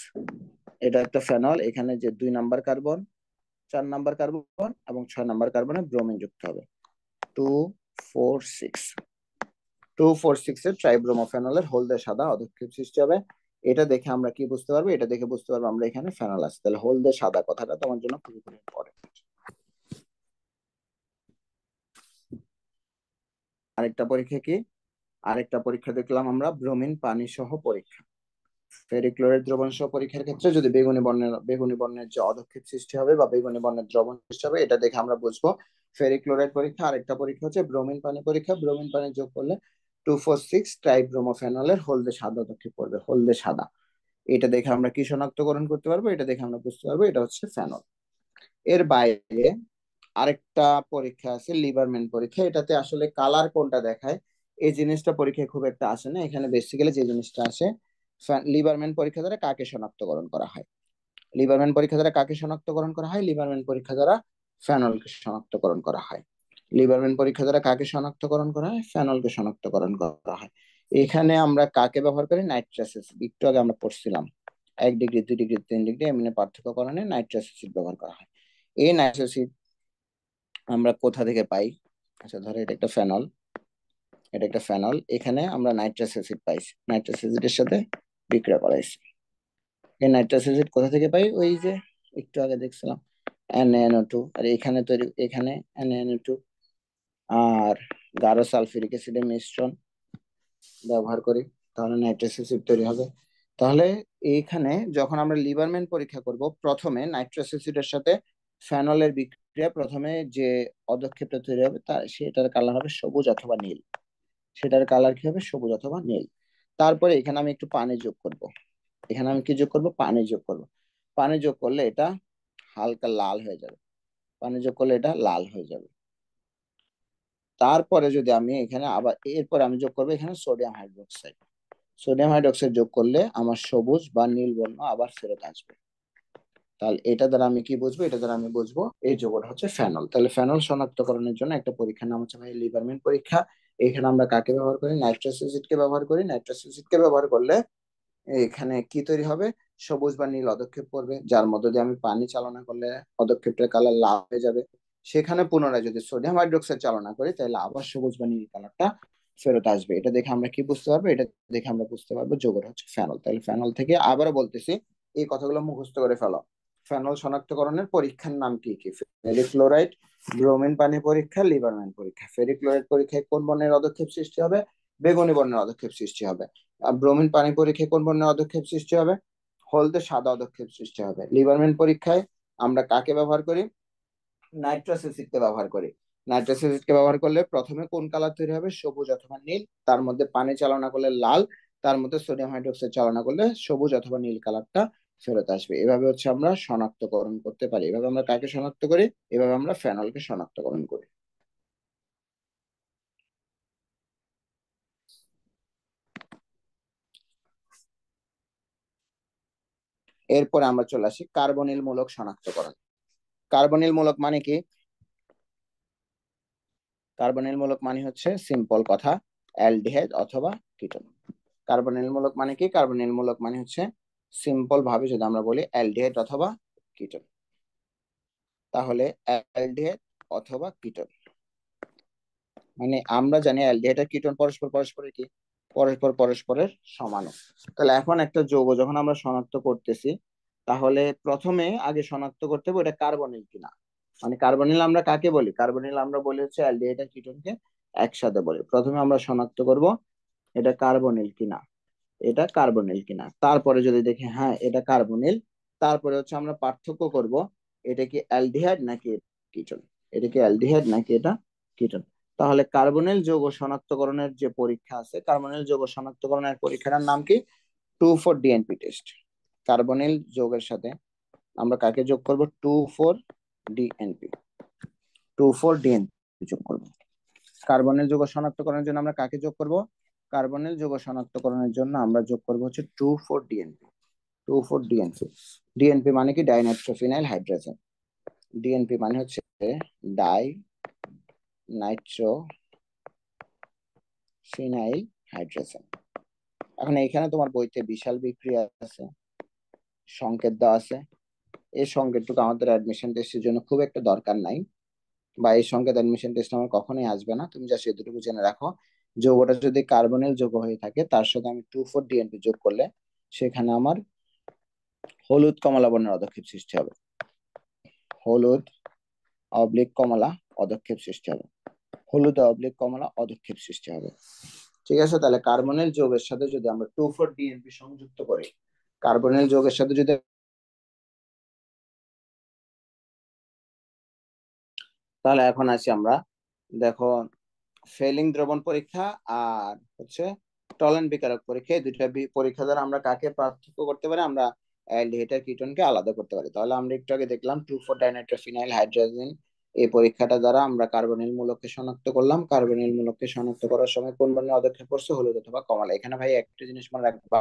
Speaker 1: এটা একটা ফেনল, এখানে যে 2 নাম্বার কার্বন, 4 নাম্বার কার্বন এবং 6 নাম্বার কার্বনে ব্রোমিন যুক্ত হবে। 246 246 এর ট্রাইব্রোমোফেনলের হলদে সাদা অধক্ষেপ সৃষ্টি হবে। এটা দেখে আমরা কি বুঝতে পারবো? এটা দেখে বুঝতে পারবো আমরা এখানে ফেনল আছে। তাহলে হলদে সাদা কথাটা তোমার জন্য খুবই খুবই ইম্পর্টেন্ট। আরেকটা পরীক্ষা কি? আরেকটা পরীক্ষা দেখলাম আমরা ব্রোমিন পানি সহ পরীক্ষা। ফেরিক্লোরাইড দ্রবণ সহ পরীক্ষার ক্ষেত্রে যদি বেগুনি বর্ণের যে অধক্ষেপ সৃষ্টি হবে বা বেগুনি বর্ণের দ্রবণ সৃষ্টি হবে, এটা দেখে আমরা বুঝবো ফেরিক্লোরাইড পরীক্ষা। আরেকটা পরীক্ষা হচ্ছে ব্রোমিন পানি পরীক্ষা। ব্রোমিন পানি যোগ করলে 246 ট্রাইব্রোমোফেনলের হলদে সাদা অধক্ষেপ করবে, হলদে সাদা। এটা দেখে আমরা কি শনাক্তকরণ করতে পারবো? এটা দেখে আমরা বুঝতে পারবো এটা হচ্ছে ফেনল। এর বাইরে আরেকটা পরীক্ষা আছে লিবারম্যান পরীক্ষা। এটাতে আসলে কালার কোনটা দেখায় এই জিনিসটা পরীক্ষায় খুব একটা আসে না। এখানে বেসিক্যালি যে জিনিসটা আসে, লিবারম্যান পরীক্ষা দ্বারা কাকে শনাক্তকরণ করা হয়? লিবারম্যান পরীক্ষা দ্বারা কাকে শনাক্তকরণ করা হয়? লিবারম্যান পরীক্ষা দ্বারা ফেনলকে শনাক্তকরণ করা হয়। লিবারম্যান পরীক্ষা দ্বারা কাকে শনাক্তকরণ করা হয়? ফেনলকে শনাক্তকরণ করা হয়। এখানে আমরা কাকে ব্যবহার করি? Nitrous acid. একটু আগে আমরা পড়ছিলাম 1 ডিগ্রি 2 ডিগ্রি 3 ডিগ্রি এমনি পার্থক্যকরণে নাইট্রাস অ্যাসিড ব্যবহার করা হয়। এই নাইট্রাস অ্যাসিড আমরা কোথা থেকে পাই? আচ্ছা ধরো এটা একটা ফেনল, এটা একটা ফেনল, এখানে আমরা নাইট্রাস অ্যাসিড পাইছি, নাইট্রাস অ্যাসিডের সাথে বিক্রিয়া করাইছি। এই নাইট্রাস অ্যাসিড কোথা থেকে পাই? ওই যে একটু আগে দেখছিলাম NaNO2, আর এখানে তৈরি, এখানে NaNO2 আর গাঢ় সালফিউরিক অ্যাসিডের মিশ্রণ ব্যবহার করি, তাহলে নাইট্রাস অ্যাসিড তৈরি হবে। তাহলে এইখানে যখন আমরা লিবারম্যান পরীক্ষা করব, প্রথমে নাইট্রাস অ্যাসিডের সাথে ফেনলের বিক্রিয়া, প্রথমে যে পদক্ষেপটা তৈরি হবে তার সেটার কালার হবে সবুজ অথবা নীল। সেটার কালার কি হবে? সবুজ অথবা নীল। তারপরে এখানে আমি একটু পানি যোগ করব। এখানে আমি কি যোগ করব? পানি যোগ করব। পানি যোগ করলে এটা হালকা লাল হয়ে যাবে। পানি যোগ করলে এটা লাল হয়ে যাবে। তারপরে যদি আমি এখানে আবার এরপর আমি যোগ করবো এখানে সোডিয়াম হাইড্রোক্সাইড। সোডিয়াম হাইড্রোক্সাইড যোগ করলে আমার সবুজ বা নীল বর্ণ আবার ফেরত আসবে। তাহলে এটা দ্বারা আমি কি বুঝবো? এটা দ্বারা আমি বুঝবো এই যৌগটা হচ্ছে ফেনল। তাহলে ফেনল শনাক্তকরণের জন্য একটা পরীক্ষার নাম হচ্ছে ভাই লিবারম্যান পরীক্ষা। এখানে আমরা কাকে ব্যবহার করি? নাইট্রাস অ্যাসিডকে ব্যবহার করি। নাইট্রাস অ্যাসিডকে ব্যবহার করলে এখানে কি তৈরি হবে? সবুজ বা নীল পদক্ষেপ করবে, যার মধ্য দিয়ে আমি পানি চালনা করলে পদক্ষেপটার কালার লাল হয়ে যাবে। সেখানে পুনরায় যদি সোডিয়াম হাইড্রোক্সাইড চালনা করি তাহলে আবার সবুজ বা নীল কালারটা ফেরত আসবে। এটা দেখে আমরা কি বুঝতে পারবো? এটা দেখে আমরা বুঝতে পারবো যৌগটা হচ্ছে ফেনল। তাহলে ফেনল থেকে আবারও বলতেছি, এই কথাগুলো মুখস্থ করে ফেলো। ফেনল শনাক্তকরণের পরীক্ষার নাম কি কি? ফেরিক্লোরাইড, ব্রোমিন পানি পরীক্ষা, লিবারম্যান পরীক্ষা। ফেরিক্লোরাইড পরীক্ষায় কোন বর্ণের পদক্ষেপ সৃষ্টি হবে? বেগুনি বর্ণের পদক্ষেপ সৃষ্টি হবে। ব্রোমিন পানি পরীক্ষায় কোন বর্ণের পদক্ষেপ সৃষ্টি হবে? হলদে সাদা পদক্ষেপ সৃষ্টি হবে। লিবারম্যান পরীক্ষায় আমরা কাকে ব্যবহার করি? নাইট্রাস অ্যাসিডকে ব্যবহার করি। নাইট্রাস অ্যাসিডকে ব্যবহার করলে প্রথমে কোন কালার তৈরি হবে? সবুজ অথবা নীল। তার মধ্যে পানি চালনা করলে লাল। তার মধ্যে সোডিয়াম হাইড্রোক্সাইড চালনা করলে সবুজ অথবা নীল কালারটা ফেরত আসবে। এভাবে হচ্ছে আমরা শনাক্তকরণ করতে পারি। এভাবে আমরা কাকে শনাক্ত করি? এভাবে আমরা ফেনলকে শনাক্তকরণ করি। এরপরে আমরা চলে আসি কার্বনিল মূলক শনাক্তকরণ। কার্বনিল মূলক মানে কি? কার্বনিল মূলক মানে হচ্ছে সিম্পল কথা অ্যালডিহাইড অথবা কিটোন। কার্বনিল মূলক মানে কি? কার্বনিল মূলক মানে হচ্ছে সিম্পল ভাবে যদি আমরা বলি অ্যালডিহাইড অথবা কিটোন। তাহলে অ্যালডিহাইড অথবা কিটোন মানে আমরা জানি অ্যালডিহাইড আর কিটোন পরস্পরের কি? পরস্পরের সমানু। তাহলে এখন একটা যৌগ যখন আমরা শনাক্ত করতেছি, তাহলে প্রথমে আগে শনাক্ত করতে হবে এটা কার্বনিল কিনা। মানে কার্বনিল আমরা কাকে বলি? কার্বনিল আমরা বলি হচ্ছে অ্যালডিহাইড আর কিটোনকে একসাথে বলি। প্রথমে আমরা শনাক্ত করব এটা কার্বনিল কিনা, এটা কার্বনিল কিনা। তারপরে যদি দেখি হ্যাঁ এটা কার্বনিল, তারপরে হচ্ছে আমরা পার্থক্য করব এটা কি অ্যালডিহাইড নাকি কিটোন। এটা কি অ্যালডিহাইড নাকি এটা কিটোন। তাহলে কার্বনিল যৌগ শনাক্তকরণের যে পরীক্ষা আছে, কার্বনিল যৌগ শনাক্তকরণের পরীক্ষার নাম কি? 2,4-DNP test. কার্বনিল যৌগের সাথে আমরা কাকে যোগ করব? 2,4-DNP। 2,4-DNP যোগ করব। কার্বনিল যৌগ শনাক্তকরণের জন্য আমরা কাকে যোগ করব? কার্বনিল যৌগ শনাক্তকরণের জন্য আমরা যোগ করব হচ্ছে 2,4-DNP। 2,4-DNP। ডিএনপি মানে কি? Dinitrophenyl hydrogen. ডিএনপি মানে হচ্ছে ডাই নাইট্রোফিনাইল হাইড্রোজেন। এখন এইখানে তোমার বইতে বিশাল বিক্রিয়া আছে, সংকেত দেওয়া আছে। এই সংকেতটুকু আমাদের অ্যাডমিশন টেস্টের জন্য খুব একটা দরকার নাই, বা এই সংকেত অ্যাডমিশন টেস্ট আমার কখনোই আসবে না। তুমি জাস্ট এতটুকু জেনে রাখো, যৌগটা যদি কার্বনের যৌগ হয়ে থাকে তার সাথে আমি 2,4-DNP যোগ করলে সেখানে আমার হলুদ কমলা বর্ণের অদক্ষেপ সৃষ্টি হবে। হলুদ অবলিক কমলা অদক্ষেপ সৃষ্টি হবে। হলুদ অবলিক কমলা অদক্ষেপ সৃষ্টি হবে। ঠিক আছে, তাহলে কার্বনের যৌগের সাথে যদি আমরা 2,4-DNP সংযুক্ত করি, কার্বনের যৌগের সাথে যদি, তাহলে এখন আসি আমরা, দেখো, ফেলিং দ্রবণ পরীক্ষা আর হচ্ছে টলেন বিকারক পরীক্ষা, এই দুইটা পরীক্ষা দ্বারা আমরা কাকে পার্থক্য করতে পারি, আমরা অ্যালডিহাইড আর কিটোনকে আলাদা করতে পারি। তাহলে আমরা একটু আগে দেখলাম 2,4-ডাইনাইট্রোফিনাইল হাইড্রোজেন, এই পরীক্ষাটা দ্বারা আমরা কার্বনিল মূলককে শনাক্ত করলাম। কার্বনিল মূলককে শনাক্ত করার সময় কোন বর্ণের অদক্ষেপ পড়ছে, হলুদ অথবা কমলা। এখানে ভাই একটা জিনিস মনে রাখবা,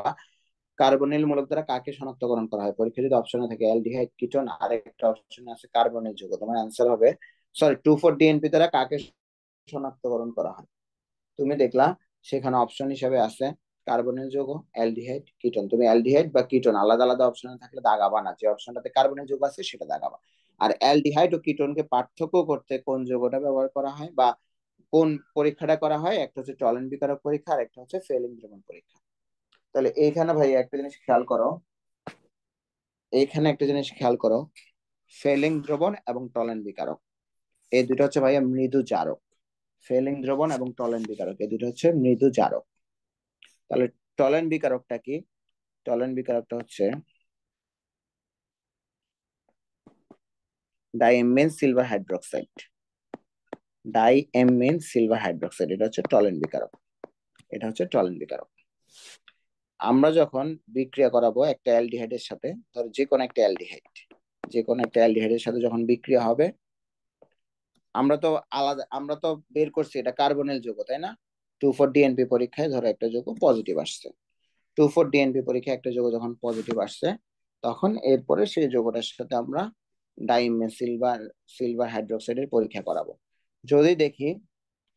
Speaker 1: কার্বনিল মূলক দ্বারা কাকে শনাক্তকরণ করা হয়, পরীক্ষা যদি অপশনে থাকে অ্যালডিহাইড কিটোন, আর একটা অপশনে আছে কার্বনিল যৌগ, তোমার অ্যান্সার হবে, সরি, 2,4-DNP দ্বারা কাকে শনাক্তকরণ করা হয়। তুমি দেখলা সেখানে অপশন হিসেবে আছে কার্বনের যৌগ, অ্যালডিহাইড, কিটোন। তুমি অ্যালডিহাইড বা কিটোন আলাদা আলাদা অপশনে থাকলে দাগাবা না, যে অপশনটাতে কার্বনের যৌগ আছে সেটা দাগাবা। আর অ্যালডিহাইড ও কিটোনকে পার্থক্য করতে কোন যৌগটা ব্যবহার করা হয় বা কোন পরীক্ষাটা করা হয়, একটা হচ্ছে টলেন বিকারক পরীক্ষা আর একটা হচ্ছে ফেলিং দ্রবণ পরীক্ষা। তাহলে এইখানে ভাই একটা জিনিস খেয়াল করো, এইখানে একটা জিনিস খেয়াল করো, ফেলিং দ্রবণ এবং টলেন বিকারক, এই দুটো হচ্ছে ভাইয়া মৃদু জারক। ফেলিং দ্রবণ এবং টলেন বিকারক এই দুটো হচ্ছে মৃদু জারক। তাহলে টলেন বিকারকটা কি? টলেন বিকারকটা হচ্ছে diammine silver hydroxide. Diammine silver hydroxide, এটা হচ্ছে টলেন বিকারক। এটা হচ্ছে টলেন বিকারক। আমরা যখন বিক্রিয়া করাবো একটা অ্যালডিহাইডের সাথে, ধরো যে কোনো একটা অ্যালডিহাইড, যে কোনো একটা অ্যালডিহাইডের সাথে যখন বিক্রিয়া হবে, আমরা তো বের করছি এটা কার্বনিল যৌগ, তাই না? 2,4-DNP পরীক্ষায় ধরো একটা যৌগ পজিটিভ আসছে, 2,4-DNP পরীক্ষায় একটা যৌগ যখন পজিটিভ আসছে, তখন এরপরে সেই যৌগটার সাথে আমরা ডাইমিন সিলভার সিলভার হাইড্রোক্সাইডের পরীক্ষা করাবো। যদি দেখি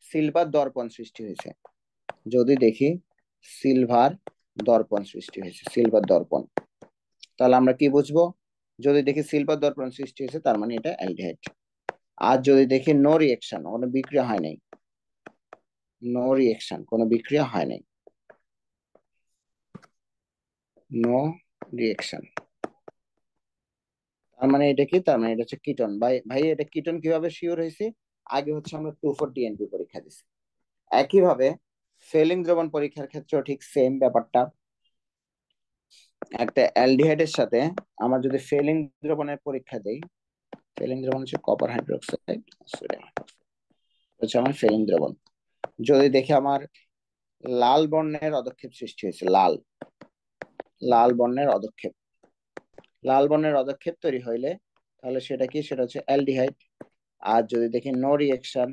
Speaker 1: সিলভার দর্পণ সৃষ্টি হয়েছে, যদি দেখি সিলভার দর্পণ সৃষ্টি হয়েছে, সিলভার দর্পণ, তাহলে আমরা কি বুঝবো? যদি দেখি সিলভার দর্পণ সৃষ্টি হয়েছে তার মানে এটা অ্যালডিহাইড। আর যদি দেখি নো রিয়েকশন, কোনো বিক্রিয়া হয় নাই, নো রিয়েকশন, কোনো বিক্রিয়া হয় নাই, নো রিয়েকশন, তার মানে এটা কি? তার মানে এটা হচ্ছে কিটোন। ভাই ভাই এটা কিটোন কিভাবে শিওর হয়েছে? আগে হচ্ছে আমরা 2,4-DNP পরীক্ষা দিছি। একইভাবে ফেলিং দ্রবণ পরীক্ষার ক্ষেত্রেও ঠিক সেম ব্যাপারটা, একটা অ্যালডিহাইডের সাথে আমার যদি ফেলিং দ্রবণের পরীক্ষা দেই, ফেলিং দ্রবণ হচ্ছে কপার হাইড্রোক্সাইড, সোডিয়াম হচ্ছে আমার ফেলিং দ্রবণ। যদি দেখি আমার লাল বর্ণের অদক্ষেপ সৃষ্টি হয়েছে, লাল, লাল বর্ণের অদক্ষেপ, লাল বর্ণের অদক্ষেপ তৈরি হইলে তাহলে সেটা কি? সেটা হচ্ছে অ্যালডিহাইড। আর যদি দেখি নো রিয়েকশন,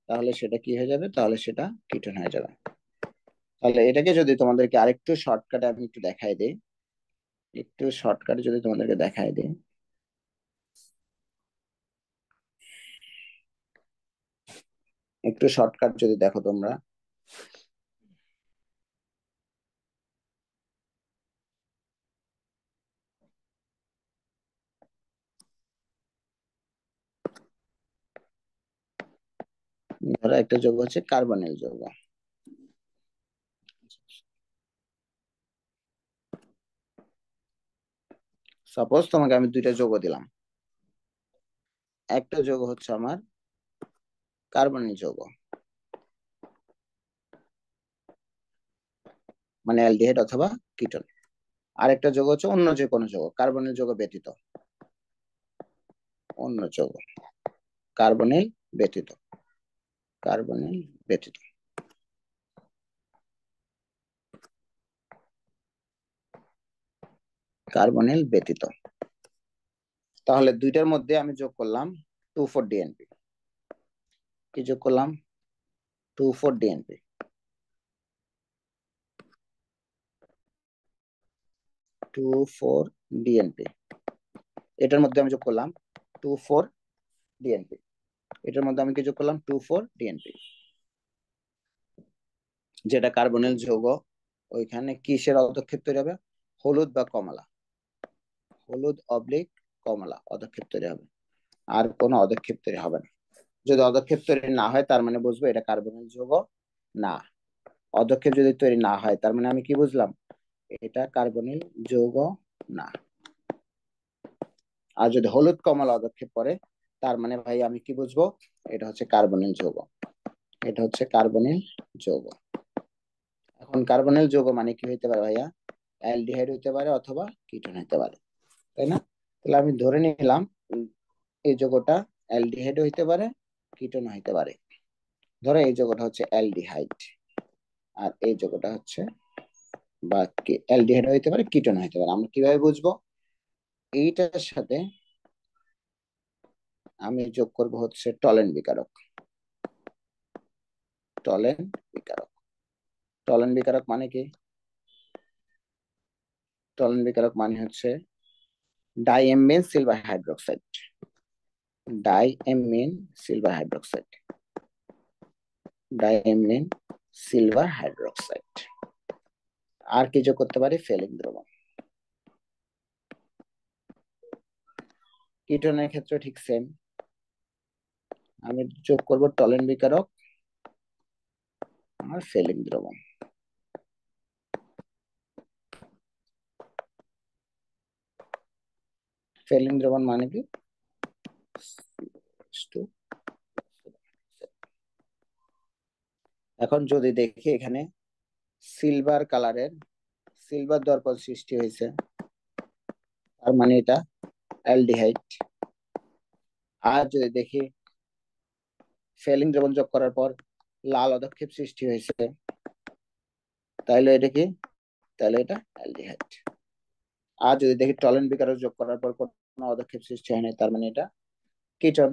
Speaker 1: তাহলে সেটা কি হয়ে যাবে? তাহলে সেটা কিটোন হয়ে যাবে। তাহলে এটাকে যদি তোমাদেরকে আরেকটু শর্টকাটে আমি একটু দেখাই দিই, একটু শর্টকাটে যদি তোমাদেরকে দেখাই দিই, একটু শর্টকাট যদি দেখো তোমরা, ধরো একটা যৌগ হচ্ছে কার্বনিল যৌগ, সাপোজ তোমাকে আমি দুইটা যৌগ দিলাম, একটা যৌগ হচ্ছে আমার কার্বনিল যৌগ, মানে অ্যালডিহাইড অথবা কিটোন, আরেকটা যৌগ হচ্ছে অন্য যে কোনো যৌগ, কার্বনিল যৌগ ব্যতীত, অন্য যৌগ, কার্বনিল ব্যতীত, কার্বনিল ব্যতীত, কার্বনিল ব্যতীত। তাহলে দুইটার মধ্যে আমি যোগ করলাম 2,4-DNP, কি যোগ করলাম? 2,4-DNP, 2,4-DNP, এটার মধ্যে আমি যোগ করলাম 2,4-DNP, এটার মধ্যে আমি কি যোগ করলাম? 2,4-DNP, যেটা কার্বনিল যৌগ, ওইখানে কিসের অদক্ষেপ তৈরি হবে? হলুদ বা কমলা, হলুদ অবলিক কমলা অধক্ষেপ তৈরি হবে, আর কোনো অধক্ষেপ তৈরি হবে না। যদি অধক্ষেপ তৈরি না হয় তার মানে বুঝবো এটা কার্বনিল যৌগ না। অধক্ষেপ যদি তৈরি না হয় তার মানে আমি কি বুঝলাম, এটা কার্বনিল যৌগ না। আর যদি হলুদ কমলা অধক্ষেপ করে তার মানে ভাই আমি কি বুঝবো, এটা হচ্ছে কার্বনিল যৌগ। এটা হচ্ছে কার্বনিল যৌগ। এখন কার্বনিল যৌগ মানে কি হইতে পারে ভাইয়া, অ্যালডিহাইড হইতে পারে অথবা কিটোন হইতে পারে, তাই না? তাহলে আমি ধরে নিলাম এই যৌগটা অ্যালডিহাইড হইতে পারে, কিটোন হইতে পারে। ধরো এই যৌগটা হচ্ছে অ্যালডিহাইড, আর এই যৌগটা হচ্ছে বা অ্যালডিহাইড হইতে পারে, কিটোন হইতে পারে। আমরা কিভাবে বুঝবো, এইটার সাথে আমি যোগ করব হচ্ছে টলেন বিকারক। টলেন বিকারক, টলেন বিকারক মানে কি, টলেন বিকারক মানে হচ্ছে diammine silver hydroxide. Diammine silver hydroxide, diammine silver hydroxide. আর কি যোগ করতে পারি, ফেলিক দ্রবণ। কিটোনের ক্ষেত্রে ঠিক সেম, আমি যোগ করব টলেন বিকারক আর ফেলিক দ্রবণ। ফেলিক দ্রবণ মানে কি, এখন যদি দেখি এখানে সিলভার কালারের সিলভার দর্পণ সৃষ্টি হয়েছে, তার মানে এটা অ্যালডিহাইড। আর যদি দেখি ফেলিং দ্রবণ যোগ করার পর লাল অধক্ষেপ সৃষ্টি হয়েছে, তাহলে এটা কি, তাহলে এটা অ্যালডিহাইড। আর যদি দেখি টলেন বিকারক যোগ করার পর কোনো অধক্ষেপ সৃষ্টি হয় না, তার মানে এটা কিটোন।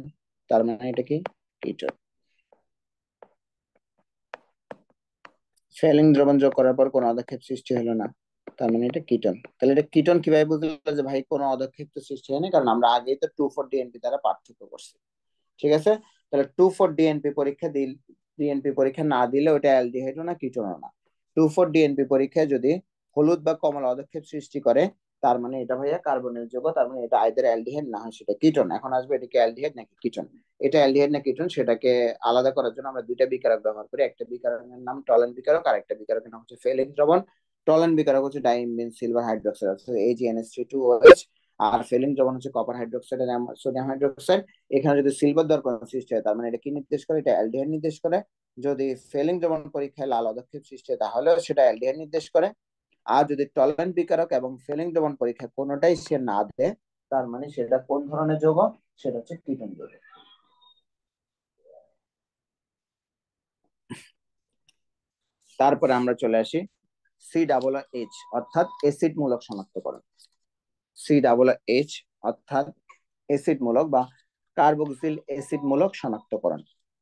Speaker 1: তার মানে এটা কি, কিটোন। ফেলিং দ্রবণ যোগ করার পর কোনো অধক্ষেপ সৃষ্টি হলো না, তার মানে এটা কিটোন। তাহলে এটা কিটোন কিভাবে বুঝলো যে ভাই কোনো অধক্ষেপ তো সৃষ্টি হয়নি, কারণ আমরা আগেই তো 2,4-DNP দ্বারা পার্থক্য করছি। ঠিক আছে, তাহলে 2,4-DNP পরীক্ষা ডিএনপি পরীক্ষা না দিলে ওটা অ্যালডিহাইডও না, কিটোনও না। 2,4-DNP পরীক্ষায় যদি হলুদ বা কমলা অধক্ষেপ সৃষ্টি করে তার মানে এটা ভাইয়া কার্বনের যৌগ, তার মানে এটা আইদার অ্যালডিহাইড না হয় সেটা কিটোন। এখন আসবে এটা কি অ্যালডিহাইড নাকি কিটোন, এটা অ্যালডিহাইড না কিটোন সেটাকে আলাদা করার জন্য আমরা দুইটা বিকারক ব্যবহার করি। একটা বিকারকের নাম টলেন বিকারক, আর একটা বিকারকের নাম হচ্ছে ফেলিক দ্রবণ। টলেন বিকারক হচ্ছে ডাইমিন সিলভার হাইড্রোক্সাইড অর্থাৎ AgNH3 2OH, আর ফেলিক দ্রবণ হচ্ছে কপার হাইড্রোক্সাইড আর সোডিয়াম হাইড্রোক্সাইড। এখানে যদি সিলভার দর্পণ সৃষ্টি হয় তার মানে এটা কি নির্দেশ করে, এটা অ্যালডিহাইড নির্দেশ করে। যদি ফেলিং দ্রবণ পরীক্ষায় লাল অধক্ষেপ সৃষ্টি হয় তাহলেও সেটা অ্যালডিহাইড নির্দেশ করে। আর যদি টলেন বিকারক এবং ফেলিং দ্রবণ পরীক্ষা কোনোটাই সে না দেয় তার মানে সেটা কোন ধরনের যৌগ, সেটা হচ্ছে কিটোন যৌগ। তারপরে আমরা চলে আসি COOH অর্থাৎ অ্যাসিড মূলক শনাক্তকরণ। COOH অর্থাৎ অ্যাসিড মূলক বা কার্বক্সিল অ্যাসিড মূলক শনাক্তকরণ।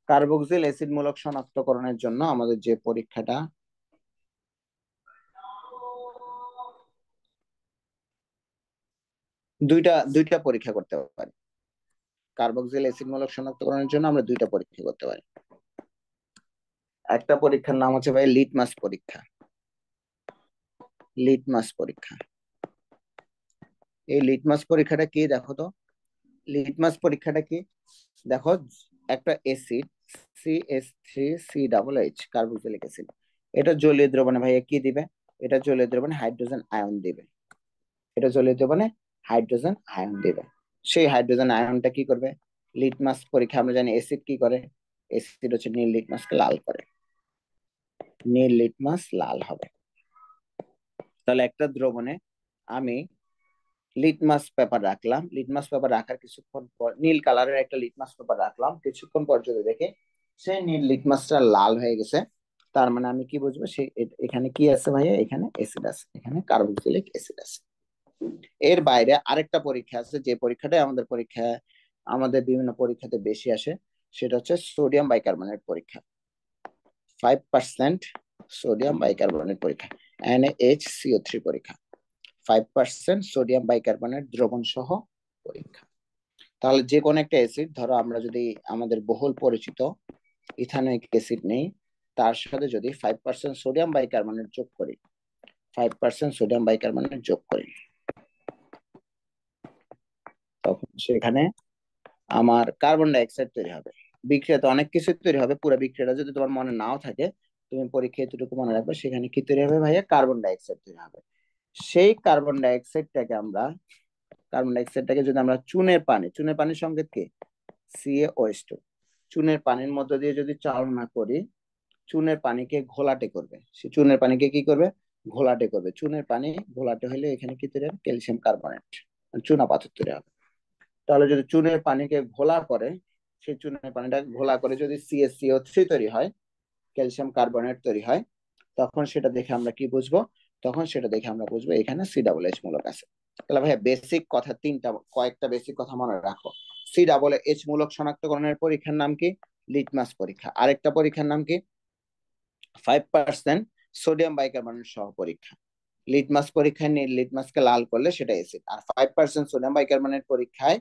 Speaker 1: কার্বক্সিল অ্যাসিড মূলক শনাক্তকরণের জন্য আমাদের যে পরীক্ষাটা, দুইটা দুইটা পরীক্ষা করতে পারি। কার্বক্সিল অ্যাসিড মূলক শনাক্তকরণের জন্য আমরা দুইটা পরীক্ষা করতে পারি। একটা পরীক্ষার নাম হচ্ছে ভাই লিটমাস পরীক্ষা। লিটমাস পরীক্ষা, এই লিটমাস পরীক্ষাটা কি দেখো তো, লিটমাস পরীক্ষাটা কি দেখো, একটা অ্যাসিড CH3COOH কার্বক্সিলিক অ্যাসিড, এটা জলীয় দ্রবণে ভাইয়া কি দিবে, এটা জলীয় দ্রবণে হাইড্রোজেন আয়ন দিবে। এটা জলীয় দ্রবণে হাইড্রোজেন আয়ন দিবে। সেই হাইড্রোজেন আয়নটা কি করবে, লিটমাস পরীক্ষা আমরা জানি অ্যাসিড কি করে, অ্যাসিড হচ্ছে নীল লিটমাসকে লাল করে, নীল লিটমাস লাল হবে। তাহলে একটা দ্রবণে আমি লিটমাস পেপার রাখলাম, লিটমাস পেপার রাখার কিছুক্ষণ পর নীল কালারের একটা লিটমাস পেপার রাখলাম, কিছুক্ষণ পর যদি দেখে সেই নীল লিটমাসটা লাল হয়ে গেছে, তার মানে আমি কি বুঝবো, সেই এখানে কি আছে ভাইয়া, এখানে অ্যাসিড আছে, এখানে কার্বক্সিলিক অ্যাসিড আছে। এর বাইরে আরেকটা পরীক্ষা আছে, যে পরীক্ষাটা আমাদের পরীক্ষায় আমাদের বিভিন্ন পরীক্ষাতে বেশি আসে, সেটা হচ্ছে সোডিয়াম বাইকার্বনেট পরীক্ষা। 5% সোডিয়াম বাইকার্বনেট পরীক্ষা, NaHCO3 পরীক্ষা। 5% সোডিয়াম বাইকার্বনেট দ্রবণ সহ পরীক্ষা। তাহলে যে কোনো একটা অ্যাসিড, ধরো আমরা যদি আমাদের বহুল পরিচিত ইথানোয়িক অ্যাসিড নেই, তার সাথে যদি 5% সোডিয়াম বাইকার্বনেট যোগ করি, 5% সোডিয়াম বাইকার্বনেট যোগ করি, তখন সেখানে আমার কার্বন ডাই অক্সাইড তৈরি হবে। বিক্রিয়াতে অনেক কিছু তৈরি হবে, পুরো বিক্রিয়াটা যদি তোমার মনে নাও থাকে, তুমি পরীক্ষায় এতটুকু মনে রাখবে, সেখানে কি তৈরি হবে ভাইয়া? কার্বন ডাই অক্সাইড তৈরি হবে। সেই কার্বন ডাই অক্সাইডটাকে যদি আমরা চুনের পানির সংকেত কি? CaOH2। চুনের পানির মধ্য দিয়ে যদি চালনা করি, চুনের পানিকে ঘোলাটে করবে, সে চুনের পানিকে কি করবে? ঘোলাটে করবে। চুনের পানি ঘোলাটে হলে এখানে কি তৈরি হবে? ক্যালসিয়াম কার্বনেট, চুনা পাথর তৈরি হবে। তাহলে যদি চুনের পানিকে ঘোলা করে, সেই চুনের পানিটা ঘোলা করে যদি CaCO3 তৈরি হয়, ক্যালসিয়াম কার্বনেট তৈরি হয়, তখন সেটা দেখে আমরা কি বুঝবো? এখানে C+H মূলক আছে। তাহলে ভাইয়া বেসিক কথা কয়েকটা বেসিক কথা মনে রাখো। C+H মূলক শনাক্তকরণের পরীক্ষার নাম কি? লিটমাস পরীক্ষা। আরেকটা পরীক্ষার নাম কি? 5% সোডিয়াম বাইকার্বনেট সহ পরীক্ষা। লিটমাস পরীক্ষায় লিটমাসকে লাল করলে সেটা অ্যাসিড, আর 5% সোডিয়াম বাইকার্বনেট পরীক্ষায়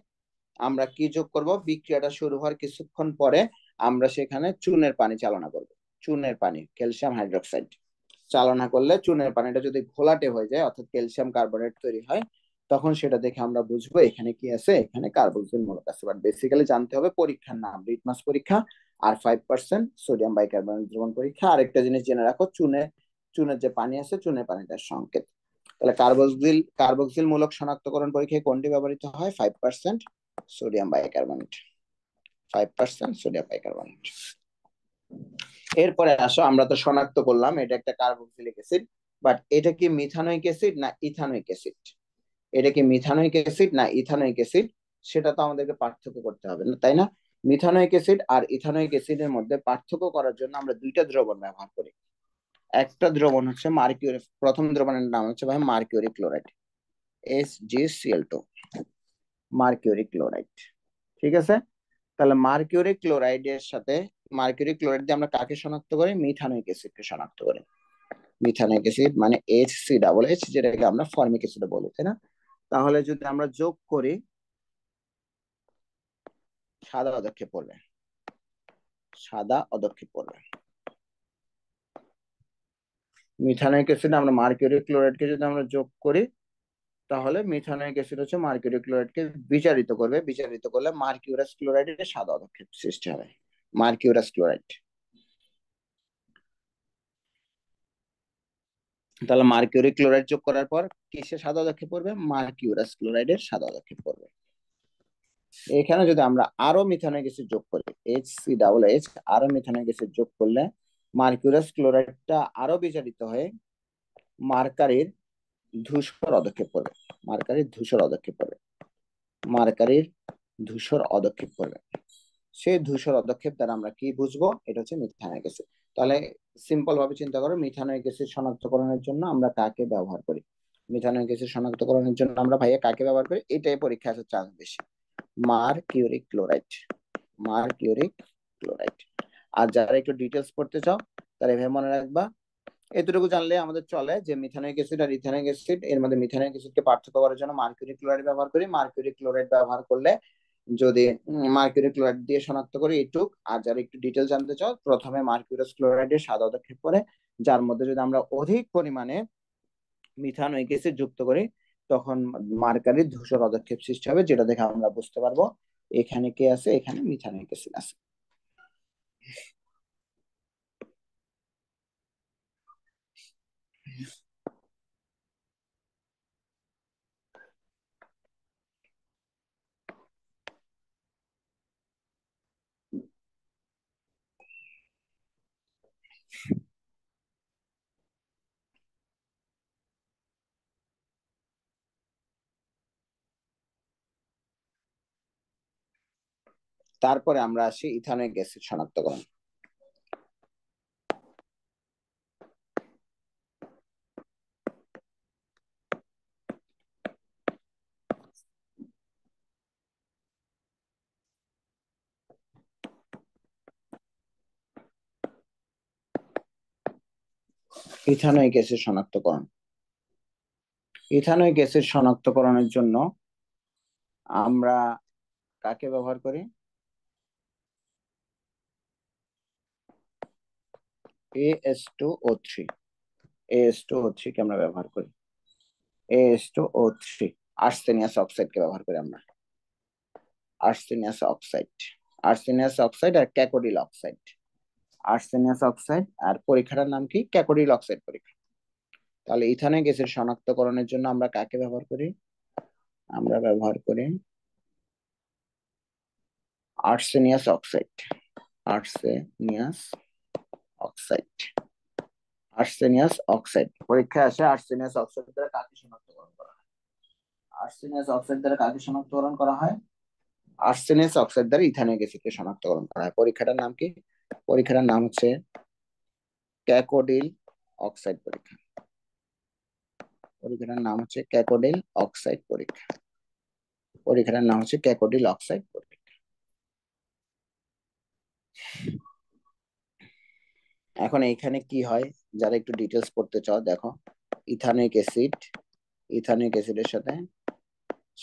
Speaker 1: আমরা কি যোগ করব? বিক্রিয়াটা শুরু হওয়ার কিছুক্ষণ পরে আমরা সেখানে চুনের পানি চালনা করব। চুনের পানি, ক্যালসিয়াম হাইড্রোক্সাইড চালনা করলে চুনের পানিটা যদি ঘোলাটে হয়ে যায়, অর্থাৎ ক্যালসিয়াম কার্বনেট তৈরি হয়, তখন সেটা দেখে আমরা বুঝবো এখানে কি আছে? এখানে কার্বক্সিল মূলক আছে। বাট বেসিক্যালি জানতে হবে পরীক্ষার নাম লিটমাস পরীক্ষা, আর 5% সোডিয়াম বাইকার্বনেট দ্রবণ পরীক্ষা। আরেকটা জিনিস জেনে রাখো, চুনের যে পানি আছে, চুনের পানিটার সংকেত। তাহলে কার্বক্সিল মূলক শনাক্তকরণ পরীক্ষায় কোনটি ব্যবহৃত হয়? 5% সোডিয়াম বাইকার্বনেট। 5% sodium bicarbonate. এরপরে আসো, আমরা তো শনাক্ত করলাম এটা একটা কার্বক্সিলিক অ্যাসিড, বাট এটা কি মিথানোইক অ্যাসিড না ইথানোইক অ্যাসিড? এটা কি মিথানোইক অ্যাসিড না ইথানোইক অ্যাসিড? সেটা তো আমাদেরকে পার্থক্য করতে হবে না, তাই না? মিথানোইক অ্যাসিড আর ইথানোইক অ্যাসিডের মধ্যে পার্থক্য করার জন্য আমরা দুইটা দ্রবণ ব্যবহার করি। একটা দ্রবণ হচ্ছে মার্কিউরি, প্রথম দ্রবণের নাম হচ্ছে ভাই mercury chloride, SgCl2, mercury chloride. ঠিক আছে? তাহলে মার্কিউরি ক্লোরাইড দিয়ে আমরা কাকে শনাক্ত করি? মিথানোইক অ্যাসিডকে শনাক্ত করি। মিথানোইক অ্যাসিড মানে HCH, যেটাকে আমরা ফর্মিক অ্যাসিড বলি, তাই না? তাহলে যদি আমরা যোগ করি, সাদা পদক্ষেপ পড়বে, সাদা পদক্ষেপ পড়বে। মিথানোইক অ্যাসিড আমরা মার্কিউরি ক্লোরাইডকে যদি আমরা যোগ করি, তাহলে মিথানোইক অ্যাসিড হচ্ছে মার্কিউরি ক্লোরাইডকে বিচারিত করবে, বিচারিত করলে মার্কিউরাস ক্লোরাইডের সাদা পদক্ষেপ সৃষ্টি হবে। Mercurous chloride. তাহলে মার্কিউরি ক্লোরাইড যোগ করার পর কিসে সাদা পদক্ষেপ পড়বে? মার্কিউরাস ক্লোরাইডের সাদা পদক্ষেপ পড়বে। এখানে যদি আমরা আরো মিথানোইক অ্যাসিড যোগ করি, HCH, আরো মিথানোইক অ্যাসিড যোগ করলে মার্কিউরাস ক্লোরাইডটা আরো বিচারিত হয়ে মার্কারির ধূসর পদক্ষেপ পড়বে। মার্কারির ধূসর পদক্ষেপ পড়বে। মার্কারির ধূসর পদক্ষেপ পড়বে। সেই ধূসর পদক্ষেপ দ্বারা আমরা কি বুঝবো? এটা হচ্ছে মিথানোইক অ্যাসিড। তাহলে সিম্পল ভাবে চিন্তা করো, মিথানোইক অ্যাসিড শনাক্তকরণের জন্য আমরা কাকে ব্যবহার করি? মিথানোইক অ্যাসিড শনাক্তকরণের জন্য আমরা ভাইয়া কাকে ব্যবহার করি? এটাই পরীক্ষা আসার চান্স বেশি। মারকিউরিক ক্লোরাইড, মারকিউরিক ক্লোরাইড। আর যারা একটু ডিটেলস পড়তে চাও, তারা এভাবে মনে রাখবা, এতটুকু জানলে আমাদের চলে যে মিথানোইক অ্যাসিড আর ইথানোইক অ্যাসিড, এর মধ্যে মিথানোইক অ্যাসিডকে পার্থক্য করার জন্য মার্কিউরিক ক্লোরাইড ব্যবহার করি। মার্কিউরিক ক্লোরাইড ব্যবহার করলে যদি মার্কিউরিক ক্লোরাইড দিয়ে শনাক্ত করি এইটুক। আর যারা একটু ডিটেল জানতে চাও, প্রথমে মার্কিউরাস ক্লোরাইডের সাদা পদক্ষেপ পড়ে, যার মধ্যে যদি আমরা অধিক পরিমাণে মিথানোইক অ্যাসিড যুক্ত করি, তখন মার্কারির ধূসর পদক্ষেপ সৃষ্টি হবে, যেটা দেখে আমরা বুঝতে পারবো এখানে কে আছে? এখানে মিথানোইক অ্যাসিড আছে। তারপরে আমরা আসি ইথানোইক অ্যাসিড শনাক্তকরণ। ইথানোইক অ্যাসিড শনাক্তকরণ। ইথানোইক অ্যাসিড শনাক্তকরণের জন্য আমরা কাকে ব্যবহার করি? AS2O3, AS2O3 কে আমরা ব্যবহার করি। AS2O3, আর্সেনিয়াস অক্সাইড কে ব্যবহার করি আমরা। আর্সেনিয়াস অক্সাইড, আর্সেনিয়াস অক্সাইড আর ক্যাকোডিল অক্সাইড, আর্সেনিয়াস অক্সাইড আর পরীক্ষাটার নাম কি? ক্যাকোডিল অক্সাইড পরীক্ষা। তাহলে ইথানল গ্যাসের শনাক্তকরণের জন্য আমরা কাকে ব্যবহার করি? আমরা ব্যবহার করি আর্সেনিয়াস অক্সাইড, আর্সেনিয়াস অক্সাইড, আর্সেনিয়াস অক্সাইড। পরীক্ষায় আসে আর্সেনিয়াস অক্সাইড দ্বারা কাকে শনাক্তকরণ করা হয়? আর্সেনিয়াস অক্সাইড দ্বারা কাকে শনাক্তকরণ করা হয়? আর্সেনিয়াস অক্সাইড দ্বারা ইথানল গ্যাসকে শনাক্তকরণ করা হয়। পরীক্ষাটার নাম কি? পরীক্ষাটার নাম হচ্ছে ক্যাকোডিল অক্সাইড পরীক্ষা। পরীক্ষাটার নাম হচ্ছে ক্যাকোডিল অক্সাইড পরীক্ষা। পরীক্ষাটার নাম হচ্ছে ক্যাকোডিল অক্সাইড পরীক্ষা। এখন এইখানে কি হয়, যারা একটু ডিটেলস পড়তে চাও দেখো, ইথানিক অ্যাসিড, ইথানিক অ্যাসিডের সাথে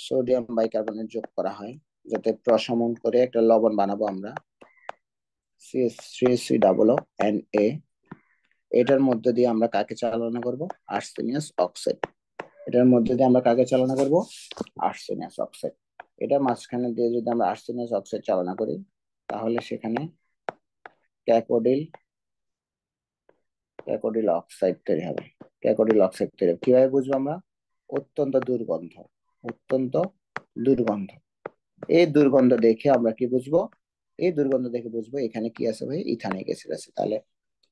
Speaker 1: সোডিয়াম বাইকার্বনেট যোগ করা হয় যাতে প্রশমন করে একটা লবণ বানাবো আমরা, CH3COO এটার মধ্যে দিয়ে আমরা কাকে চালনা করব? আর্সেনিয়াস অক্সাইড। এটার মধ্যে দিয়ে আমরা কাকে চালনা করব? আর্সেনিয়াস অক্সাইড। এটা মাঝখানে দিয়ে যদি আমরা আর্সেনিয়াস অক্সাইড চালনা করি তাহলে সেখানে ক্যাকোডিল, ক্যাকোডিল অক্সাইড তৈরি হবে। ক্যাকোডিল অক্সাইড তৈরি হবে কিভাবে বুঝবো আমরা? অত্যন্ত দুর্গন্ধ, অত্যন্ত দুর্গন্ধ। এই দুর্গন্ধ দেখে আমরা কি বুঝবো? এই দুর্গন্ধ দেখে বুঝবো এখানে কি আছে ভাই? ইথানিক অ্যাসিড আছে। তাহলে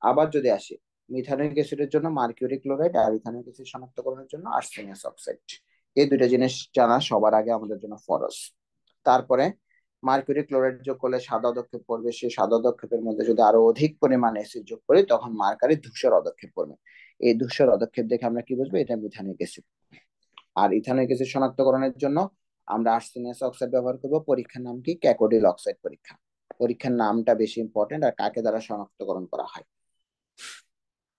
Speaker 1: আবার যদি আসি, মিথানিক অ্যাসিডের জন্য মার্কিউরি ক্লোরাইড আর ইথানিক অ্যাসিড শনাক্তকরণের জন্য আর্সেনিয়াস অক্সাইড। এই দুইটা জিনিস জানা সবার আগে আমাদের জন্য ফরজ। তারপরে মার্কিউরি ক্লোরাইড যোগ করলে সাদা অদক্ষেপ পড়বে, সেই সাদা অদক্ষেপের মধ্যে যদি আরো অধিক পরিমাণে অ্যাসিড যোগ করি তখন মার্কারি ধূসর অদক্ষেপ পড়বে। এই ধূসর অদক্ষেপ দেখে আমরা কি বুঝবো? এটা মিথানিক অ্যাসিড। আর ইথানিক অ্যাসিড শনাক্তকরণের জন্য আমরা আর্সেনিয়াস অক্সাইড ব্যবহার করব। পরীক্ষার নাম কি? ক্যাকোডিল অক্সাইড পরীক্ষা। পরীক্ষার নামটা বেশি ইম্পর্টেন্ট আর কাকে দ্বারা শনাক্তকরণ করা হয়।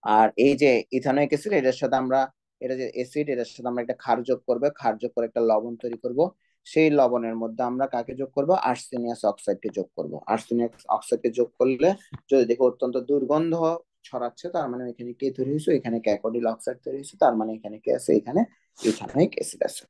Speaker 1: আর এই যে ইথানিক অ্যাসিড, এটার সাথে আমরা, এটা যে অ্যাসিড, এটার সাথে আমরা একটা ক্ষার যোগ করবো, ক্ষার যোগ করে একটা লবণ তৈরি করব। সেই লবণের মধ্যে আমরা কাকে যোগ করব? আর্সেনিয়াস অক্সাইডকে যোগ করব। আর্সেনিয়াস অক্সাইডকে যোগ করলে যদি দেখো অত্যন্ত দুর্গন্ধ ছড়াচ্ছে, তার মানে এখানে কে তৈরি হয়েছে? এখানে ক্যাকোডিল অক্সাইড তৈরি হয়েছে, তার মানে এখানে কে আছে? এখানে ইথানিক অ্যাসিড আছে।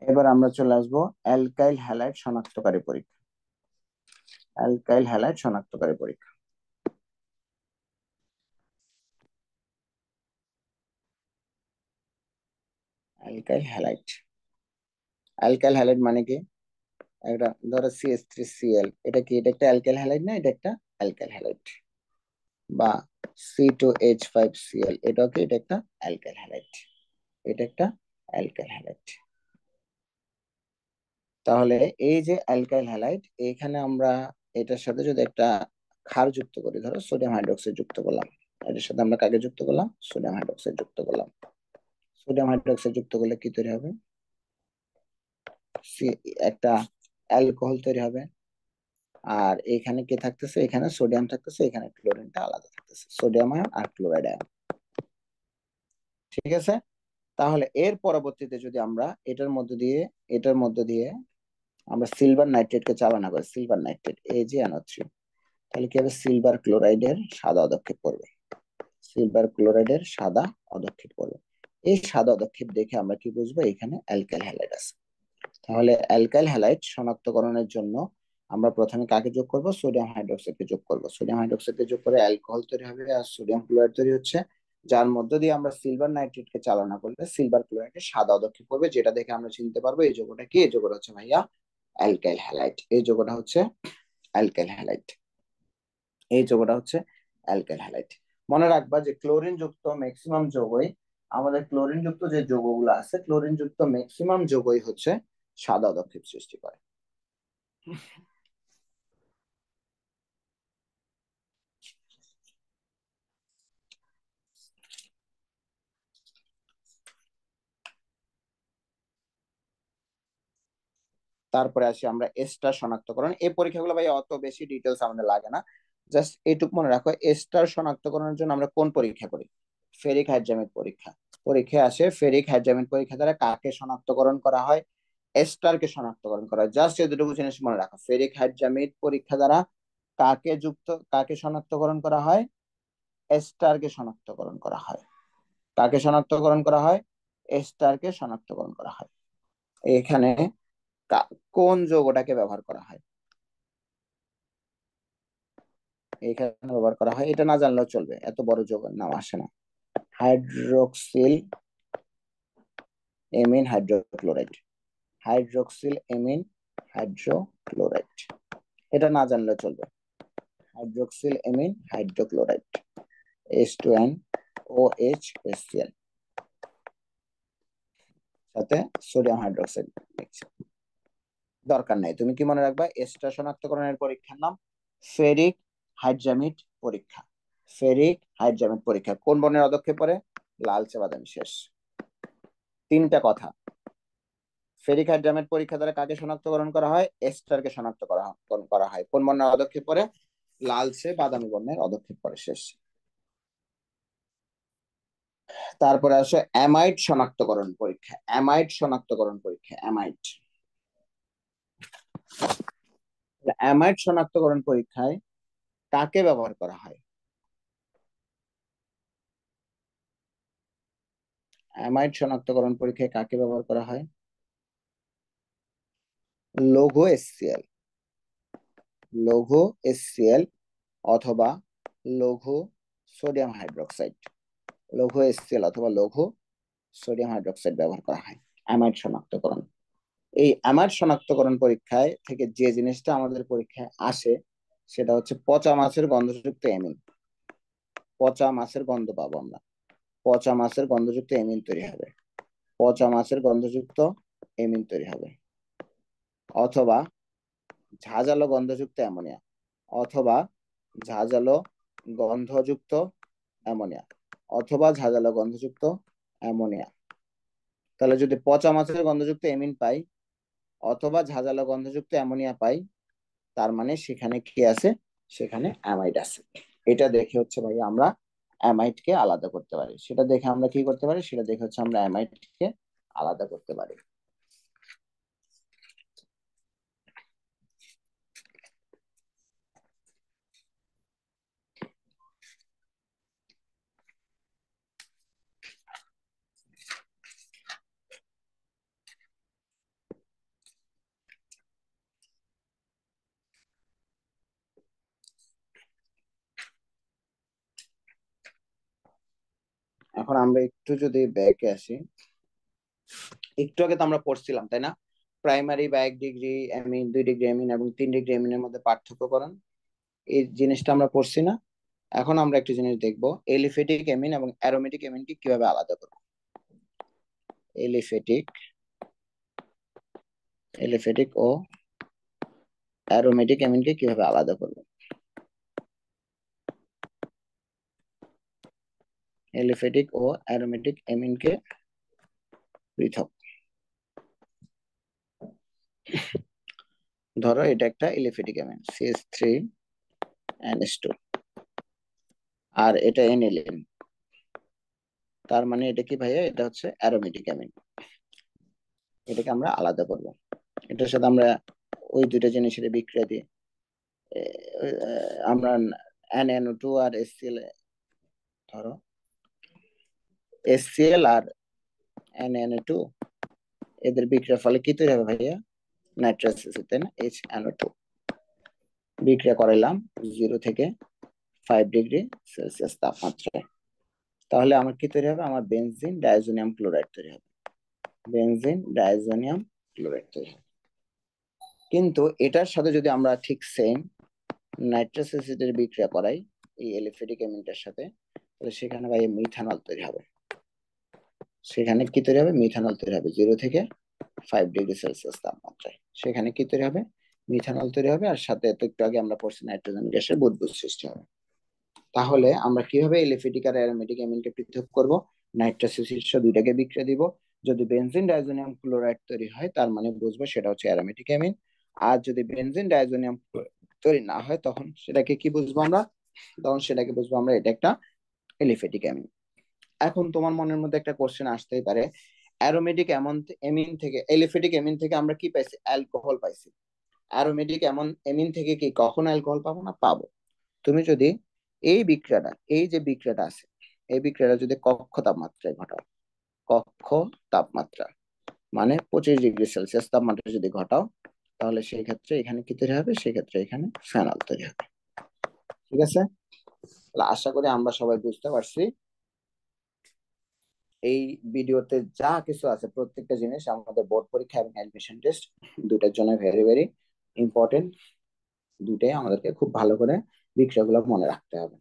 Speaker 1: এবার আমরা চলে আসবো অ্যালকাইল হ্যালাইড শনাক্তকারী পরীক্ষা। অ্যালকাইল হ্যালাইড শনাক্তকারী পরীক্ষা। অ্যালকাইল হ্যালাইড, অ্যালকাইল হ্যালাইড মানে কি? একটা ধরো CH3Cl, এটা কি? এটা একটা অ্যালকাইল হ্যালাইড না? এটা একটা অ্যালকাইল হ্যালাইড। বা C2H5Cl, এটাও কি? এটা একটা অ্যালকাইল হ্যালাইড। এটা একটা অ্যালকাইল হ্যালাইড। তাহলে এই যে অ্যালকাইল হ্যালাইড, এখানে আমরা এটার সাথে যদি একটা ক্ষার যুক্ত করি, ধরো সোডিয়াম হাইড্রোক্সাইড যুক্ত করলাম, এটার সাথে আমরা কাকে যুক্ত করলাম? সোডিয়াম হাইড্রোক্সাইড যুক্ত করলাম। সোডিয়াম হাইড্রোক্সাইড যুক্ত করলে কি তৈরি হবে? একটা অ্যালকোহল তৈরি হবে। আর এখানে কি থাকতেছে? এখানে সোডিয়াম থাকতেছে, এখানে ক্লোরিনটা আলাদা থাকতেছে, সোডিয়াম আয়ন আর ক্লোরাইড আয়ন। ঠিক আছে? তাহলে এর পরবর্তীতে যদি আমরা এটার মধ্যে দিয়ে আমরা সিলভার নাইট্রেটকে চালনা করি, সিলভার নাইট্রেট AgNO3, তাহলে কি হবে? সিলভার ক্লোরাইডের সাদা অদক্ষেপ পড়বে, সিলভার ক্লোরাইডের সাদা অদক্ষেপ পড়বে। এই সাদা অদক্ষেপ দেখে আমরা কি বুঝবো? এখানে অ্যালকাইল হ্যালাইড আছে। তাহলে অ্যালকাইল হ্যালাইড শনাক্তকরণের জন্য আমরা প্রথমে কাকে যোগ করব? সোডিয়াম হাইড্রোক্সাইডকে যোগ করব। সোডিয়াম হাইড্রোক্সাইডকে যোগ করে অ্যালকোহল তৈরি হবে আর সোডিয়াম ক্লোরাইড তৈরি হচ্ছে, যার মধ্য দিয়ে আমরা সিলভার নাইট্রেটকে চালনা করলে সিলভার ক্লোরাইডের সাদা অদক্ষেপ পড়বে, যেটা দেখে আমরা চিনতে পারবো এই যৌগটা কি? এই যৌগটা হচ্ছে ভাইয়া অ্যালকাইল হ্যালাইড। এই যৌগটা হচ্ছে অ্যালকাইল হ্যালাইড। এই যৌগটা হচ্ছে অ্যালকাইল হ্যালাইড। মনে রাখবা যে ক্লোরিন যুক্ত ম্যাক্সিমাম যৌগই, আমাদের ক্লোরিন যুক্ত যে যৌগগুলো আছে, ক্লোরিন যুক্ত ম্যাক্সিমাম যৌগই হচ্ছে সাদা অদক্ষেপ সৃষ্টি করে। তারপরে আসি আমরা এস্টার শনাক্তকরণ। এই পরীক্ষাগুলো ভাই অত বেশি ডিটেলস আমাদের লাগে না, জাস্ট এইটুকু মনে রাখো, এস্টার শনাক্তকরণের জন্য আমরা কোন পরীক্ষা করি? ফেরিক হাইড্রামিড পরীক্ষা। পরীক্ষায় আসে ফেরিক হাইড্রামিড পরীক্ষা দ্বারা কাকে শনাক্তকরণ করা হয়? এস্টারকে শনাক্তকরণ করা হয়। জাস্ট এই দুটো জিনিস মনে রাখা। ফেরিক হাইড্রামিড পরীক্ষা দ্বারা কাকে শনাক্তকরণ করা হয়? এস্টারকে শনাক্তকরণ করা হয়। কাকে শনাক্তকরণ করা হয়? এস্টারকে শনাক্তকরণ করা হয়। এখানে কোন যৌগটাকে ব্যবহার করা হয়? এখানে ব্যবহার করা হয়, এটা না জানলেও চলবে, এত বড় যৌগের নাম আসে না। Hydroxyl amine hydrochloride. Hydroxyl amine hydrochloride, এটা না জানলেও চলবে। Hydroxyl amine hydrochloride, H2N OH HCl, সাথে সোডিয়াম হাইড্রোক্সাইড লিখছি, দরকার নাই। তুমি কি মনে রাখবা? এস্টার শনাক্তকরণের পরীক্ষার নাম ফেরিক হাইড্রামিড পরীক্ষা। ফেরিক হাইড্রামিড পরীক্ষা কোন বর্ণের অধক্ষে পড়ে? লালচে বাদামি। শেষ। তিনটা কথা। ফেরিক হাইড্রামিড পরীক্ষা দ্বারা কাকে শনাক্তকরণ করা হয়? এস্টারকে করা হয়। কোন বর্ণের অধক্ষে পড়ে? লালচে বাদামি বর্ণের অধক্ষে পড়ে। শেষ। তারপরে আসে অ্যামাইড শনাক্তকরণ পরীক্ষা। অ্যামাইড শনাক্তকরণ পরীক্ষা, অ্যামাইড। অ্যামাইড শনাক্তকরণ পরীক্ষায় কাকে ব্যবহার করা হয়? অ্যামাইড শনাক্তকরণ পরীক্ষায় কাকে ব্যবহার করা হয়? লৌহ HCl। লৌহ HCl অথবা লৌহ সোডিয়াম হাইড্রোক্সাইড। লৌহ HCl অথবা লৌহ সোডিয়াম হাইড্রোক্সাইড ব্যবহার করা হয় অ্যামাইড শনাক্তকরণ। এই অ্যামাইড শনাক্তকরণ পরীক্ষায় থেকে যে জিনিসটা আমাদের পরীক্ষায় আসে সেটা হচ্ছে পচা মাছের গন্ধযুক্ত এমিন। পচা মাছের গন্ধ পাবো আমরা। পচা মাছের গন্ধযুক্ত এমিন তৈরি হবে। পচা মাছের গন্ধযুক্ত এমিন তৈরি হবে। অথবা ঝাঁঝালো গন্ধযুক্ত অ্যামোনিয়া। অথবা ঝাঁঝালো গন্ধযুক্ত অ্যামোনিয়া। অথবা ঝাঁঝালো গন্ধযুক্ত অ্যামোনিয়া। তাহলে যদি পচা মাছের গন্ধযুক্ত এমিন পাই অথবা ঝাঁঝালো গন্ধযুক্ত অ্যামোনিয়া পাই, তার মানে সেখানে কি আছে? সেখানে অ্যামাইড আছে। এটা দেখে হচ্ছে ভাই আমরা অ্যামাইডকে আলাদা করতে পারি। সেটা দেখে আমরা কি করতে পারি? সেটা দেখে হচ্ছে আমরা অ্যামাইডকে আলাদা করতে পারি। এখন আমরা একটু যদি ব্যাকে আসি, একটু আগে তো আমরা পড়ছিলাম তাই না, প্রাইমারি বা 1 ডিগ্রি অ্যামিন, 2 ডিগ্রি অ্যামিন এবং 3 ডিগ্রি অ্যামিনের মধ্যে পার্থক্য করেন। এই জিনিসটা আমরা পড়ছি না? এখন আমরা একটা জিনিস দেখবো, এলিফেটিক অ্যামিন এবং অ্যারোমেটিক অ্যামিনকে কিভাবে আলাদা করবো। এলিফেটিক এলিফেটিক ও অ্যারোমেটিক অ্যামিনকে কিভাবে আলাদা করবো। এলিফেটিক ও অ্যারোমেটিক অ্যামিনকে পৃথক। ধরো এটা একটা এলিফেটিক অ্যামিন CH3NH2, আর এটা এনএলএন। তার মানে এটা কি ভাইয়া? এটা হচ্ছে অ্যারোমেটিক অ্যামিন। এটাকে আমরা আলাদা করব। এটার সাথে আমরা ওই দুটো জিনিসের বিক্রিয়া দিই। আমরা NaNO2 আর HCl, ধরো HCl আর NaNO2, এদের বিক্রিয়ার ফলে কি তৈরি হবে ভাইয়া? নাইট্রাস অ্যাসিড, তাই না? HNO2 বিক্রিয়া করাইলাম 0 থেকে 5 ডিগ্রি সেলসিয়াস তাপমাত্রায়। তাহলে আমার কি তৈরি হবে? আমার বেনজিন ডাইজোনিয়াম ক্লোরাইড তৈরি হবে। বেনজিন ডাইজোনিয়াম ক্লোরাইড তৈরি হবে। কিন্তু এটার সাথে যদি আমরা ঠিক সেম নাইট্রাস অ্যাসিডের বিক্রিয়া করাই এই এলিফেটিক অ্যামিনটার সাথে, তাহলে সেখানে ভাই মিথানল তৈরি হবে। সেখানে কি তৈরি হবে? মিথানল তৈরি হবে 0 থেকে 5 ডিগ্রি সেলসিয়াস তাপমাত্রায়। সেখানে কি তৈরি হবে? মিথানল তৈরি হবে, আর সাথে তো একটু আগে আমরা পড়ছি নাইট্রোজেন গ্যাসের বুদবুদ সৃষ্টি হবে। তাহলে আমরা কিভাবে এলিফেটিক আর অ্যারোমেটিক অ্যামিনকে পৃথক করব? নাইট্রাস অ্যাসিড সহ দুইটাকে বিক্রিয়া দিব। যদি বেনজিন ডাইজোনিয়াম ক্লোরাইড তৈরি হয় তার মানে বুঝবো সেটা হচ্ছে অ্যারোমেটিক অ্যামিন। আর যদি বেনজিন ডাইজোনিয়াম তৈরি না হয় তখন সেটাকে কি বুঝবো আমরা? তখন সেটাকে বুঝবো আমরা এটা একটা এলিফেটিক অ্যামিন। এখন তোমার মনের মধ্যে একটা কোশ্চেন আসতেই পারে, অ্যারোমেটিক এমিন থেকে, এলিফেটিক এমিন থেকে আমরা কি পাইছি? অ্যালকোহল পাইছি। অ্যারোমেটিক এমিন থেকে কি কখনো অ্যালকোহল পাবো না? পাবো। তুমি যদি এই বিক্রিয়াটা, এই যে বিক্রিয়াটা আছে, এই বিক্রিয়াটা যদি কক্ষ তাপমাত্রায় ঘটাও, কক্ষ তাপমাত্রা মানে 25 ডিগ্রি সেলসিয়াস তাপমাত্রা যদি ঘটাও, তাহলে সেই ক্ষেত্রে এখানে কি তৈরি হবে? সেই ক্ষেত্রে এখানে ফেনল তৈরি হবে। ঠিক আছে, তাহলে আশা করি আমরা সবাই বুঝতে পারছি। এই ভিডিওতে যা কিছু আছে প্রত্যেকটা জিনিস আমাদের বোর্ড পরীক্ষা এবং অ্যাডমিশন টেস্ট দুটার জন্য ভেরি ভেরি ইম্পর্টেন্ট। দুটাই আমাদেরকে খুব ভালো করে বিষয়গুলো মনে রাখতে হবে।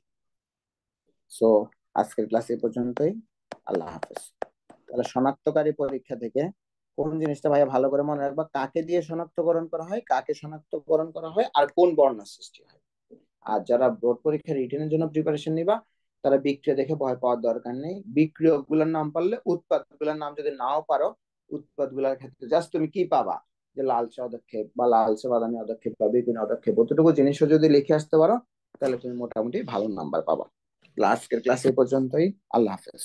Speaker 1: সো আজকের ক্লাস এই পর্যন্তই। আল্লাহ হাফেজ। তাহলে শনাক্তকারী পরীক্ষা থেকে কোন জিনিসটা ভাইয়া ভালো করে মনে রাখবা? কাকে দিয়ে শনাক্তকরণ করা হয়, কাকে শনাক্তকরণ করা হয়, আর কোন বর্ণ সৃষ্টি হয়। আর যারা বোর্ড পরীক্ষা রিটেনের জন্য প্রিপারেশন নিবা, তারা বিক্রিয়া দেখে ভয় পাওয়ার দরকার নেই। বিক্রিয়ক গুলার নাম পারলে, উৎপাদ গুলার নাম যদি নাও পারো, উৎপাদ গুলার ক্ষেত্রে জাস্ট তুমি কি পাবা? যে লালচে অদক্ষেপ বা লালচে বাদামি অদক্ষেপ বা বেগুনি অদক্ষেপ, অতটুকু জিনিসও যদি লিখে আসতে পারো, তাহলে তুমি মোটামুটি ভালো নাম্বার পাবা। আজকের ক্লাস এই পর্যন্তই। আল্লাহ হাফেজ।